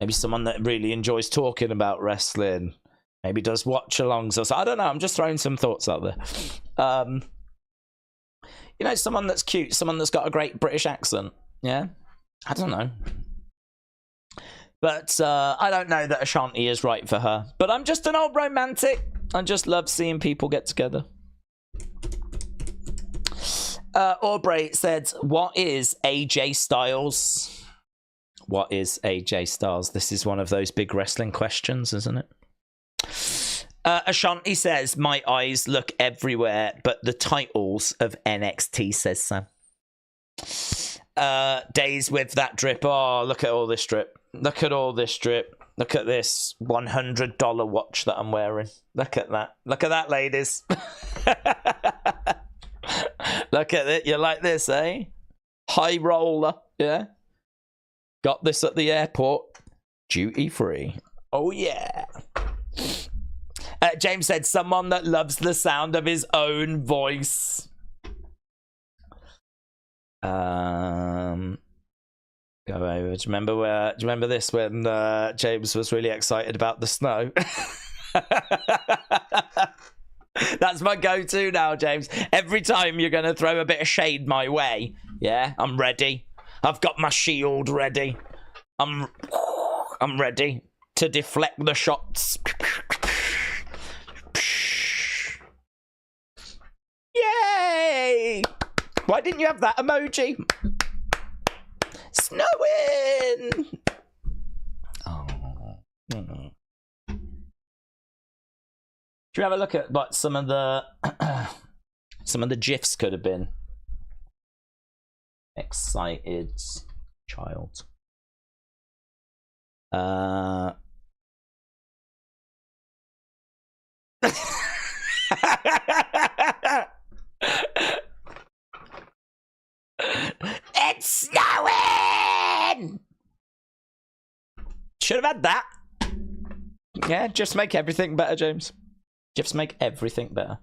Maybe someone that really enjoys talking about wrestling. Maybe does watch-alongs or so. I don't know. I'm just throwing some thoughts out there. You know, someone that's cute. Someone that's got a great British accent. Yeah? I don't know. But I don't know that Ashanti is right for her. But I'm just an old romantic. I just love seeing people get together. Aubrey said, what is AJ Styles? What is AJ Styles? This is one of those big wrestling questions, isn't it? Ashanti says, my eyes look everywhere, but the titles of NXT, says Sam. Days with that drip. Oh, look at all this drip. Look at all this drip. Look at this $100 watch that I'm wearing. Look at that. Look at that, ladies. Look at it. You like this, eh? High roller. Yeah. Got this at the airport. Duty free. Oh, yeah. James said, someone that loves the sound of his own voice. Go over. Do you remember this when James was really excited about the snow? That's my go-to now, James. Every time you're going to throw a bit of shade my way, yeah, I'm ready. I've got my shield ready. I'm ready to deflect the shots. Yay! Why didn't you have that emoji? Snowing! Oh. Should we have a look at what some of the GIFs could have been? Excited child. It's snowing! Should have had that. Yeah, just make everything better, James. Just make everything better.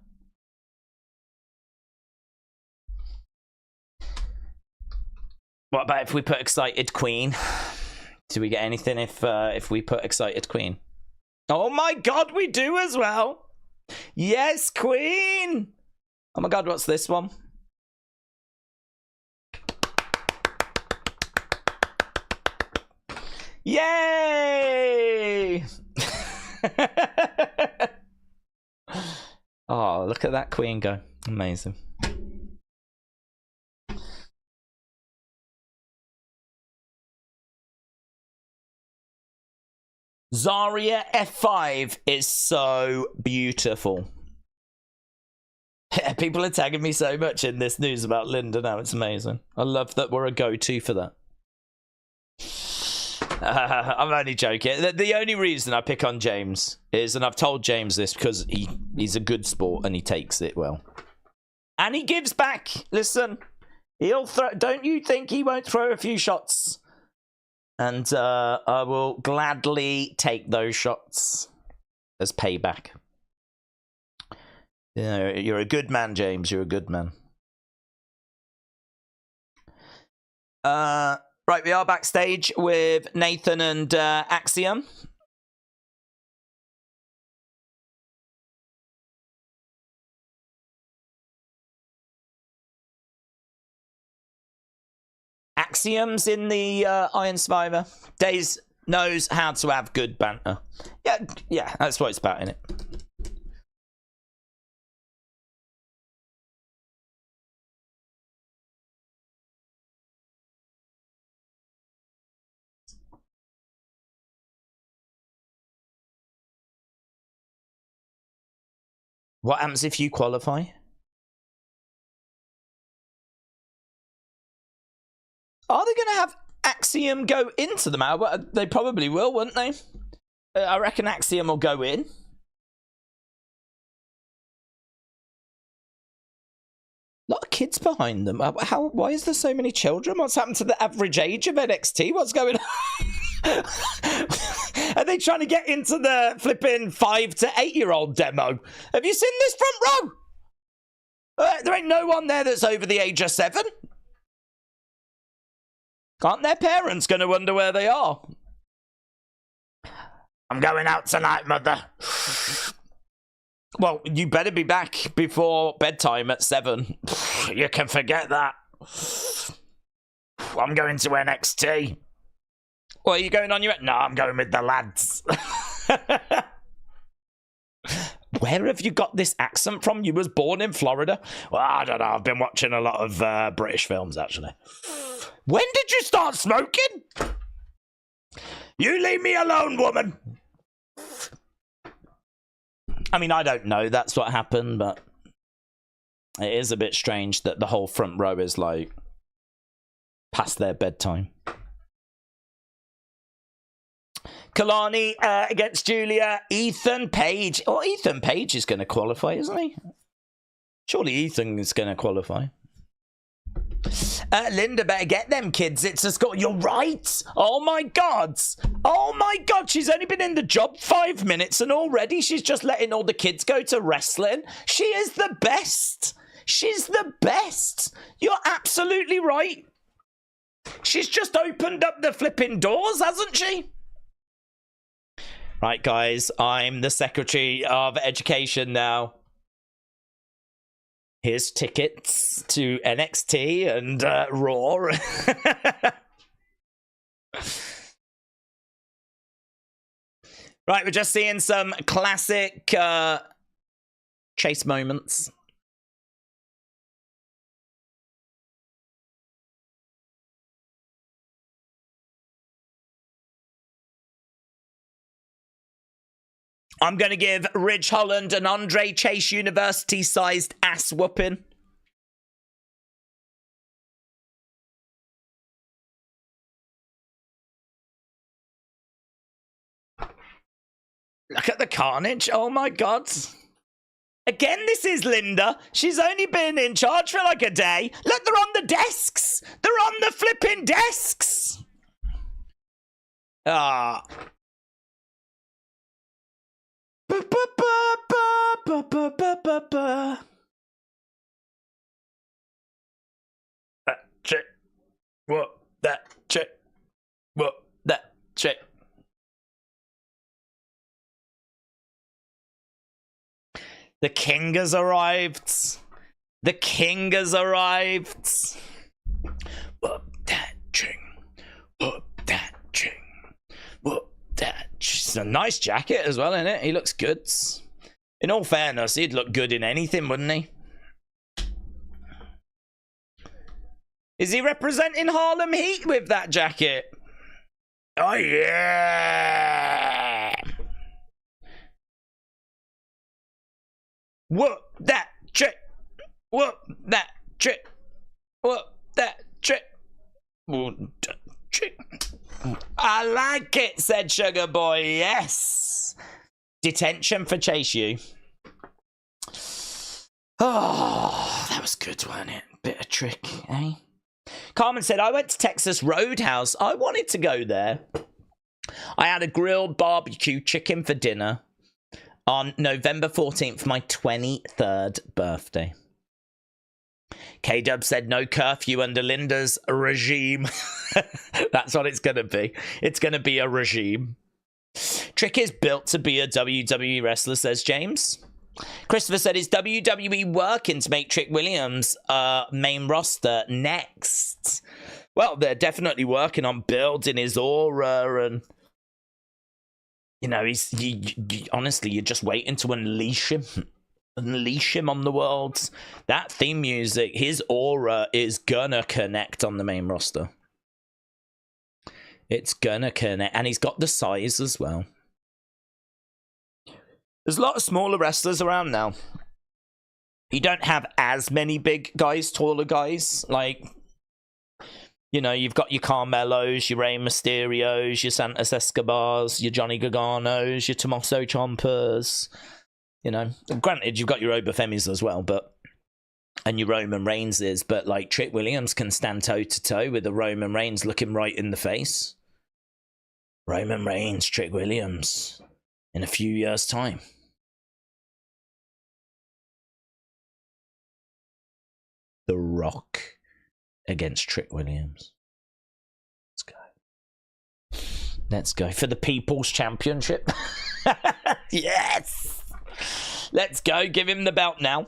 What about if we put excited queen? Do we get anything if we put excited queen? Oh my god, we do as well. Yes, queen. Oh my god, what's this one? Yay! Oh, look at that queen go. Amazing. Zaria F5 is so beautiful. People are tagging me so much in this news about Linda now. It's amazing. I love that we're a go-to for that. I'm only joking. The only reason I pick on James is, and I've told James this because he's a good sport and he takes it well. And he gives back. Listen, he'll throw. Don't you think he won't throw a few shots? And I will gladly take those shots as payback. You know, you're a good man, James. You're a good man. Right, we are backstage with Nathan and Axiom. Axiom's in the Iron Survivor. Daze knows how to have good banter. Yeah, that's what it's about, innit? What happens if you qualify? Are they going to have Axiom go into the match? Well, they probably will, wouldn't they? I reckon Axiom will go in. A lot of kids behind them. Why is there so many children? What's happened to the average age of NXT? What's going on? Are they trying to get into the flipping 5 to 8 year old demo? Have you seen this front row? There ain't no one there that's over the age of 7. Aren't their parents going to wonder where they are? I'm going out tonight, mother. Well, you better be back before bedtime at 7. You can forget that. I'm going to NXT. Well, are you going on your... No, I'm going with the lads. Where have you got this accent from? You was born in Florida? Well, I don't know. I've been watching a lot of British films, actually. When did you start smoking? You leave me alone, woman. I mean, I don't know. That's what happened, but it is a bit strange that the whole front row is, like, past their bedtime. Kalani against Julia. Ethan Page. Oh, Ethan Page is going to qualify, isn't he? Surely Ethan is going to qualify. Linda, better get them kids. It's a score. You're right. Oh my god. Oh my god. She's only been in the job 5 minutes and already she's just letting all the kids go to wrestling. She is the best. She's the best. You're absolutely right. She's just opened up the flipping doors, hasn't she? Right, guys. I'm the Secretary of Education now. Here's tickets to NXT and Raw. Right, we're just seeing some classic chase moments. I'm going to give Ridge Holland an Andre Chase University-sized ass whooping. Look at the carnage. Oh, my God. Again, this is Linda. She's only been in charge for like a day. Look, they're on the desks. They're on the flipping desks. Ah. Check. What? That. Check. What? That. Check. The king has arrived. The king has arrived. Whoop that ching. Whoop that ching. Whoop that. It's a nice jacket as well, isn't it? He looks good. In all fairness, he'd look good in anything, wouldn't he? Is he representing Harlem Heat with that jacket? Oh, yeah. Whoop that trick. Whoop that trick. Whoop that trick. Whoop that trick. I like it, said Sugar Boy. Yes. Detention for Chase U. Oh, that was good, wasn't it? Bit of trick, eh? Carmen said, I went to Texas Roadhouse. I wanted to go there. I had a grilled barbecue chicken for dinner on November 14th, my 23rd birthday. K-Dub said, no curfew under Linda's regime. That's what it's going to be. It's going to be a regime. Trick is built to be a WWE wrestler, says James. Christopher said, is WWE working to make Trick Williams main roster next? Well, they're definitely working on building his aura and, you know, honestly, you're just waiting to unleash him. Unleash him on the world. That theme music, his aura is gonna connect on the main roster. It's gonna connect. And he's got the size as well. There's a lot of smaller wrestlers around now. You don't have as many big guys, taller guys. Like, you know, you've got your Carmelos, your Rey Mysterios, your Santos Escobars, your Johnny Garganos, your Tommaso Ciampas. You know, granted, you've got your Obafemis as well, but and your Roman Reigns is, but like Trick Williams can stand toe to toe with a Roman Reigns looking right in the face. Roman Reigns, Trick Williams, in a few years' time. The Rock against Trick Williams. Let's go for the People's Championship. Yes! Let's go. Give him the belt now.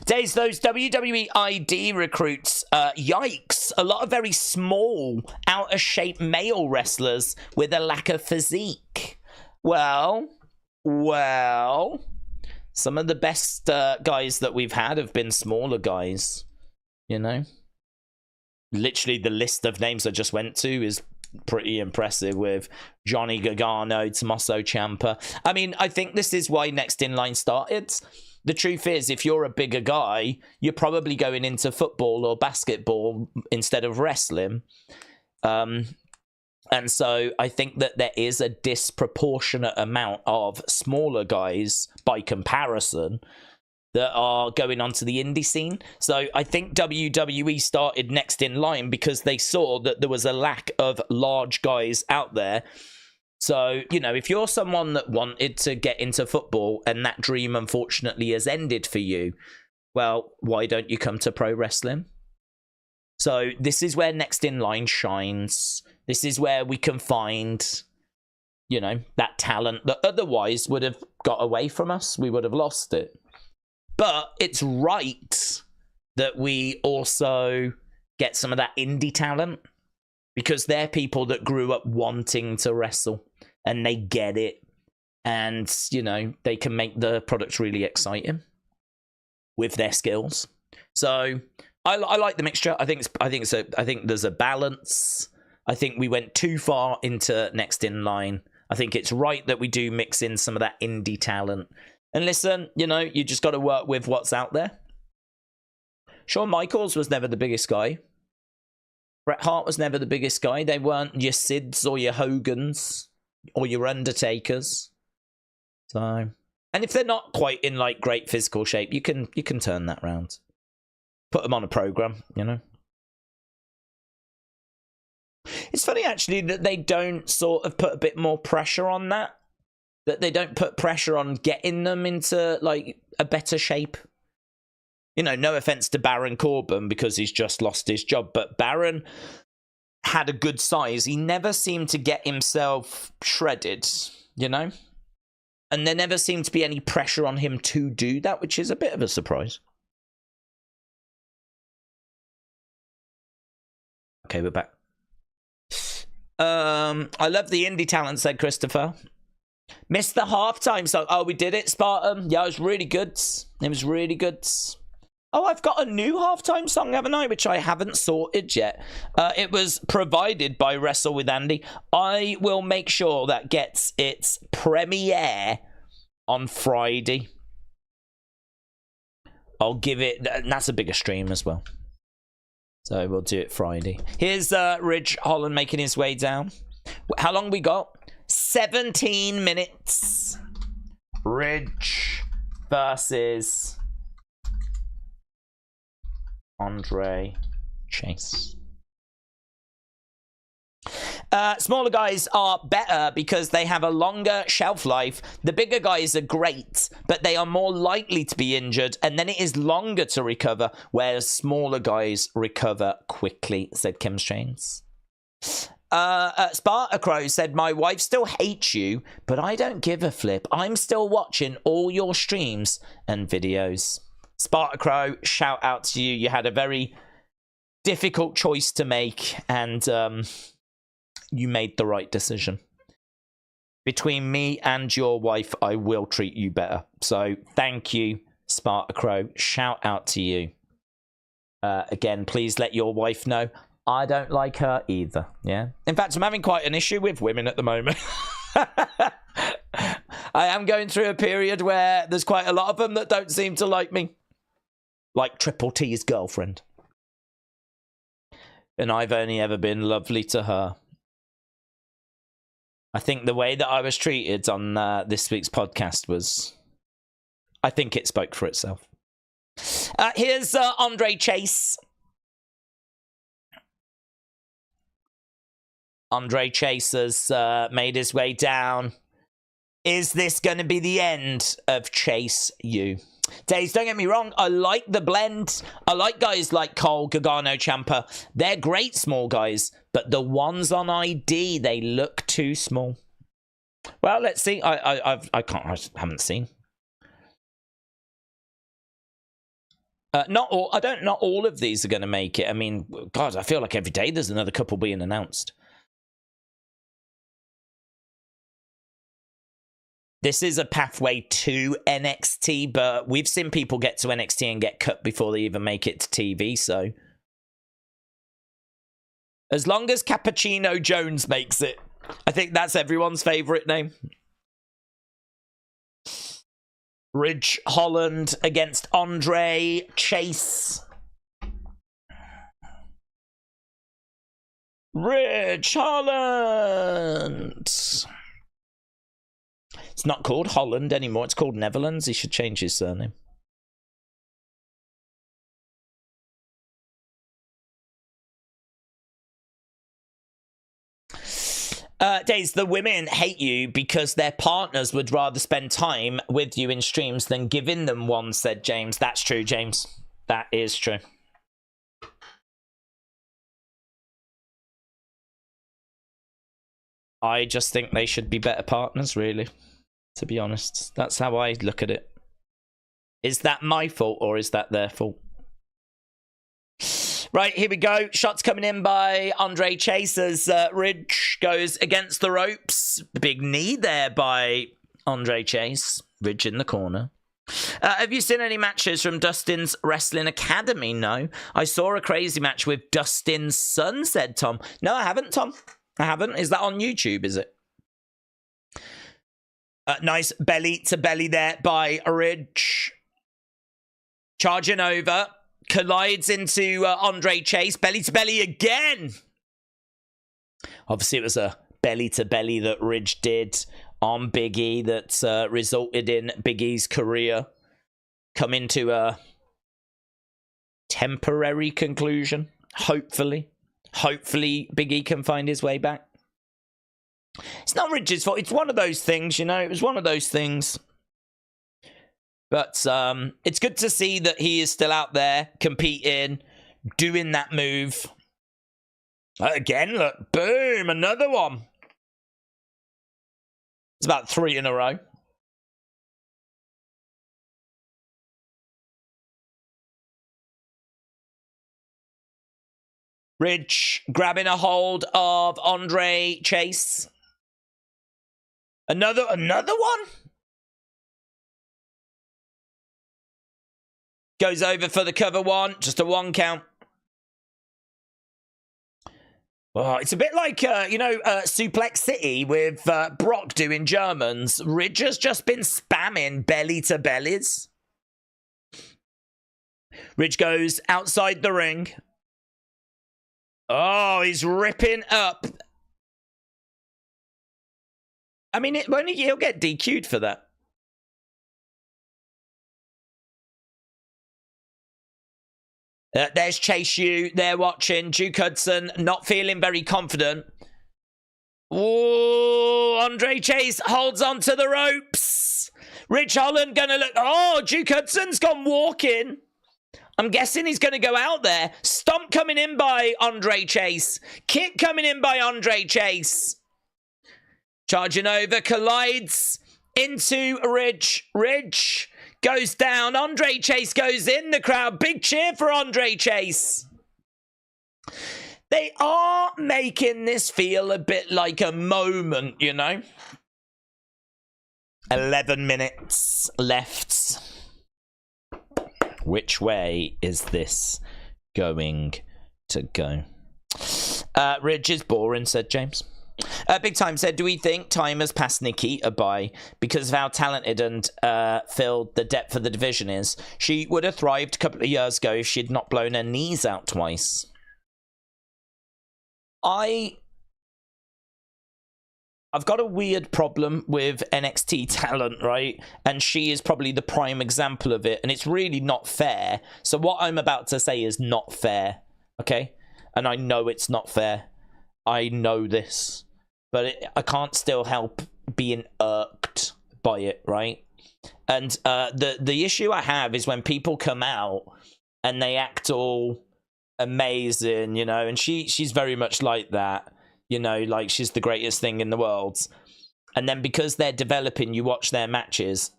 Days, those WWE ID recruits, yikes. A lot of very small, out-of-shape male wrestlers with a lack of physique. Well, some of the best guys that we've had have been smaller guys, you know? Literally, the list of names I just went to is pretty impressive, with Johnny Gargano, Tommaso Ciampa. I mean, I think this is why Next in Line started. The truth is, if you're a bigger guy, you're probably going into football or basketball instead of wrestling. And so I think that there is a disproportionate amount of smaller guys by comparison that are going onto the indie scene. So I think WWE started Next in Line because they saw that there was a lack of large guys out there. So, you know, if you're someone that wanted to get into football and that dream unfortunately has ended for you, well, why don't you come to pro wrestling? So this is where Next in Line shines. This is where we can find, you know, that talent that otherwise would have got away from us. We would have lost it. But it's right that we also get some of that indie talent, because they're people that grew up wanting to wrestle and they get it. And, you know, they can make the product really exciting with their skills. So I like the mixture. I think there's a balance. I think we went too far into Next in Line. I think it's right that we do mix in some of that indie talent. And listen, you know, you just got to work with what's out there. Shawn Michaels was never the biggest guy. Bret Hart was never the biggest guy. They weren't your Sids or your Hogans or your Undertakers. So, and if they're not quite in like great physical shape, you can turn that round. Put them on a program, you know. It's funny actually that they don't sort of put a bit more pressure on that. That they don't put pressure on getting them into, like, a better shape. You know, no offense to Baron Corbin because he's just lost his job, but Baron had a good size. He never seemed to get himself shredded, you know? And there never seemed to be any pressure on him to do that, which is a bit of a surprise. Okay, we're back. I love the indie talent, said Christopher. Missed the halftime song. Oh, we did it, Spartan. Yeah, it was really good. It was really good. Oh, I've got a new halftime song, haven't I? Which I haven't sorted yet. It was provided by Wrestle with Andy. I will make sure that gets its premiere on Friday. I'll give it... That's a bigger stream as well. So we'll do it Friday. Here's Ridge Holland making his way down. How long we got? 17 minutes. Ridge versus Andre Chase. Smaller guys are better because they have a longer shelf life. The bigger guys are great, but they are more likely to be injured, and then it is longer to recover, whereas smaller guys recover quickly, said Kim Strains. Sparta Crow said, my wife still hates you, but I don't give a flip. I'm still watching all your streams and videos. Sparta Crow, shout out to you. You had a very difficult choice to make, and you made the right decision. Between me and your wife, I will treat you better. So thank you, Sparta Crow. Shout out to you. Again, please let your wife know I don't like her either, yeah? In fact, I'm having quite an issue with women at the moment. I am going through a period where there's quite a lot of them that don't seem to like me. Like Triple T's girlfriend. And I've only ever been lovely to her. I think the way that I was treated on this week's podcast was... I think it spoke for itself. Here's Andre Chase. Andre Chase has made his way down. Is this going to be the end of Chase U? Daze, don't get me wrong, I like the blend. I like guys like Cole, Gargano, Ciampa. They're great small guys, but the ones on ID, they look too small. Well, let's see. I haven't seen. Not all of these are going to make it. I mean, God, I feel like every day there's another couple being announced. This is a pathway to NXT, but we've seen people get to NXT and get cut before they even make it to TV, so... As long as Cappuccino Jones makes it, I think that's everyone's favourite name. Ridge Holland against Andre Chase. Ridge Holland! It's not called Holland anymore. It's called Netherlands. He should change his surname. Daze, the women hate you because their partners would rather spend time with you in streams than giving them one, said James. That's true, James. That is true. I just think they should be better partners, really. To be honest, that's how I look at it. Is that my fault or is that their fault? Right, here we go. Shots coming in by Andre Chase as Ridge goes against the ropes. Big knee there by Andre Chase. Ridge in the corner. Have you seen any matches from Dustin's Wrestling Academy? No. I saw a crazy match with Dustin's son, said Tom. No, I haven't, Tom. I haven't. Is that on YouTube, is it? Nice belly to belly there by Ridge. Charging over. Collides into Andre Chase. Belly to belly again. Obviously, it was a belly to belly that Ridge did on Big E that resulted in Big E's career coming to a temporary conclusion. Hopefully. Hopefully, Big E can find his way back. It's not Ridge's fault. It's one of those things, you know. It was one of those things. But it's good to see that he is still out there competing, doing that move. Again, look. Boom. Another one. It's about 3 in a row. Ridge grabbing a hold of Andre Chase. Another one. Goes over for the cover one. Just a 1 count. Oh, it's a bit like, Suplex City with Brock doing Germans. Ridge has just been spamming belly to bellies. Ridge goes outside the ring. Oh, he's ripping up. I mean, he'll get DQ'd for that. There's Chase U. They're watching. Duke Hudson not feeling very confident. Oh, Andre Chase holds on to the ropes. Ridge Holland gonna look. Oh, Duke Hudson's gone walking. I'm guessing he's going to go out there. Stomp coming in by Andre Chase. Kick coming in by Andre Chase. Charging over, collides into Ridge. Ridge goes down. Andre Chase goes in the crowd. Big cheer for Andre Chase. They are making this feel a bit like a moment, you know. 11 minutes left. Which way is this going to go? Ridge is boring, said James. Big Time said, do we think Time has passed Nikita by because of how talented and filled the depth of the division is? She would have thrived a couple of years ago if she'd not blown her knees out twice. I I've got a weird problem with NXT talent, right? And she is probably the prime example of it, and it's really not fair. So what I'm about to say is not fair, okay? And I know it's not fair. I know this. But I can't still help being irked by it, right? And the issue I have is when people come out and they act all amazing, you know, and she's very much like that. You know, like she's the greatest thing in the world. And then because they're developing, you watch their matches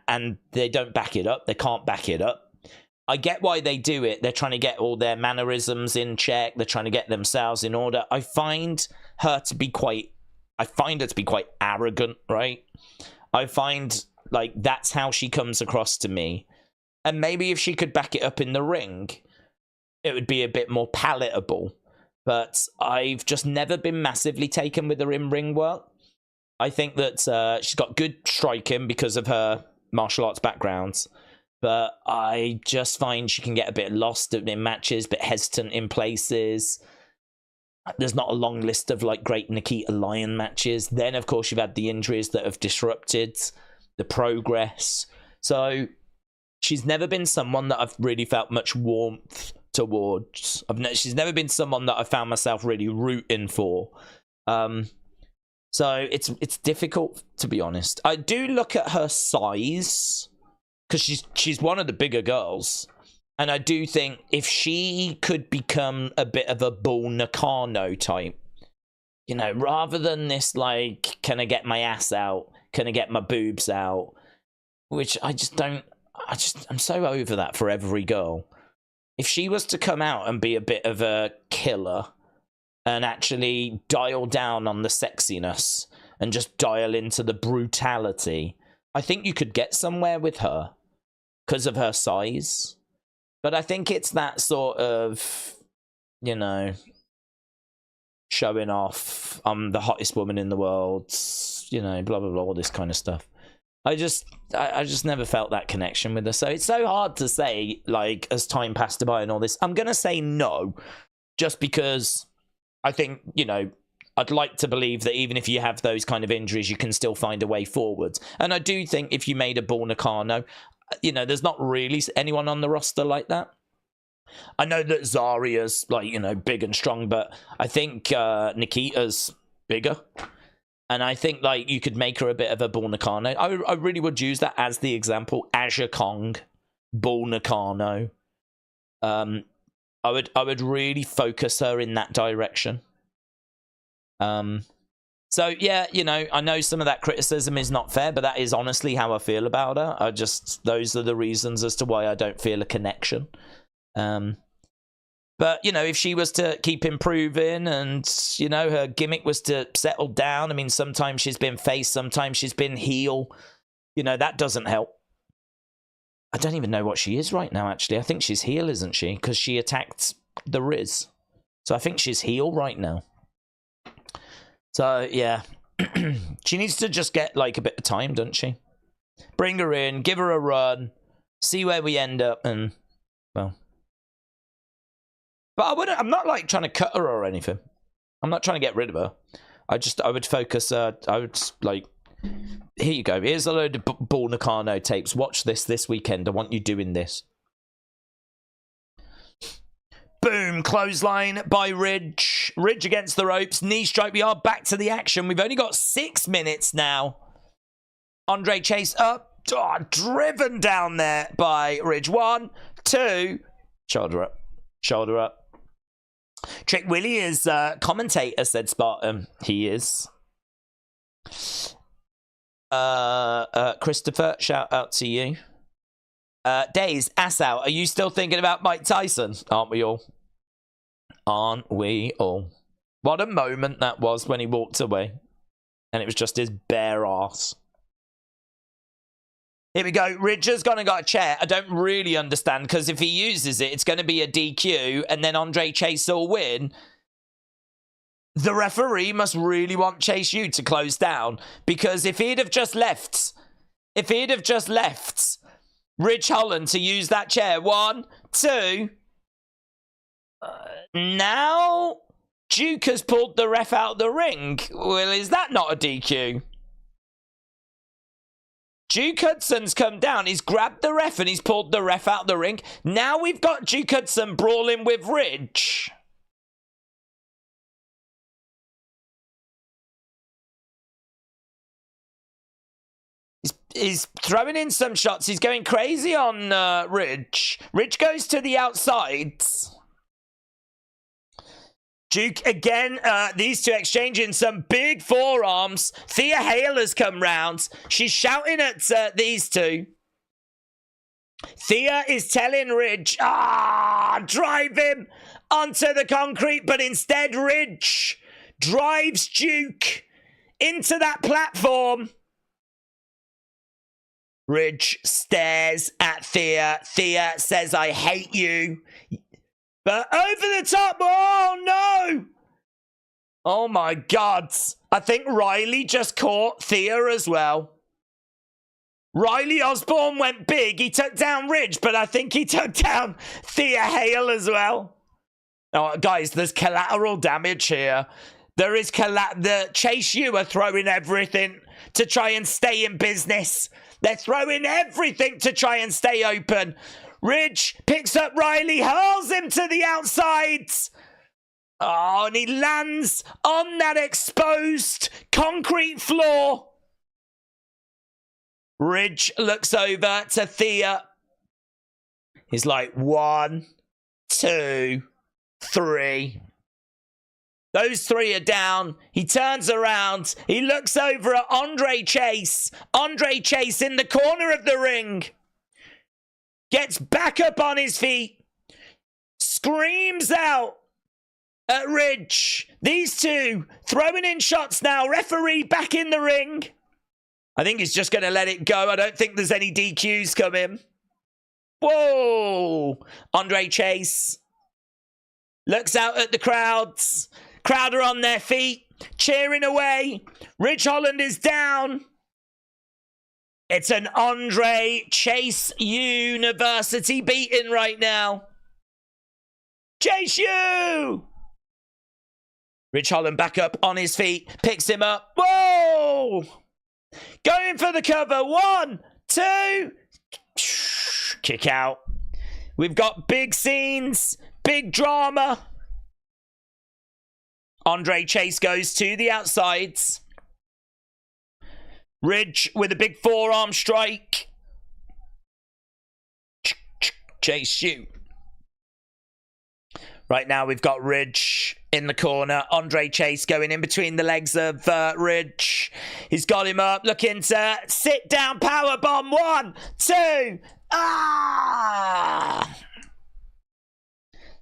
and they don't back it up. They can't back it up. I get why they do it. They're trying to get all their mannerisms in check. They're trying to get themselves in order. I find her to be quite arrogant, right? I find like that's how she comes across to me. And maybe if she could back it up in the ring, it would be a bit more palatable. But I've just never been massively taken with her in-ring work. I think that she's got good striking because of her martial arts backgrounds. But I just find she can get a bit lost in matches, a bit hesitant in places. There's not a long list of like great Nikita Lyon matches. Then, of course, you've had the injuries that have disrupted the progress. So she's never been someone that I've really felt much warmth towards. She's never been someone that I found myself really rooting for. So it's difficult, to be honest. I do look at her size because she's one of the bigger girls, and I do think if she could become a bit of a Bull Nakano type, you know, rather than this like, can I get my ass out? Can I get my boobs out? Which I'm so over that for every girl. If she was to come out and be a bit of a killer and actually dial down on the sexiness and just dial into the brutality, I think you could get somewhere with her because of her size. But I think it's that sort of, you know, showing off, I'm the hottest woman in the world, you know, blah, blah, blah, all this kind of stuff. I just never felt that connection with her. So it's so hard to say, like, as time passed by and all this. I'm going to say no, just because I think, you know, I'd like to believe that even if you have those kind of injuries, you can still find a way forward. And I do think if you made a Bull Nakano, you know, there's not really anyone on the roster like that. I know that Zaria's, like, you know, big and strong, but I think Nikita's bigger. And I think, like, you could make her a bit of a Bull Nakano. I really would use that as the example. Aja Kong, Bull Nakano. I would really focus her in that direction. So, yeah, you know, I know some of that criticism is not fair, but that is honestly how I feel about her. Those are the reasons as to why I don't feel a connection. But, you know, if she was to keep improving and, you know, her gimmick was to settle down, I mean, sometimes she's been face, sometimes she's been heel, you know, that doesn't help. I don't even know what she is right now, actually. I think she's heel, isn't she? Because she attacked the Riz. So I think she's heel right now. So, yeah. She needs to just get, like, a bit of time, doesn't she? Bring her in, give her a run, see where we end up, and, well... But I'm not, like, trying to cut her or anything. I'm not trying to get rid of her. I would focus, I would, like, here you go. Here's a load of Bull Nakano tapes. Watch this weekend. I want you doing this. Boom. Clothesline by Ridge. Ridge against the ropes. Knee strike. We are back to the action. We've only got 6 minutes now. Andre Chase up. Oh, driven down there by Ridge. 1, 2. Shoulder up. Shoulder up. Trick Willie is commentator, said Spartan. He is. Christopher, shout out to you. Daze, ass out. Are you still thinking about Mike Tyson? Aren't we all? Aren't we all? What a moment that was when he walked away. And it was just his bare ass. Here we go. Ridge has gone and got a chair. I don't really understand, because if he uses it, it's going to be a DQ, and then Andre Chase will win. The referee must really want Chase U to close down, because if he'd have just left Ridge Holland to use that chair, 1, 2, now Duke has pulled the ref out of the ring. Well, is that not a DQ? Duke Hudson's come down. He's grabbed the ref and he's pulled the ref out of the ring. Now we've got Duke Hudson brawling with Ridge. He's throwing in some shots. He's going crazy on Ridge. Ridge goes to the outside. Duke again, these two exchanging some big forearms. Thea Hale has come round. She's shouting at these two. Thea is telling Ridge, drive him onto the concrete, but instead Ridge drives Duke into that platform. Ridge stares at Thea. Thea says, I hate you. But over the top, oh no! Oh my God. I think Riley just caught Thea as well. Riley Osborne went big. He took down Ridge, but I think he took down Thea Hale as well. Oh, guys, there's collateral damage here. There is the Chase U are throwing everything to try and stay in business. They're throwing everything to try and stay open. Ridge picks up Riley, hurls him to the outside. Oh, and he lands on that exposed concrete floor. Ridge looks over to Thea. He's like, 1, 2, 3. Those three are down. He turns around. He looks over at Andre Chase. Andre Chase in the corner of the ring. Gets back up on his feet. Screams out at Ridge. These two throwing in shots now. Referee back in the ring. I think he's just going to let it go. I don't think there's any DQs coming. Whoa. Andre Chase looks out at the crowds. Crowd are on their feet, cheering away. Ridge Holland is down. It's an Andre Chase University beating right now. Chase U! Ridge Holland back up on his feet, picks him up. Whoa! Going for the cover. 1, 2. Kick out. We've got big scenes, big drama. Andre Chase goes to the outsides. Ridge with a big forearm strike. Chase U. Right now we've got Ridge in the corner. Andre Chase going in between the legs of Ridge. He's got him up, looking to sit down powerbomb. 1, 2.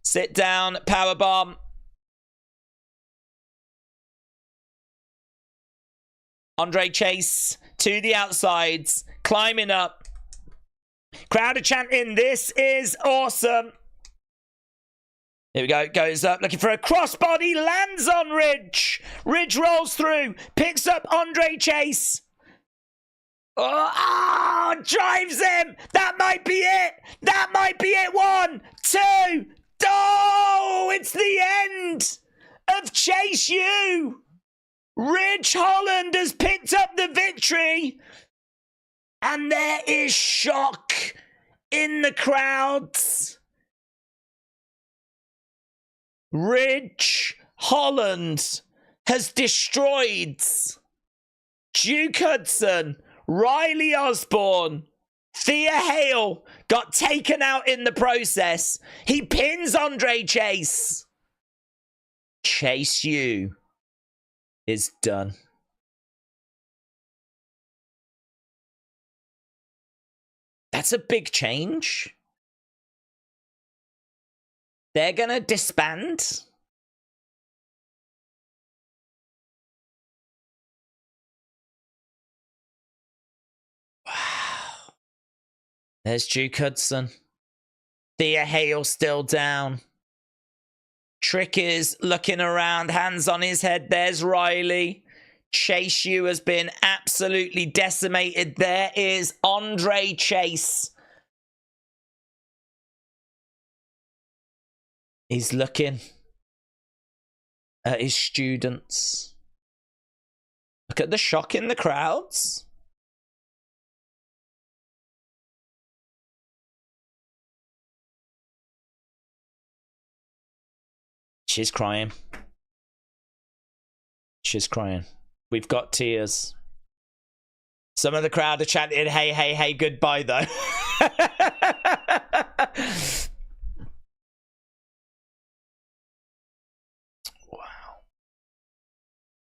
Sit down powerbomb. Andre Chase to the outsides, climbing up. Crowd are chanting, this is awesome. Here we go, goes up, looking for a crossbody, lands on Ridge. Ridge rolls through, picks up Andre Chase. Oh, drives him. That might be it. That might be it. 1, 2. Oh, it's the end of Chase U. Ridge Holland has picked up the victory. And there is shock in the crowds. Ridge Holland has destroyed Duke Hudson. Riley Osborne. Thea Hale got taken out in the process. He pins Andre Chase. Chase U is done. That's a big change. They're gonna disband. Wow. There's Duke Hudson. Thea Hale still down. Trick is looking around, hands on his head. There's Riley. Chase U has been absolutely decimated. There is Andre Chase. He's looking. his students. Look at the shock in the crowds. She's crying. She's crying. We've got tears. Some of the crowd are chanting, hey, hey, hey, goodbye, though. Wow.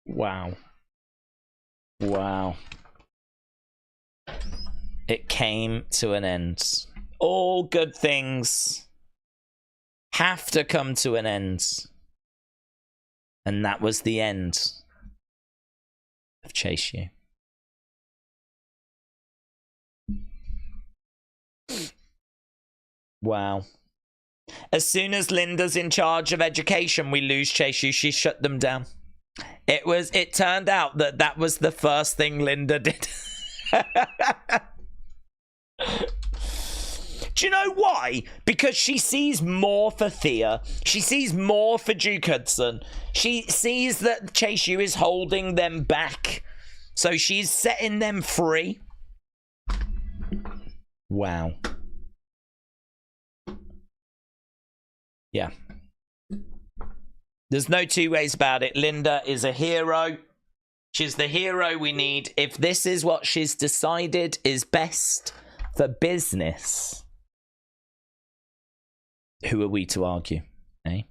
Wow. Wow. It came to an end. All good things have to come to an end. And that was the end of Chase U. Wow. As soon as Linda's in charge of education, we lose Chase U. She shut them down. It turned out that was the first thing Linda did. Do you know why? Because she sees more for Thea. She sees more for Duke Hudson. She sees that Chase U is holding them back. So she's setting them free. Wow. Yeah. There's no two ways about it. Linda is a hero. She's the hero we need. If this is what she's decided is best for business, who are we to argue, eh?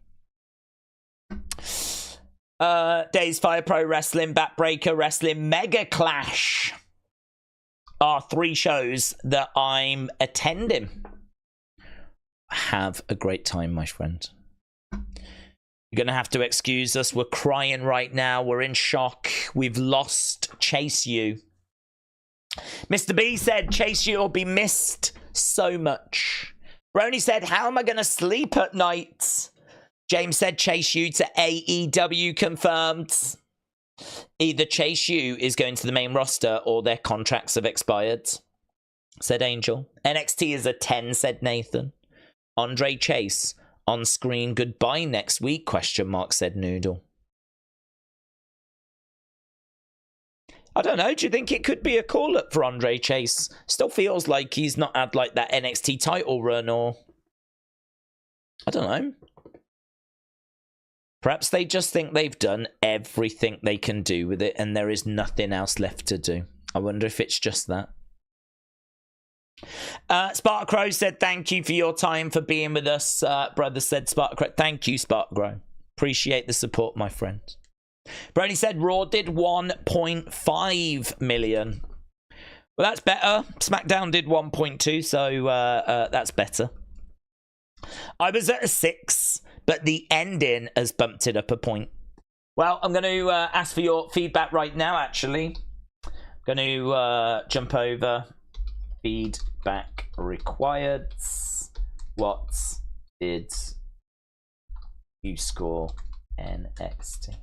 Daze, Fire Pro Wrestling, Backbreaker Wrestling, Mega Clash are 3 shows that I'm attending. Have a great time, my friend. You're going to have to excuse us. We're crying right now. We're in shock. We've lost Chase U. Mr. B said Chase U will be missed so much. Brony said, how am I going to sleep at night? James said Chase U to AEW confirmed. Either Chase U is going to the main roster or their contracts have expired, said Angel. NXT is a 10, said Nathan. Andre Chase on screen goodbye next week, question mark, said Noodle. I don't know. Do you think it could be a call-up for Andre Chase? Still feels like he's not had like that NXT title run, or I don't know. Perhaps they just think they've done everything they can do with it and there is nothing else left to do. I wonder if it's just that. Spark Crow said thank you for your time for being with us. Brother said Spark Crow. Thank you, Spark Crow. Appreciate the support, my friend. Brony said Raw did 1.5 million. Well, that's better. SmackDown did 1.2, so that's better. I was at a 6, but the ending has bumped it up a point. Well, I'm going to ask for your feedback right now, actually. I'm going to jump over. Feedback required. What did you score NXT?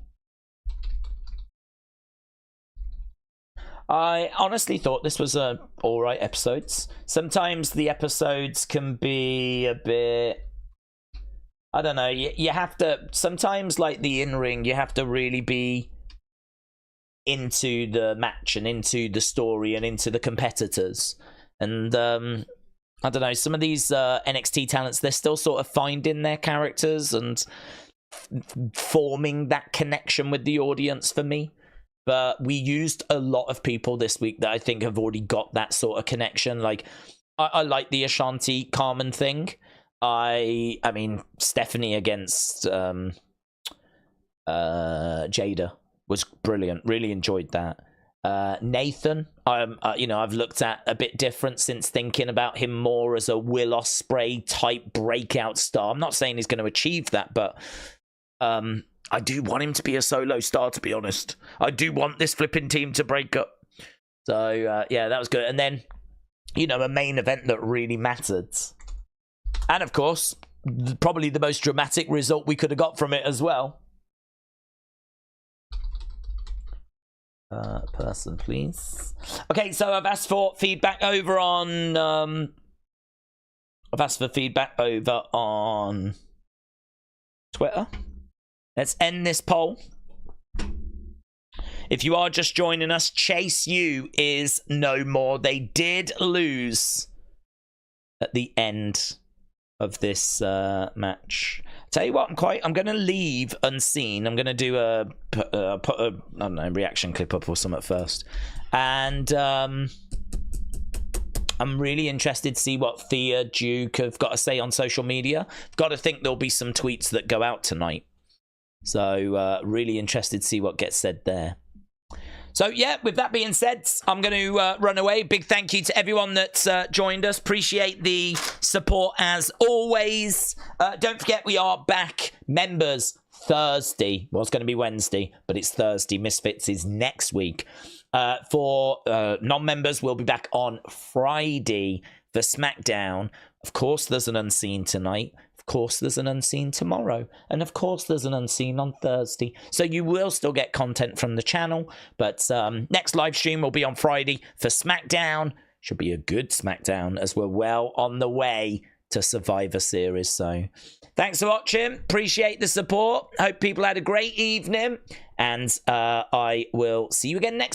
I honestly thought this was a alright episodes. Sometimes the episodes can be a bit, I don't know, you have to, sometimes like the in-ring, you have to really be into the match and into the story and into the competitors. And I don't know, some of these NXT talents, they're still sort of finding their characters and forming that connection with the audience for me. But we used a lot of people this week that I think have already got that sort of connection. Like, I like the Ashanti Carmen thing. I mean, Stephanie against Jaida was brilliant. Really enjoyed that. Nathan, I've looked at a bit different since thinking about him more as a Will Ospreay type breakout star. I'm not saying he's going to achieve that, but I do want him to be a solo star, to be honest. I do want this flipping team to break up. So, yeah, that was good. And then, a main event that really mattered. And, of course, probably the most dramatic result we could have got from it as well. Person, please. Okay, so I've asked for feedback over on... Twitter. Let's end this poll. If you are just joining us, Chase U is no more. They did lose at the end of this match. Tell you what, I'm going to leave unseen. I'm going to do put a I don't know, reaction clip up or something first, and I'm really interested to see what Thea Duke have got to say on social media. I've got to think there'll be some tweets that go out tonight, so really interested to see what gets said there. So, yeah, with that being said, I'm going to run away. Big thank you to everyone that's joined us. Appreciate the support as always. Don't forget, we are back, members, Thursday. Well, it's going to be Wednesday, but it's Thursday. Misfits is next week. For non-members, we'll be back on Friday for SmackDown. Of course, there's an Unseen tonight. Of course, there's an Unseen tomorrow. And of course, there's an Unseen on Thursday. So you will still get content from the channel. But next live stream will be on Friday for SmackDown. Should be a good SmackDown as we're well on the way to Survivor Series. So thanks for watching. Appreciate the support. Hope people had a great evening. And I will see you again next